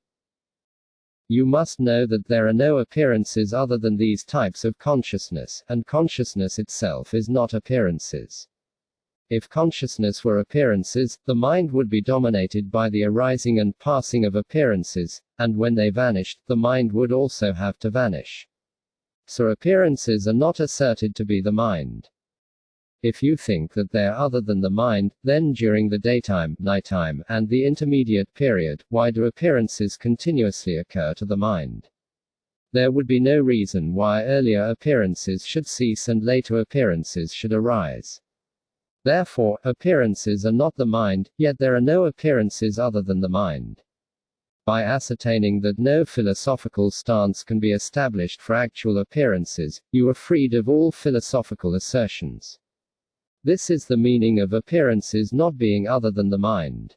You must know that there are no appearances other than these types of consciousness, and consciousness itself is not appearances. If consciousness were appearances, the mind would be dominated by the arising and passing of appearances, and when they vanished, the mind would also have to vanish. So appearances are not asserted to be the mind. If you think that they are other than the mind, then during the daytime, nighttime, and the intermediate period, why do appearances continuously occur to the mind? There would be no reason why earlier appearances should cease and later appearances should arise. Therefore, appearances are not the mind, yet there are no appearances other than the mind. By ascertaining that no philosophical stance can be established for actual appearances, you are freed of all philosophical assertions. This is the meaning of appearances not being other than the mind.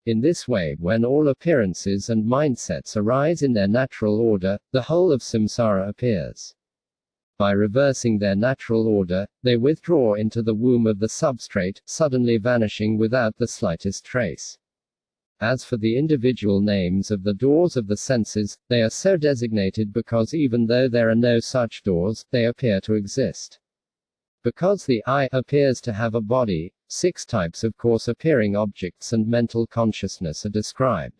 In this way, when all appearances and mindsets arise in their natural order, the whole of samsara appears. By reversing their natural order, they withdraw into the womb of the substrate, suddenly vanishing without the slightest trace. As for the individual names of the doors of the senses, they are so designated because even though there are no such doors, they appear to exist. Because the I appears to have a body, 6 types of coarse appearing objects and mental consciousness are described.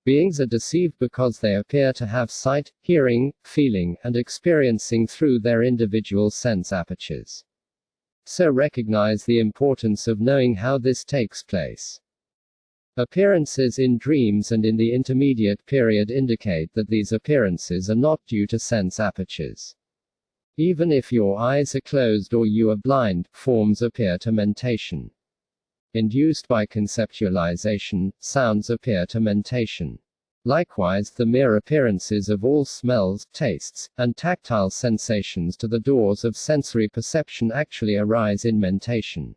Beings are deceived because they appear to have sight, hearing, feeling, and experiencing through their individual sense apertures. So recognize the importance of knowing how this takes place. Appearances in dreams and in the intermediate period indicate that these appearances are not due to sense apertures. Even if your eyes are closed or you are blind, forms appear to mentation. Induced by conceptualization, sounds appear to mentation. Likewise, the mere appearances of all smells, tastes, and tactile sensations to the doors of sensory perception actually arise in mentation.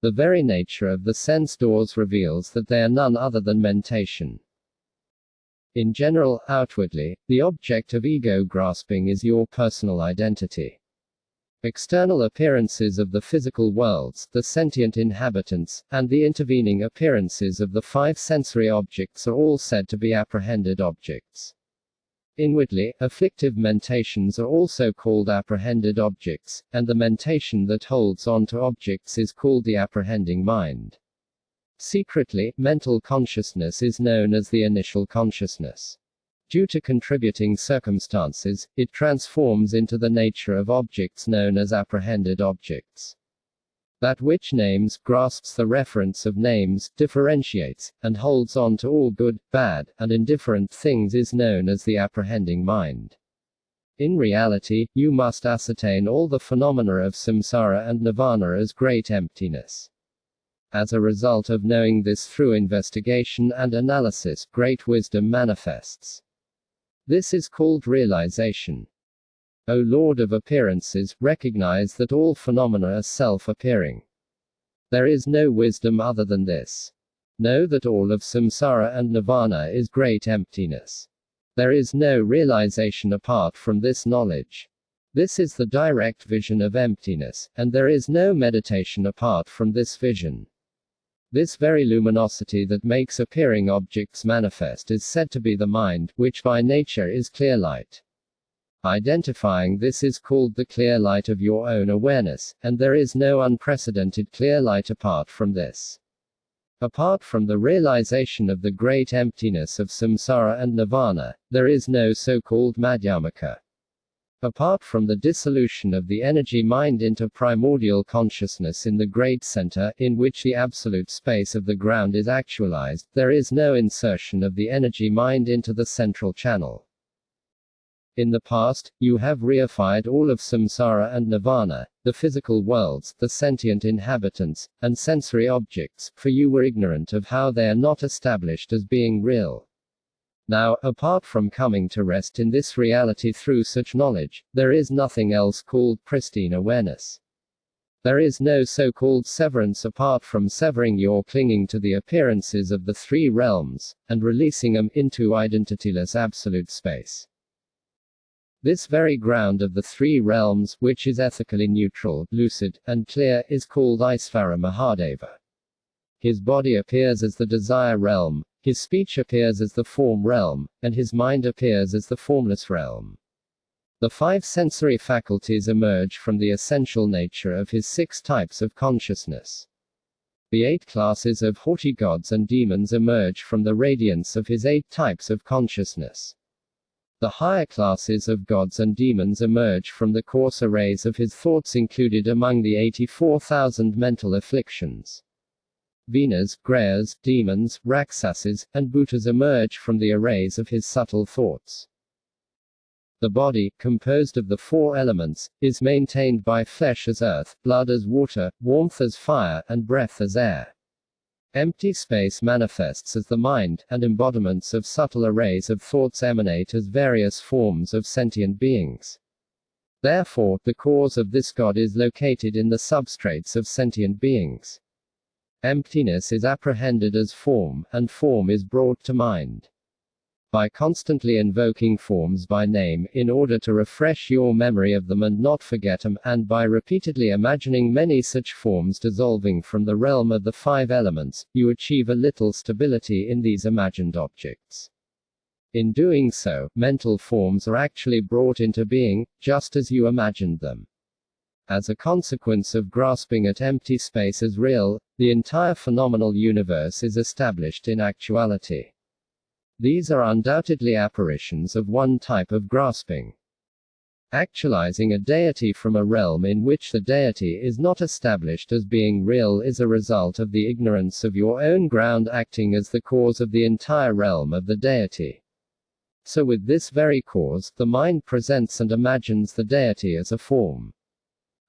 The very nature of the sense doors reveals that they are none other than mentation. In general, outwardly, the object of ego grasping is your personal identity. External appearances of the physical worlds, the sentient inhabitants, and the intervening appearances of the five sensory objects are all said to be apprehended objects. Inwardly, afflictive mentations are also called apprehended objects, and the mentation that holds on to objects is called the apprehending mind. Secretly, mental consciousness is known as the initial consciousness. Due to contributing circumstances, it transforms into the nature of objects known as apprehended objects. That which names, grasps the reference of names, differentiates, and holds on to all good, bad, and indifferent things is known as the apprehending mind. In reality, you must ascertain all the phenomena of samsara and nirvana as great emptiness. As a result of knowing this through investigation and analysis, great wisdom manifests. This is called realization. O Lord of appearances, recognize that all phenomena are self-appearing. There is no wisdom other than this. Know that all of samsara and nirvana is great emptiness. There is no realization apart from this knowledge. This is the direct vision of emptiness, and there is no meditation apart from this vision. This very luminosity that makes appearing objects manifest is said to be the mind, which by nature is clear light. Identifying this is called the clear light of your own awareness, and there is no unprecedented clear light apart from this. Apart from the realization of the great emptiness of samsara and nirvana, there is no so-called madhyamaka. Apart from the dissolution of the energy mind into primordial consciousness in the great center, in which the absolute space of the ground is actualized, there is no insertion of the energy mind into the central channel. In the past, you have reified all of samsara and nirvana, the physical worlds, the sentient inhabitants, and sensory objects, for you were ignorant of how they are not established as being real. Now, apart from coming to rest in this reality through such knowledge, there is nothing else called pristine awareness. There is no so-called severance apart from severing your clinging to the appearances of the three realms, and releasing them into identityless absolute space. This very ground of the three realms, which is ethically neutral, lucid, and clear, is called Isvara Mahadeva. His body appears as the desire realm, his speech appears as the form realm, and his mind appears as the formless realm. The five sensory faculties emerge from the essential nature of his six types of consciousness. The 8 classes of haughty gods and demons emerge from the radiance of his 8 types of consciousness. The higher classes of gods and demons emerge from the coarser rays of his thoughts included among the 84,000 mental afflictions. Venas, greyas, demons, rakshasas, and bhutas emerge from the arrays of his subtle thoughts. The body, composed of the 4 elements, is maintained by flesh as earth, blood as water, warmth as fire, and breath as air. Empty space manifests as the mind, and embodiments of subtle arrays of thoughts emanate as various forms of sentient beings. Therefore, the cause of this God is located in the substrates of sentient beings. Emptiness is apprehended as form, and form is brought to mind. By constantly invoking forms by name, in order to refresh your memory of them and not forget them, and by repeatedly imagining many such forms dissolving from the realm of the 5 elements, you achieve a little stability in these imagined objects. In doing so, mental forms are actually brought into being, just as you imagined them. As a consequence of grasping at empty space as real, the entire phenomenal universe is established in actuality. These are undoubtedly apparitions of one type of grasping. Actualizing a deity from a realm in which the deity is not established as being real is a result of the ignorance of your own ground acting as the cause of the entire realm of the deity. So with this very cause, the mind presents and imagines the deity as a form.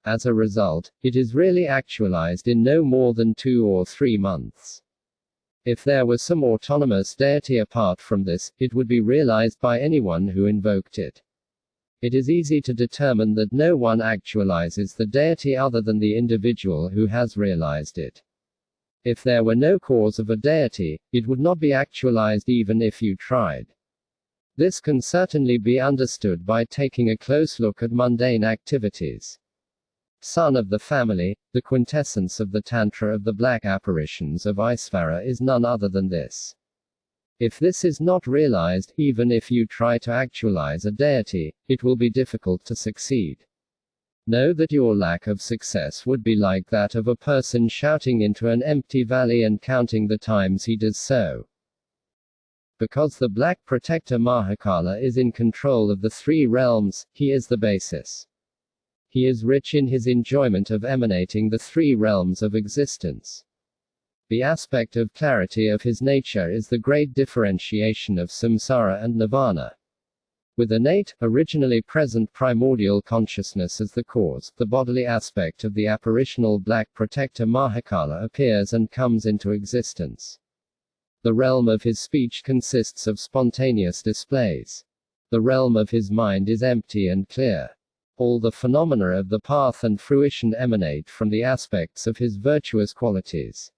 As a result, it is really actualized in no more than 2 or 3 months. If there was some autonomous deity apart from this, it would be realized by anyone who invoked it. It is easy to determine that no one actualizes the deity other than the individual who has realized it. If there were no cause of a deity, it would not be actualized even if you tried. This can certainly be understood by taking a close look at mundane activities. Son of the family, the quintessence of the Tantra of the black apparitions of Ishvara is none other than this. If this is not realized, even if you try to actualize a deity, it will be difficult to succeed. Know that your lack of success would be like that of a person shouting into an empty valley and counting the times he does so. Because the Black Protector Mahakala is in control of the three realms, he is the basis. He is rich in his enjoyment of emanating the three realms of existence. The aspect of clarity of his nature is the great differentiation of samsara and nirvana. With innate, originally present primordial consciousness as the cause, the bodily aspect of the apparitional Black Protector Mahakala appears and comes into existence. The realm of his speech consists of spontaneous displays. The realm of his mind is empty and clear. All the phenomena of the path and fruition emanate from the aspects of his virtuous qualities.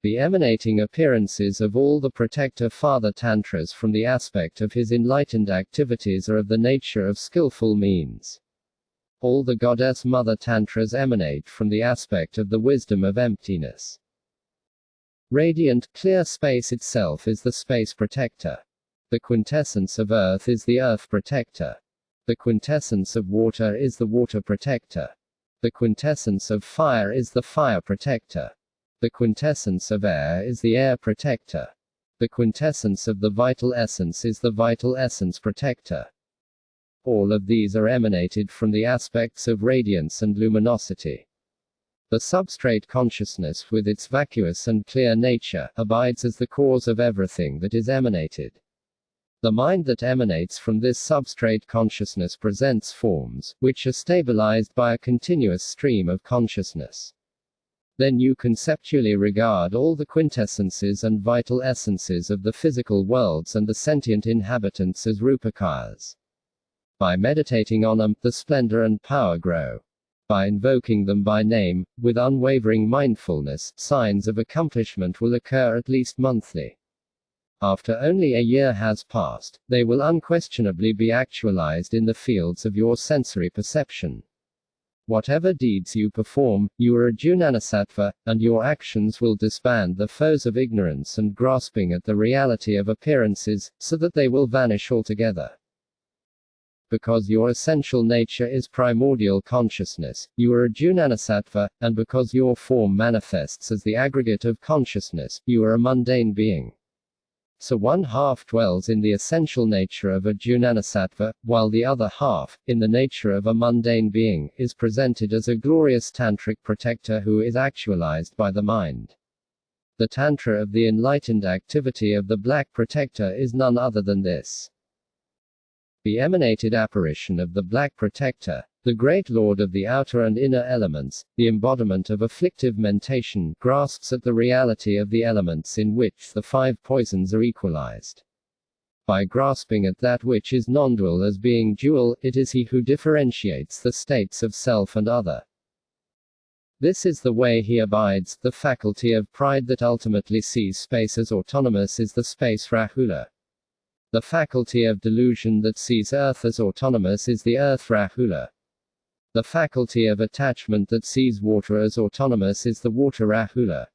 The emanating appearances of all the Protector Father Tantras from the aspect of his enlightened activities are of the nature of skillful means. All the Goddess Mother Tantras emanate from the aspect of the wisdom of emptiness. Radiant, clear space itself is the space protector. The quintessence of earth is the earth protector. The quintessence of water is the water protector. The quintessence of fire is the fire protector. The quintessence of air is the air protector. The quintessence of the vital essence is the vital essence protector. All of these are emanated from the aspects of radiance and luminosity. The substrate consciousness, with its vacuous and clear nature, abides as the cause of everything that is emanated. The mind that emanates from this substrate consciousness presents forms, which are stabilized by a continuous stream of consciousness. Then you conceptually regard all the quintessences and vital essences of the physical worlds and the sentient inhabitants as Rupakayas. By meditating on them, the splendor and power grow. By invoking them by name, with unwavering mindfulness, signs of accomplishment will occur at least monthly. After only a year has passed, they will unquestionably be actualized in the fields of your sensory perception. Whatever deeds you perform, you are a Jnanasattva, and your actions will disband the foes of ignorance and grasping at the reality of appearances, so that they will vanish altogether. Because your essential nature is primordial consciousness, you are a Jnanasattva, and because your form manifests as the aggregate of consciousness, you are a mundane being. So one half dwells in the essential nature of a Jnanasattva, while the other half, in the nature of a mundane being, is presented as a glorious tantric protector who is actualized by the mind. The Tantra of the enlightened activity of the Black Protector is none other than this. The emanated apparition of the Black Protector, the great lord of the outer and inner elements, the embodiment of afflictive mentation, grasps at the reality of the elements in which the five poisons are equalized. By grasping at that which is non-dual as being dual, it is he who differentiates the states of self and other. This is the way he abides. The faculty of pride that ultimately sees space as autonomous is the space Rahula. The faculty of delusion that sees earth as autonomous is the earth Rahula. The faculty of attachment that sees water as autonomous is the water Rahula.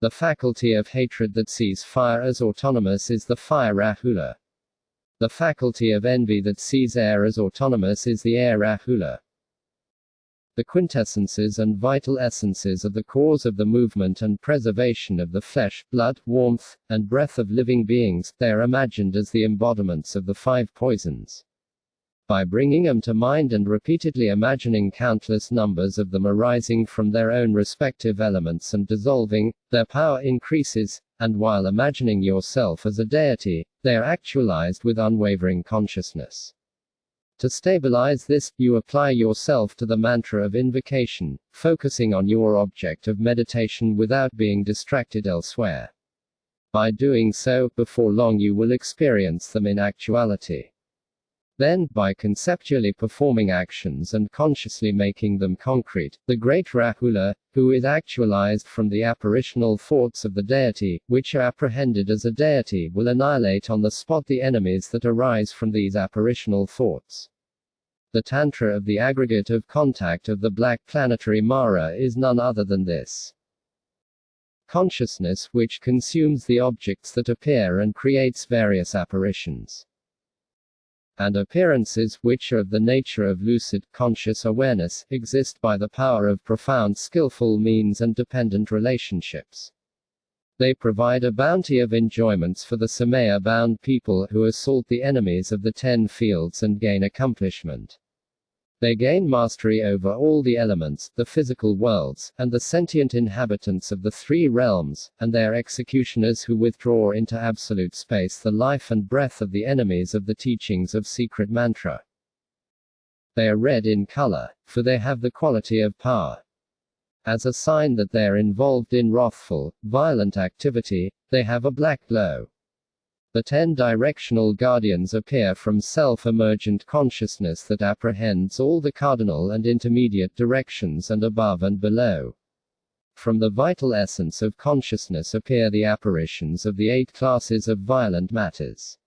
The faculty of hatred that sees fire as autonomous is the fire Rahula. The faculty of envy that sees air as autonomous is the air Rahula. The quintessences and vital essences are the cause of the movement and preservation of the flesh, blood, warmth, and breath of living beings. They are imagined as the embodiments of the five poisons. By bringing them to mind and repeatedly imagining countless numbers of them arising from their own respective elements and dissolving, their power increases, and while imagining yourself as a deity, they are actualized with unwavering consciousness. To stabilize this, you apply yourself to the mantra of invocation, focusing on your object of meditation without being distracted elsewhere. By doing so, before long you will experience them in actuality. Then, by conceptually performing actions and consciously making them concrete, the great Rahula, who is actualized from the apparitional thoughts of the deity, which are apprehended as a deity, will annihilate on the spot the enemies that arise from these apparitional thoughts. The Tantra of the aggregate of contact of the black planetary Mara is none other than this. Consciousness which consumes the objects that appear and creates various apparitions and appearances which are of the nature of lucid, conscious awareness, exist by the power of profound skillful means and dependent relationships. They provide a bounty of enjoyments for the Samaya-bound people who assault the enemies of the 10 fields and gain accomplishment. They gain mastery over all the elements, the physical worlds, and the sentient inhabitants of the 3 realms, and they are executioners who withdraw into absolute space the life and breath of the enemies of the teachings of secret mantra. They are red in color, for they have the quality of power. As a sign that they are involved in wrathful, violent activity, they have a black glow. The 10 directional guardians appear from self-emergent consciousness that apprehends all the cardinal and intermediate directions and above and below. From the vital essence of consciousness appear the apparitions of the 8 classes of violent matters.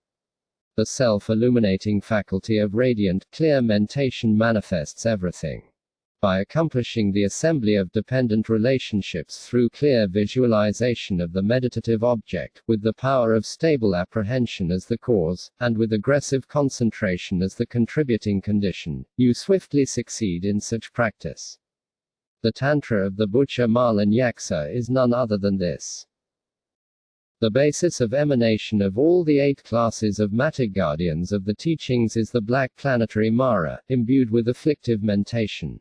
The self-illuminating faculty of radiant, clear mentation manifests everything. By accomplishing the assembly of dependent relationships through clear visualization of the meditative object, with the power of stable apprehension as the cause, and with aggressive concentration as the contributing condition, you swiftly succeed in such practice. The Tantra of the Butcha Malan Yaksa is none other than this. The basis of emanation of all the 8 classes of matter guardians of the teachings is the black planetary Mara, imbued with afflictive mentation.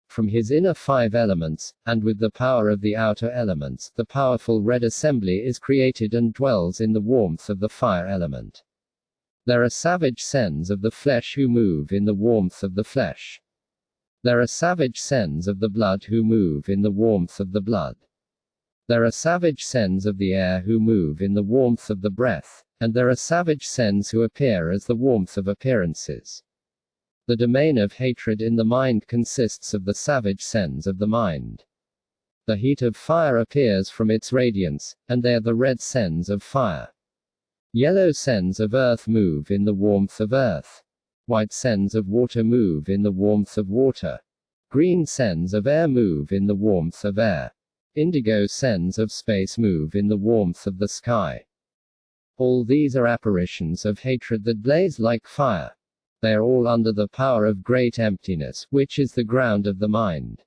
From his inner 5 elements, and with the power of the outer elements, the powerful red assembly is created and dwells in the warmth of the fire element. There are savage sens of the flesh who move in the warmth of the flesh. There are savage sens of the blood who move in the warmth of the blood. There are savage sens of the air who move in the warmth of the breath, and there are savage sens who appear as the warmth of appearances. The domain of hatred in the mind consists of the savage sens of the mind. The heat of fire appears from its radiance, and they are the red sens of fire. Yellow sens of earth move in the warmth of earth. White sens of water move in the warmth of water. Green sens of air move in the warmth of air. Indigo sens of space move in the warmth of the sky. All these are apparitions of hatred that blaze like fire. They are all under the power of great emptiness, which is the ground of the mind.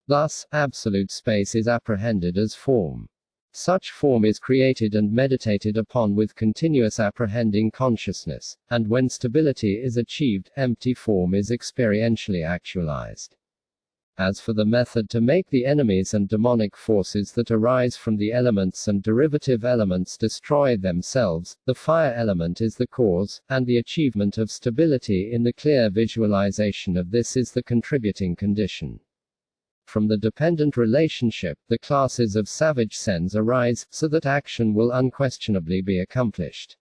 Thus, absolute space is apprehended as form. Such form is created and meditated upon with continuous apprehending consciousness, and when stability is achieved, empty form is experientially actualized. As for the method to make the enemies and demonic forces that arise from the elements and derivative elements destroy themselves, the fire element is the cause, and the achievement of stability in the clear visualization of this is the contributing condition. From the dependent relationship, the classes of savage sens arise, so that action will unquestionably be accomplished.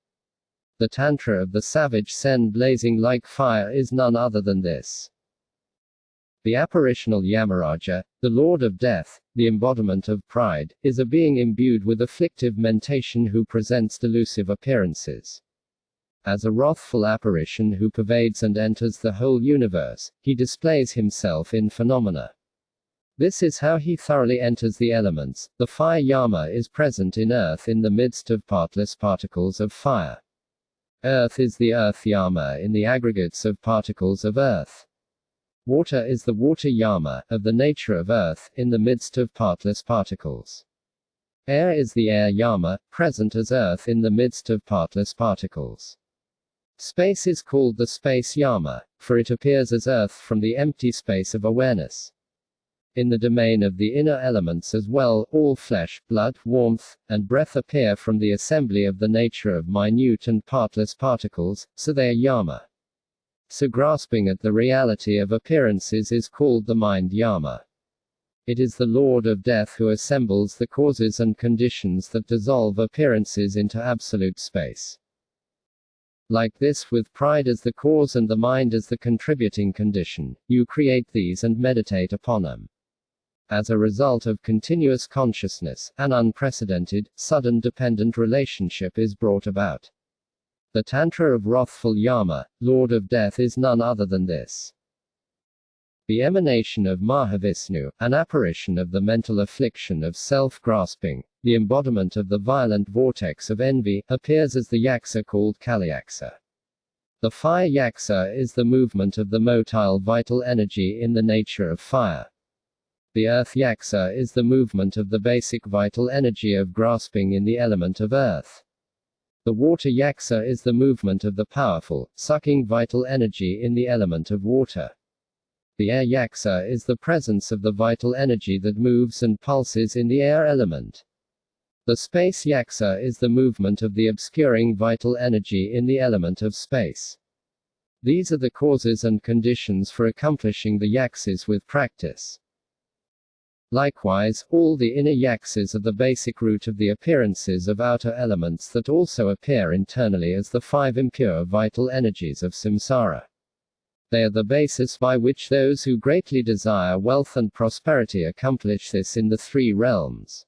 The Tantra of the savage sen blazing like fire is none other than this. The apparitional Yamaraja, the Lord of Death, the embodiment of pride, is a being imbued with afflictive mentation who presents delusive appearances. As a wrathful apparition who pervades and enters the whole universe, he displays himself in phenomena. This is how he thoroughly enters the elements. The fire Yama is present in earth in the midst of partless particles of fire. Earth is the earth Yama in the aggregates of particles of earth. Water is the water Yama, of the nature of earth, in the midst of partless particles. Air is the air Yama, present as earth in the midst of partless particles. Space is called the space Yama, for it appears as earth from the empty space of awareness. In the domain of the inner elements as well, all flesh, blood, warmth, and breath appear from the assembly of the nature of minute and partless particles, so they are Yama. So grasping at the reality of appearances is called the mind Yama. It is the Lord of Death who assembles the causes and conditions that dissolve appearances into absolute space. Like this, with pride as the cause and the mind as the contributing condition, you create these and meditate upon them. As a result of continuous consciousness, an unprecedented, sudden dependent relationship is brought about. The Tantra of wrathful Yama, Lord of Death, is none other than this. The emanation of Mahavishnu, an apparition of the mental affliction of self-grasping, the embodiment of the violent vortex of envy, appears as the yaksa called Kaliyaksa. The fire yaksa is the movement of the motile vital energy in the nature of fire. The earth yaksa is the movement of the basic vital energy of grasping in the element of earth. The water yaksa is the movement of the powerful, sucking vital energy in the element of water. The air yaksa is the presence of the vital energy that moves and pulses in the air element. The space yaksa is the movement of the obscuring vital energy in the element of space. These are the causes and conditions for accomplishing the yaksas with practice. Likewise, all the inner yaksas are the basic root of the appearances of outer elements that also appear internally as the 5 impure vital energies of samsara. They are the basis by which those who greatly desire wealth and prosperity accomplish this in the 3 realms.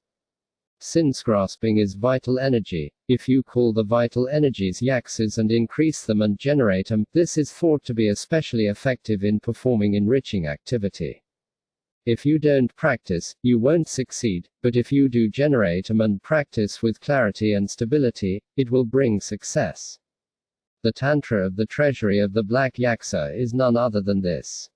Since grasping is vital energy, if you call the vital energies yaksas and increase them and generate them, this is thought to be especially effective in performing enriching activity. If you don't practice, you won't succeed, but if you do generate them and practice with clarity and stability, it will bring success. The Tantra of the treasury of the black yaksa is none other than this.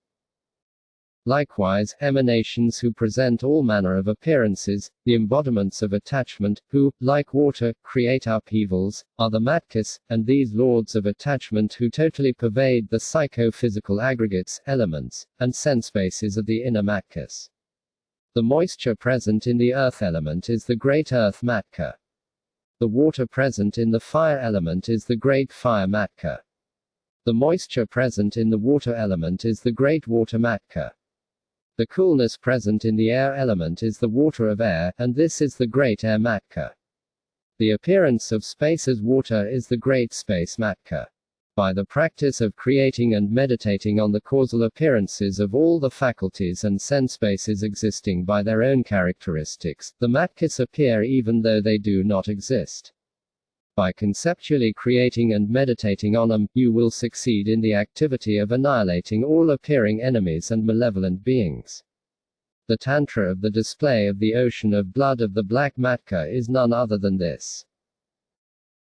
Likewise, emanations who present all manner of appearances, the embodiments of attachment, who, like water, create upheavals, are the matkas, and these lords of attachment who totally pervade the psycho-physical aggregates, elements, and sense spaces of the inner matkas. The moisture present in the earth element is the great earth matka. The water present in the fire element is the great fire matka. The moisture present in the water element is the great water matka. The coolness present in the air element is the water of air, and this is the great air matka. The appearance of space as water is the great space matka. By the practice of creating and meditating on the causal appearances of all the faculties and sense spaces existing by their own characteristics, the matkas appear even though they do not exist. By conceptually creating and meditating on them, you will succeed in the activity of annihilating all appearing enemies and malevolent beings. The Tantra of the display of the ocean of blood of the black matka is none other than this.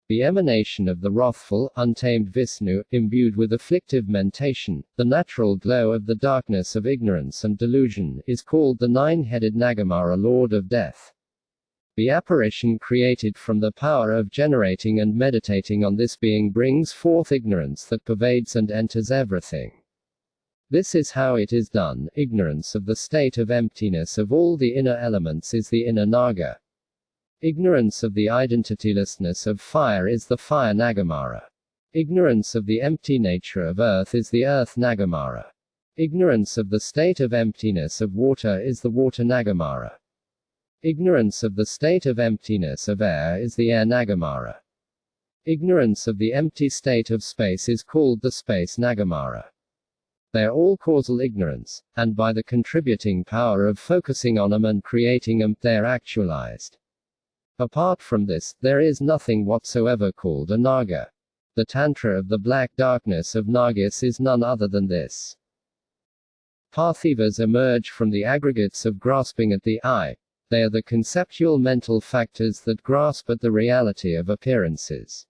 The emanation of the wrathful, untamed Vishnu, imbued with afflictive mentation, the natural glow of the darkness of ignorance and delusion, is called the 9-headed Nagamara, Lord of Death. The apparition created from the power of generating and meditating on this being brings forth ignorance that pervades and enters everything. This is how it is done. Ignorance of the state of emptiness of all the inner elements is the inner Naga. Ignorance of the identitylessness of fire is the fire Nagamara. Ignorance of the empty nature of earth is the earth Nagamara. Ignorance of the state of emptiness of water is the water Nagamara. Ignorance of the state of emptiness of air is the air Nagamara. Ignorance of the empty state of space is called the space Nagamara. They are all causal ignorance, and by the contributing power of focusing on them and creating them, they are actualized. Apart from this, there is nothing whatsoever called a Naga. The Tantra of the black darkness of Nagas is none other than this. Parthivas emerge from the aggregates of grasping at the eye. They are the conceptual mental factors that grasp at the reality of appearances.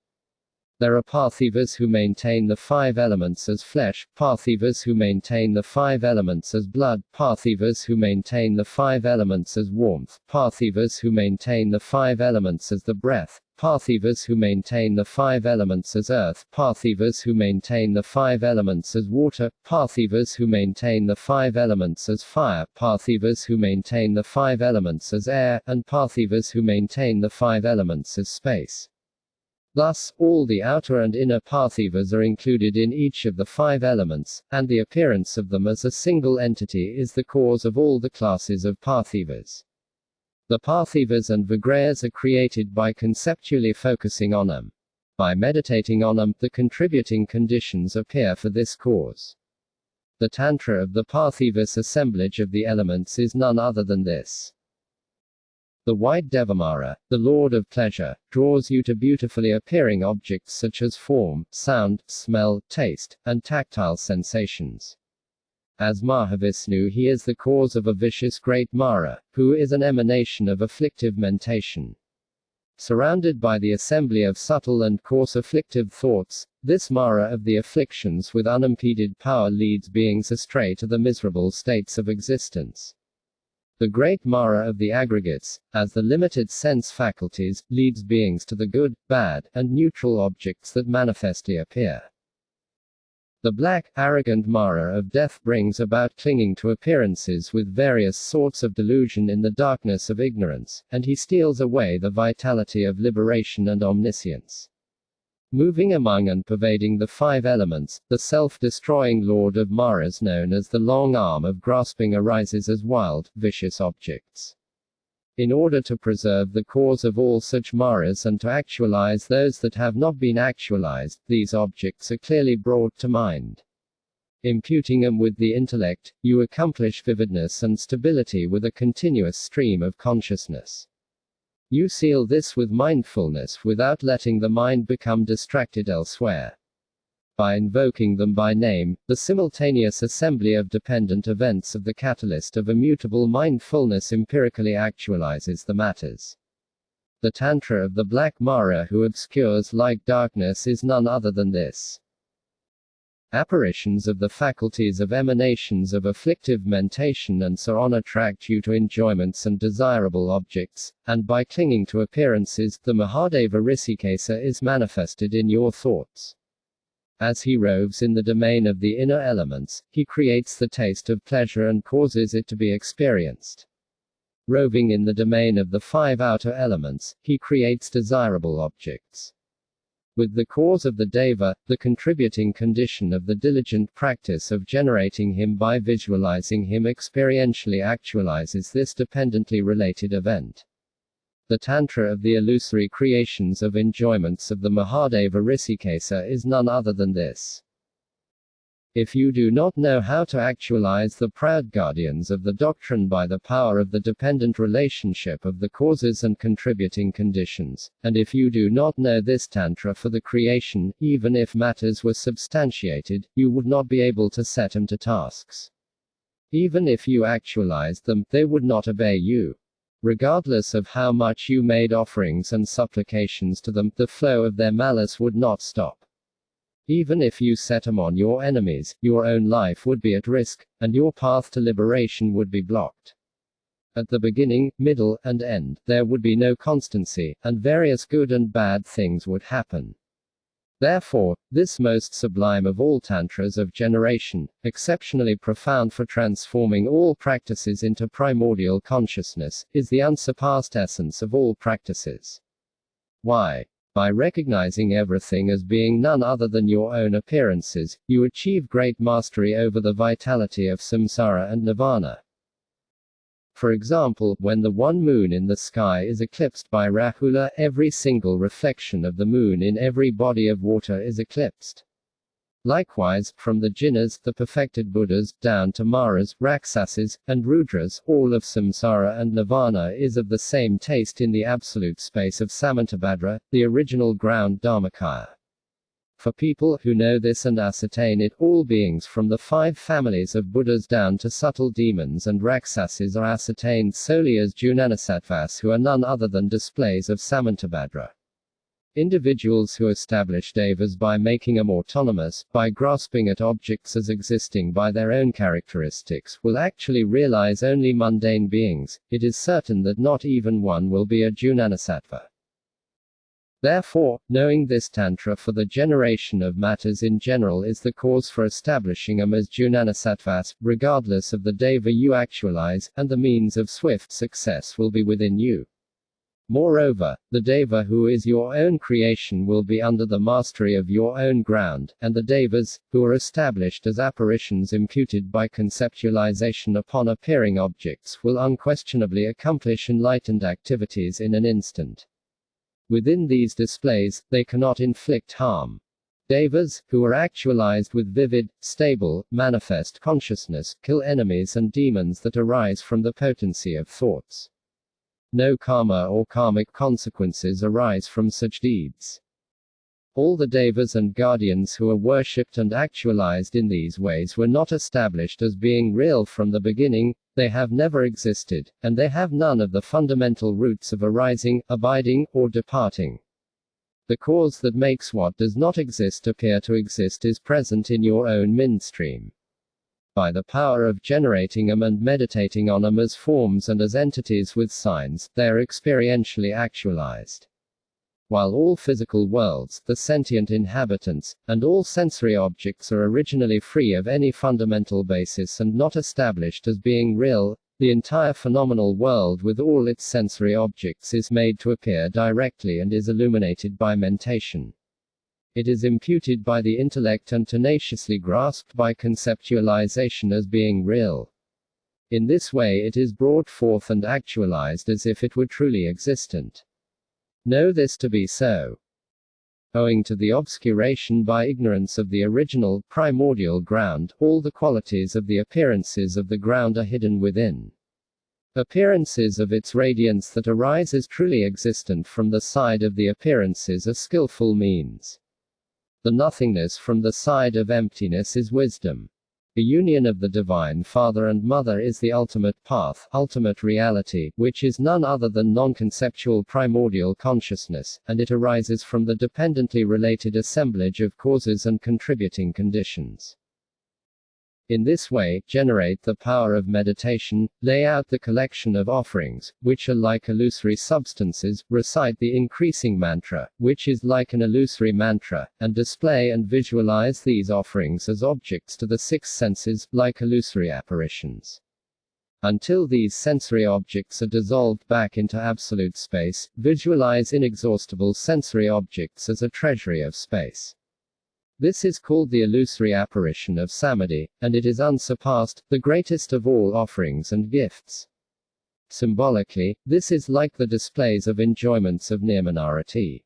There are Parthivas who maintain the 5 elements as flesh, Parthivas who maintain the 5 elements as blood, Parthivas who maintain the 5 elements as warmth, Parthivas who maintain the 5 elements as the breath, Parthivas who maintain the 5 elements as earth, Parthivas who maintain the 5 elements as water, Parthivas who maintain the 5 elements as fire, Parthivas who maintain the 5 elements as air, and Parthivas who maintain the 5 elements as space. Thus, all the outer and inner Parthivas are included in each of the 5 elements, and the appearance of them as a single entity is the cause of all the classes of Parthivas. The Parthivas and Vajrayas are created by conceptually focusing on them. By meditating on them, the contributing conditions appear for this cause. The Tantra of the Parthiva's assemblage of the elements is none other than this. The white Devamara, the Lord of Pleasure, draws you to beautifully appearing objects such as form, sound, smell, taste, and tactile sensations. As Mahavishnu, he is the cause of a vicious great Mara, who is an emanation of afflictive mentation. Surrounded by the assembly of subtle and coarse afflictive thoughts, this Mara of the afflictions with unimpeded power leads beings astray to the miserable states of existence. The great Mara of the aggregates, as the limited sense faculties, leads beings to the good, bad, and neutral objects that manifestly appear. The black, arrogant Mara of death brings about clinging to appearances with various sorts of delusion in the darkness of ignorance, and he steals away the vitality of liberation and omniscience. Moving among and pervading the five elements, the self-destroying lord of Maras known as the long arm of grasping arises as wild, vicious objects. In order to preserve the cause of all such Maras and to actualize those that have not been actualized, these objects are clearly brought to mind. Imputing them with the intellect, you accomplish vividness and stability with a continuous stream of consciousness. You seal this with mindfulness without letting the mind become distracted elsewhere. By invoking them by name, the simultaneous assembly of dependent events of the catalyst of immutable mindfulness empirically actualizes the matters. The Tantra of the Black Mara who obscures like darkness is none other than this. Apparitions of the faculties of emanations of afflictive mentation and so on attract you to enjoyments and desirable objects, and by clinging to appearances, the Mahadeva Rishikesa is manifested in your thoughts. As he roves in the domain of the inner elements, he creates the taste of pleasure and causes it to be experienced. Roving in the domain of the five outer elements, he creates desirable objects. With the cause of the Deva, the contributing condition of the diligent practice of generating him by visualizing him experientially actualizes this dependently related event. The Tantra of the illusory creations of enjoyments of the Mahadeva Rishikesa is none other than this. If you do not know how to actualize the proud guardians of the doctrine by the power of the dependent relationship of the causes and contributing conditions, and if you do not know this Tantra for the creation, even if matters were substantiated, you would not be able to set them to tasks. Even if you actualized them, they would not obey you. Regardless of how much you made offerings and supplications to them, the flow of their malice would not stop. Even if you set them on your enemies, your own life would be at risk, and your path to liberation would be blocked. At the beginning, middle, and end, there would be no constancy, and various good and bad things would happen. Therefore, this most sublime of all tantras of generation, exceptionally profound for transforming all practices into primordial consciousness, is the unsurpassed essence of all practices. Why? By recognizing everything as being none other than your own appearances, you achieve great mastery over the vitality of samsara and nirvana. For example, when the one moon in the sky is eclipsed by Rahula, every single reflection of the moon in every body of water is eclipsed. Likewise, from the Jinnas, the perfected Buddhas, down to Maras, Raksasis, and Rudras, all of samsara and nirvana is of the same taste in the absolute space of Samantabhadra, the original ground Dharmakāya. For people who know this and ascertain it, all beings from the five families of Buddhas down to subtle demons and Raksasis are ascertained solely as Jnanasattvas who are none other than displays of Samantabhadra. Individuals who establish devas by making them autonomous, by grasping at objects as existing by their own characteristics, will actually realize only mundane beings. It is certain that not even one will be a Jnanasattva. Therefore, knowing this Tantra for the generation of matters in general is the cause for establishing them as Jnanasattvas, regardless of the deva you actualize, and the means of swift success will be within you. Moreover, the deva who is your own creation will be under the mastery of your own ground, and the devas, who are established as apparitions imputed by conceptualization upon appearing objects, will unquestionably accomplish enlightened activities in an instant. Within these displays, they cannot inflict harm. Devas, who are actualized with vivid, stable, manifest consciousness, kill enemies and demons that arise from the potency of thoughts. No karma or karmic consequences arise from such deeds. All the devas and guardians who are worshipped and actualized in these ways were not established as being real from the beginning, they have never existed, and they have none of the fundamental roots of arising, abiding, or departing. The cause that makes what does not exist appear to exist is present in your own mind stream. By the power of generating them and meditating on them as forms and as entities with signs, they are experientially actualized. While all physical worlds, the sentient inhabitants, and all sensory objects are originally free of any fundamental basis and not established as being real, the entire phenomenal world with all its sensory objects is made to appear directly and is illuminated by mentation. It is imputed by the intellect and tenaciously grasped by conceptualization as being real. In this way it is brought forth and actualized as if it were truly existent. Know this to be so. Owing to the obscuration by ignorance of the original, primordial ground, all the qualities of the appearances of the ground are hidden within. Appearances of its radiance that arise as truly existent from the side of the appearances are skillful means. The nothingness from the side of emptiness is wisdom. The union of the Divine Father and Mother is the ultimate path, ultimate reality, which is none other than non-conceptual primordial consciousness, and it arises from the dependently related assemblage of causes and contributing conditions. In this way, generate the power of meditation, lay out the collection of offerings, which are like illusory substances, recite the increasing mantra, which is like an illusory mantra, and display and visualize these offerings as objects to the six senses, like illusory apparitions. Until these sensory objects are dissolved back into absolute space, visualize inexhaustible sensory objects as a treasury of space. This is called the illusory apparition of samadhi, and it is unsurpassed, the greatest of all offerings and gifts. Symbolically, this is like the displays of enjoyments of nirmanarati.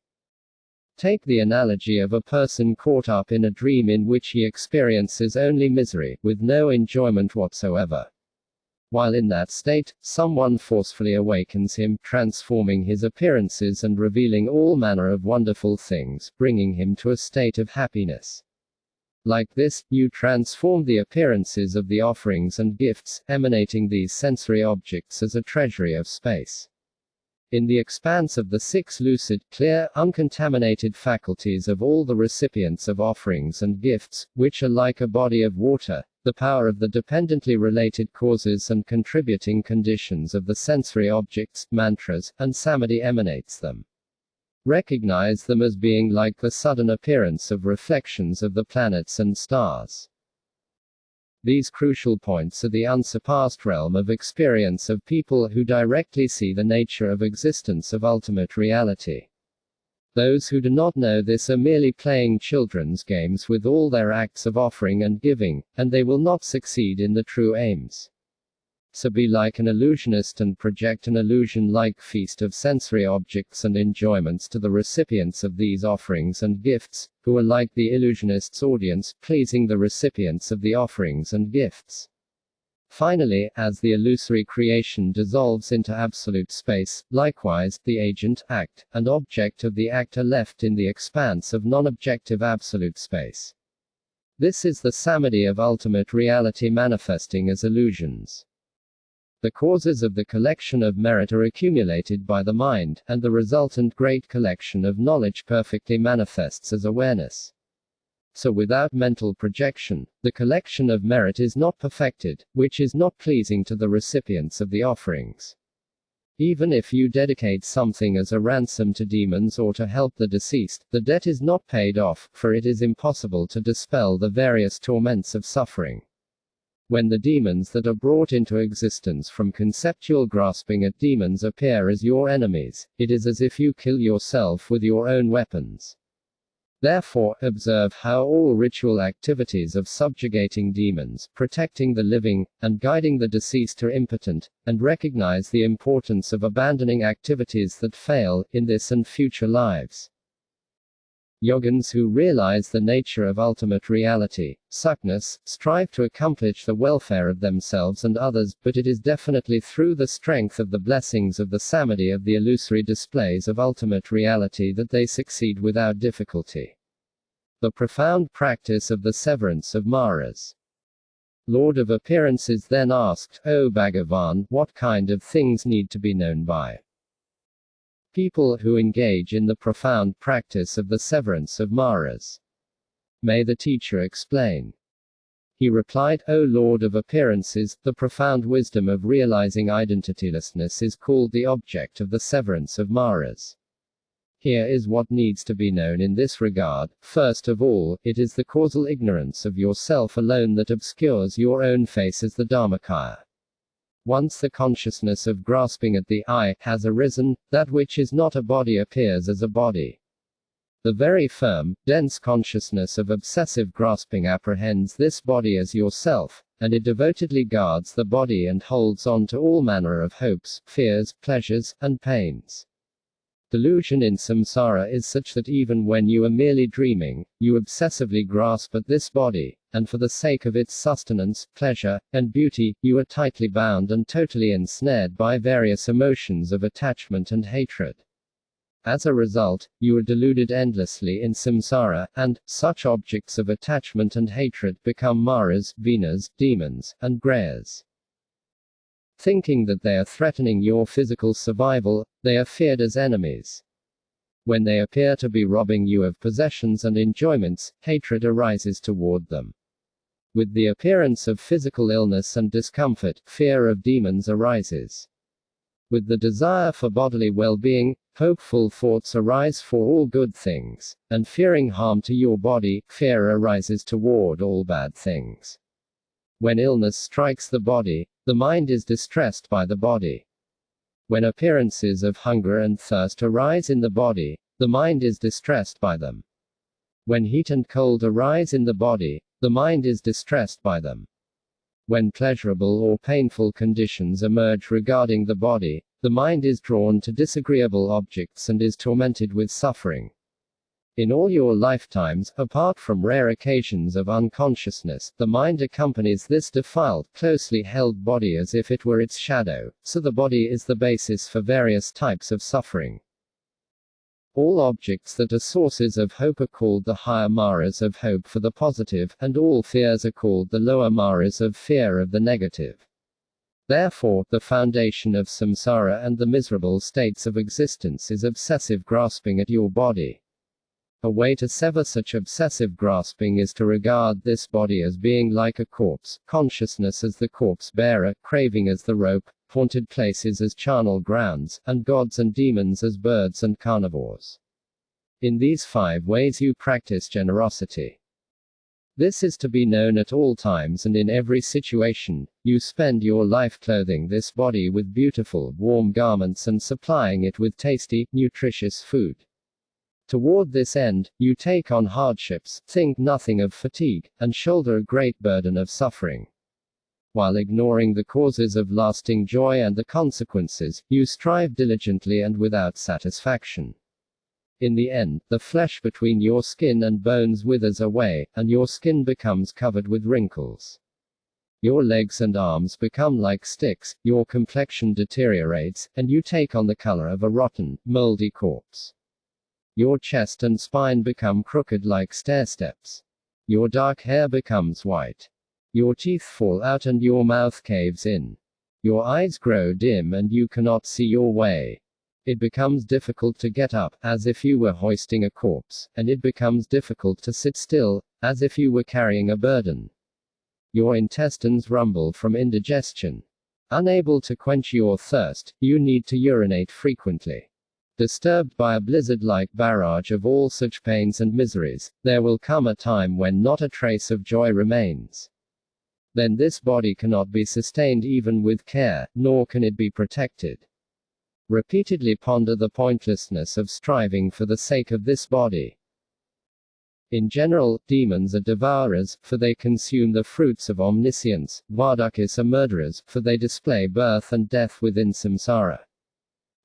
Take the analogy of a person caught up in a dream in which he experiences only misery, with no enjoyment whatsoever. While in that state, someone forcefully awakens him, transforming his appearances and revealing all manner of wonderful things, bringing him to a state of happiness. Like this, you transform the appearances of the offerings and gifts, emanating these sensory objects as a treasury of space. In the expanse of the six lucid, clear, uncontaminated faculties of all the recipients of offerings and gifts, which are like a body of water, the power of the dependently related causes and contributing conditions of the sensory objects, mantras, and samadhi emanates them. Recognize them as being like the sudden appearance of reflections of the planets and stars. These crucial points are the unsurpassed realm of experience of people who directly see the nature of existence of ultimate reality. Those who do not know this are merely playing children's games with all their acts of offering and giving, and they will not succeed in the true aims. So be like an illusionist and project an illusion-like feast of sensory objects and enjoyments to the recipients of these offerings and gifts, who are like the illusionist's audience, pleasing the recipients of the offerings and gifts. Finally, as the illusory creation dissolves into absolute space, likewise, the agent, act, and object of the act are left in the expanse of non-objective absolute space. This is the samadhi of ultimate reality manifesting as illusions. The causes of the collection of merit are accumulated by the mind, and the resultant great collection of knowledge perfectly manifests as awareness. So without mental projection, the collection of merit is not perfected, which is not pleasing to the recipients of the offerings. Even if you dedicate something as a ransom to demons or to help the deceased, the debt is not paid off, for it is impossible to dispel the various torments of suffering. When the demons that are brought into existence from conceptual grasping at demons appear as your enemies, it is as if you kill yourself with your own weapons. Therefore, observe how all ritual activities of subjugating demons, protecting the living, and guiding the deceased are impotent, and recognize the importance of abandoning activities that fail, in this and future lives. Yogins who realize the nature of ultimate reality, suckness, strive to accomplish the welfare of themselves and others, but it is definitely through the strength of the blessings of the samadhi of the illusory displays of ultimate reality that they succeed without difficulty. The profound practice of the severance of maras. Lord of Appearances then asked, O Bhagavan, what kind of things need to be known by people who engage in the profound practice of the severance of maras? May the teacher explain. He replied, O Lord of Appearances, the profound wisdom of realizing identitylessness is called the object of the severance of maras. Here is what needs to be known in this regard. First of all, it is the causal ignorance of yourself alone that obscures your own face as the Dharmakāya. Once the consciousness of grasping at the I has arisen, that which is not a body appears as a body. The very firm, dense consciousness of obsessive grasping apprehends this body as yourself, and it devotedly guards the body and holds on to all manner of hopes, fears, pleasures, and pains. Delusion in samsara is such that even when you are merely dreaming, you obsessively grasp at this body, and for the sake of its sustenance, pleasure, and beauty, you are tightly bound and totally ensnared by various emotions of attachment and hatred. As a result, you are deluded endlessly in samsara, and such objects of attachment and hatred become maras, vinas, demons, and grayas. Thinking that they are threatening your physical survival, they are feared as enemies. When they appear to be robbing you of possessions and enjoyments, hatred arises toward them. With the appearance of physical illness and discomfort, fear of demons arises. With the desire for bodily well-being, hopeful thoughts arise for all good things, and fearing harm to your body, fear arises toward all bad things. When illness strikes the body, the mind is distressed by the body. When appearances of hunger and thirst arise in the body, the mind is distressed by them. When heat and cold arise in the body, the mind is distressed by them. When pleasurable or painful conditions emerge regarding the body, the mind is drawn to disagreeable objects and is tormented with suffering. In all your lifetimes, apart from rare occasions of unconsciousness, the mind accompanies this defiled, closely held body as if it were its shadow, so the body is the basis for various types of suffering. All objects that are sources of hope are called the higher maras of hope for the positive, and all fears are called the lower maras of fear of the negative. Therefore, the foundation of samsara and the miserable states of existence is obsessive grasping at your body. A way to sever such obsessive grasping is to regard this body as being like a corpse, consciousness as the corpse bearer, craving as the rope, haunted places as charnel grounds, and gods and demons as birds and carnivores. In these 5 ways you practice generosity. This is to be known at all times and in every situation. You spend your life clothing this body with beautiful, warm garments and supplying it with tasty, nutritious food. Toward this end, you take on hardships, think nothing of fatigue, and shoulder a great burden of suffering. While ignoring the causes of lasting joy and the consequences, you strive diligently and without satisfaction. In the end, the flesh between your skin and bones withers away, and your skin becomes covered with wrinkles. Your legs and arms become like sticks, your complexion deteriorates, and you take on the color of a rotten, moldy corpse. Your chest and spine become crooked like stairsteps. Your dark hair becomes white. Your teeth fall out and your mouth caves in. Your eyes grow dim and you cannot see your way. It becomes difficult to get up, as if you were hoisting a corpse, and it becomes difficult to sit still, as if you were carrying a burden. Your intestines rumble from indigestion. Unable to quench your thirst, you need to urinate frequently. Disturbed by a blizzard-like barrage of all such pains and miseries, there will come a time when not a trace of joy remains. Then this body cannot be sustained even with care, nor can it be protected. Repeatedly ponder the pointlessness of striving for the sake of this body. In general, demons are devourers, for they consume the fruits of omniscience. Vardhakis are murderers, for they display birth and death within samsara.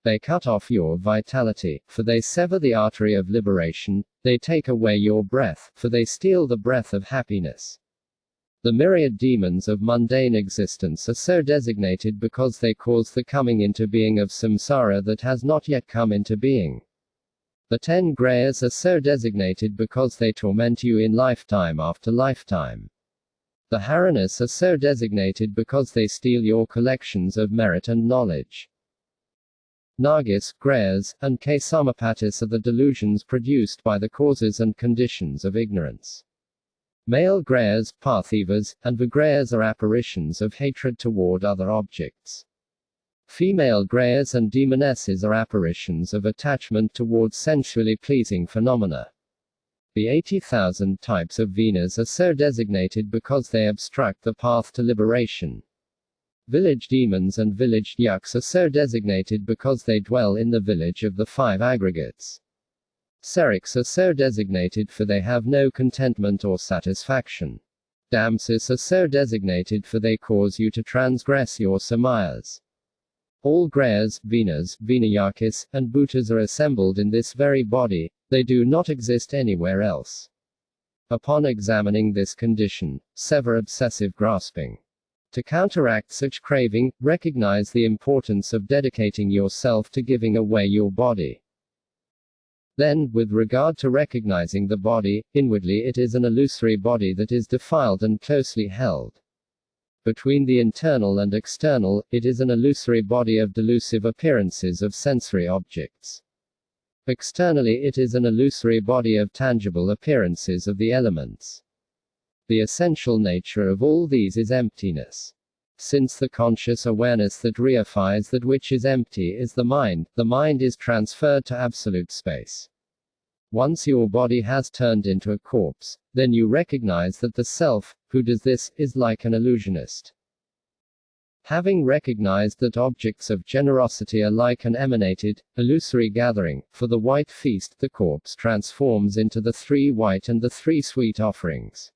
They cut off your vitality, for they sever the artery of liberation. They take away your breath, for they steal the breath of happiness. The myriad demons of mundane existence are so designated because they cause the coming into being of samsara that has not yet come into being. The 10 greyas are so designated because they torment you in lifetime after lifetime. The Haranas are so designated because they steal your collections of merit and knowledge. Nagis, greyas, and Kesamapatis are the delusions produced by the causes and conditions of ignorance. Male greyas, Parthivas, and Vigrayas are apparitions of hatred toward other objects. Female greyas and demonesses are apparitions of attachment towards sensually pleasing phenomena. The 80,000 types of Venas are so designated because they obstruct the path to liberation. Village demons and village yuks are so designated because they dwell in the village of the 5 aggregates. Serics are so designated for they have no contentment or satisfaction. Damsis are so designated for they cause you to transgress your samayas. All greyas, Venas, Vinayakis, and Bhutas are assembled in this very body, they do not exist anywhere else. Upon examining this condition, sever obsessive grasping. To counteract such craving, recognize the importance of dedicating yourself to giving away your body. Then, with regard to recognizing the body, inwardly it is an illusory body that is defiled and closely held. Between the internal and external, it is an illusory body of delusive appearances of sensory objects. Externally it is an illusory body of tangible appearances of the elements. The essential nature of all these is emptiness. Since the conscious awareness that reifies that which is empty is the mind is transferred to absolute space. Once your body has turned into a corpse, then you recognize that the self, who does this, is like an illusionist. Having recognized that objects of generosity are like an emanated, illusory gathering, for the white feast the corpse transforms into the 3 white and the 3 sweet offerings.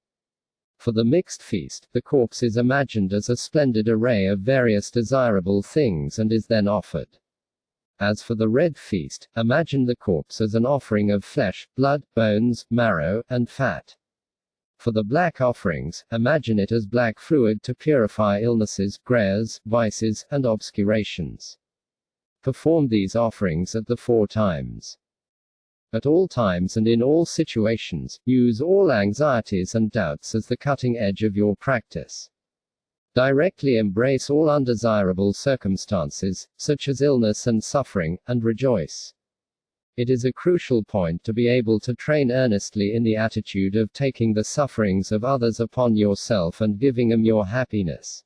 For the mixed feast, the corpse is imagined as a splendid array of various desirable things and is then offered. As for the red feast, imagine the corpse as an offering of flesh, blood, bones, marrow, and fat. For the black offerings, imagine it as black fluid to purify illnesses, greyas, vices, and obscurations. Perform these offerings at the 4 times. At all times and in all situations, use all anxieties and doubts as the cutting edge of your practice. Directly embrace all undesirable circumstances, such as illness and suffering, and rejoice. It is a crucial point to be able to train earnestly in the attitude of taking the sufferings of others upon yourself and giving them your happiness.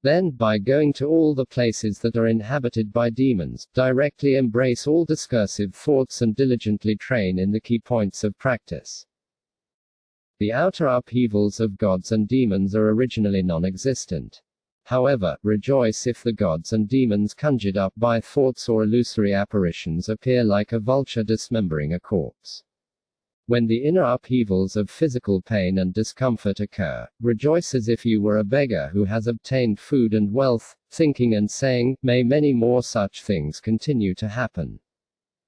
Then, by going to all the places that are inhabited by demons, directly embrace all discursive thoughts and diligently train in the key points of practice. The outer upheavals of gods and demons are originally non-existent. However, rejoice if the gods and demons conjured up by thoughts or illusory apparitions appear like a vulture dismembering a corpse. When the inner upheavals of physical pain and discomfort occur, rejoice as if you were a beggar who has obtained food and wealth, thinking and saying, "May many more such things continue to happen."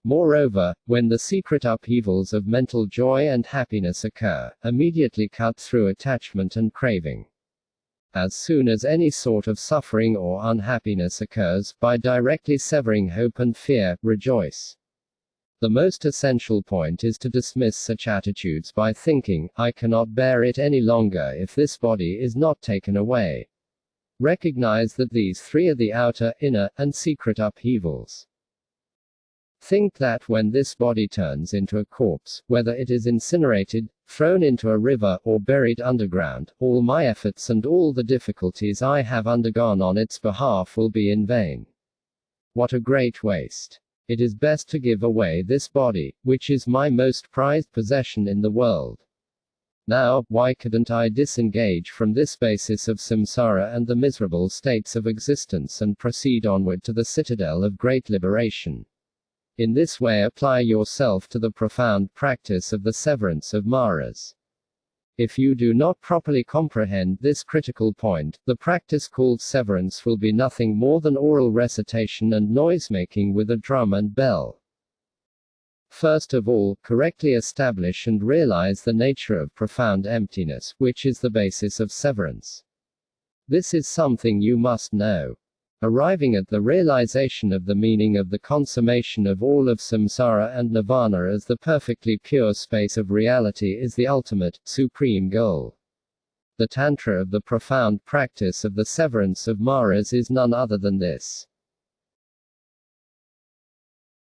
Moreover, when the secret upheavals of mental joy and happiness occur, immediately cut through attachment and craving. As soon as any sort of suffering or unhappiness occurs, by directly severing hope and fear, rejoice. The most essential point is to dismiss such attitudes by thinking, "I cannot bear it any longer if this body is not taken away." Recognize that these 3 are the outer, inner, and secret upheavals. Think that when this body turns into a corpse, whether it is incinerated, thrown into a river, or buried underground, all my efforts and all the difficulties I have undergone on its behalf will be in vain. What a great waste! It is best to give away this body, which is my most prized possession in the world. Now, why couldn't I disengage from this basis of samsara and the miserable states of existence and proceed onward to the citadel of great liberation? In this way apply yourself to the profound practice of the severance of maras. If you do not properly comprehend this critical point, the practice called severance will be nothing more than oral recitation and noisemaking with a drum and bell. First of all, correctly establish and realize the nature of profound emptiness, which is the basis of severance. This is something you must know. Arriving at the realization of the meaning of the consummation of all of samsara and nirvana as the perfectly pure space of reality is the ultimate, supreme goal. The tantra of the profound practice of the severance of maras is none other than this.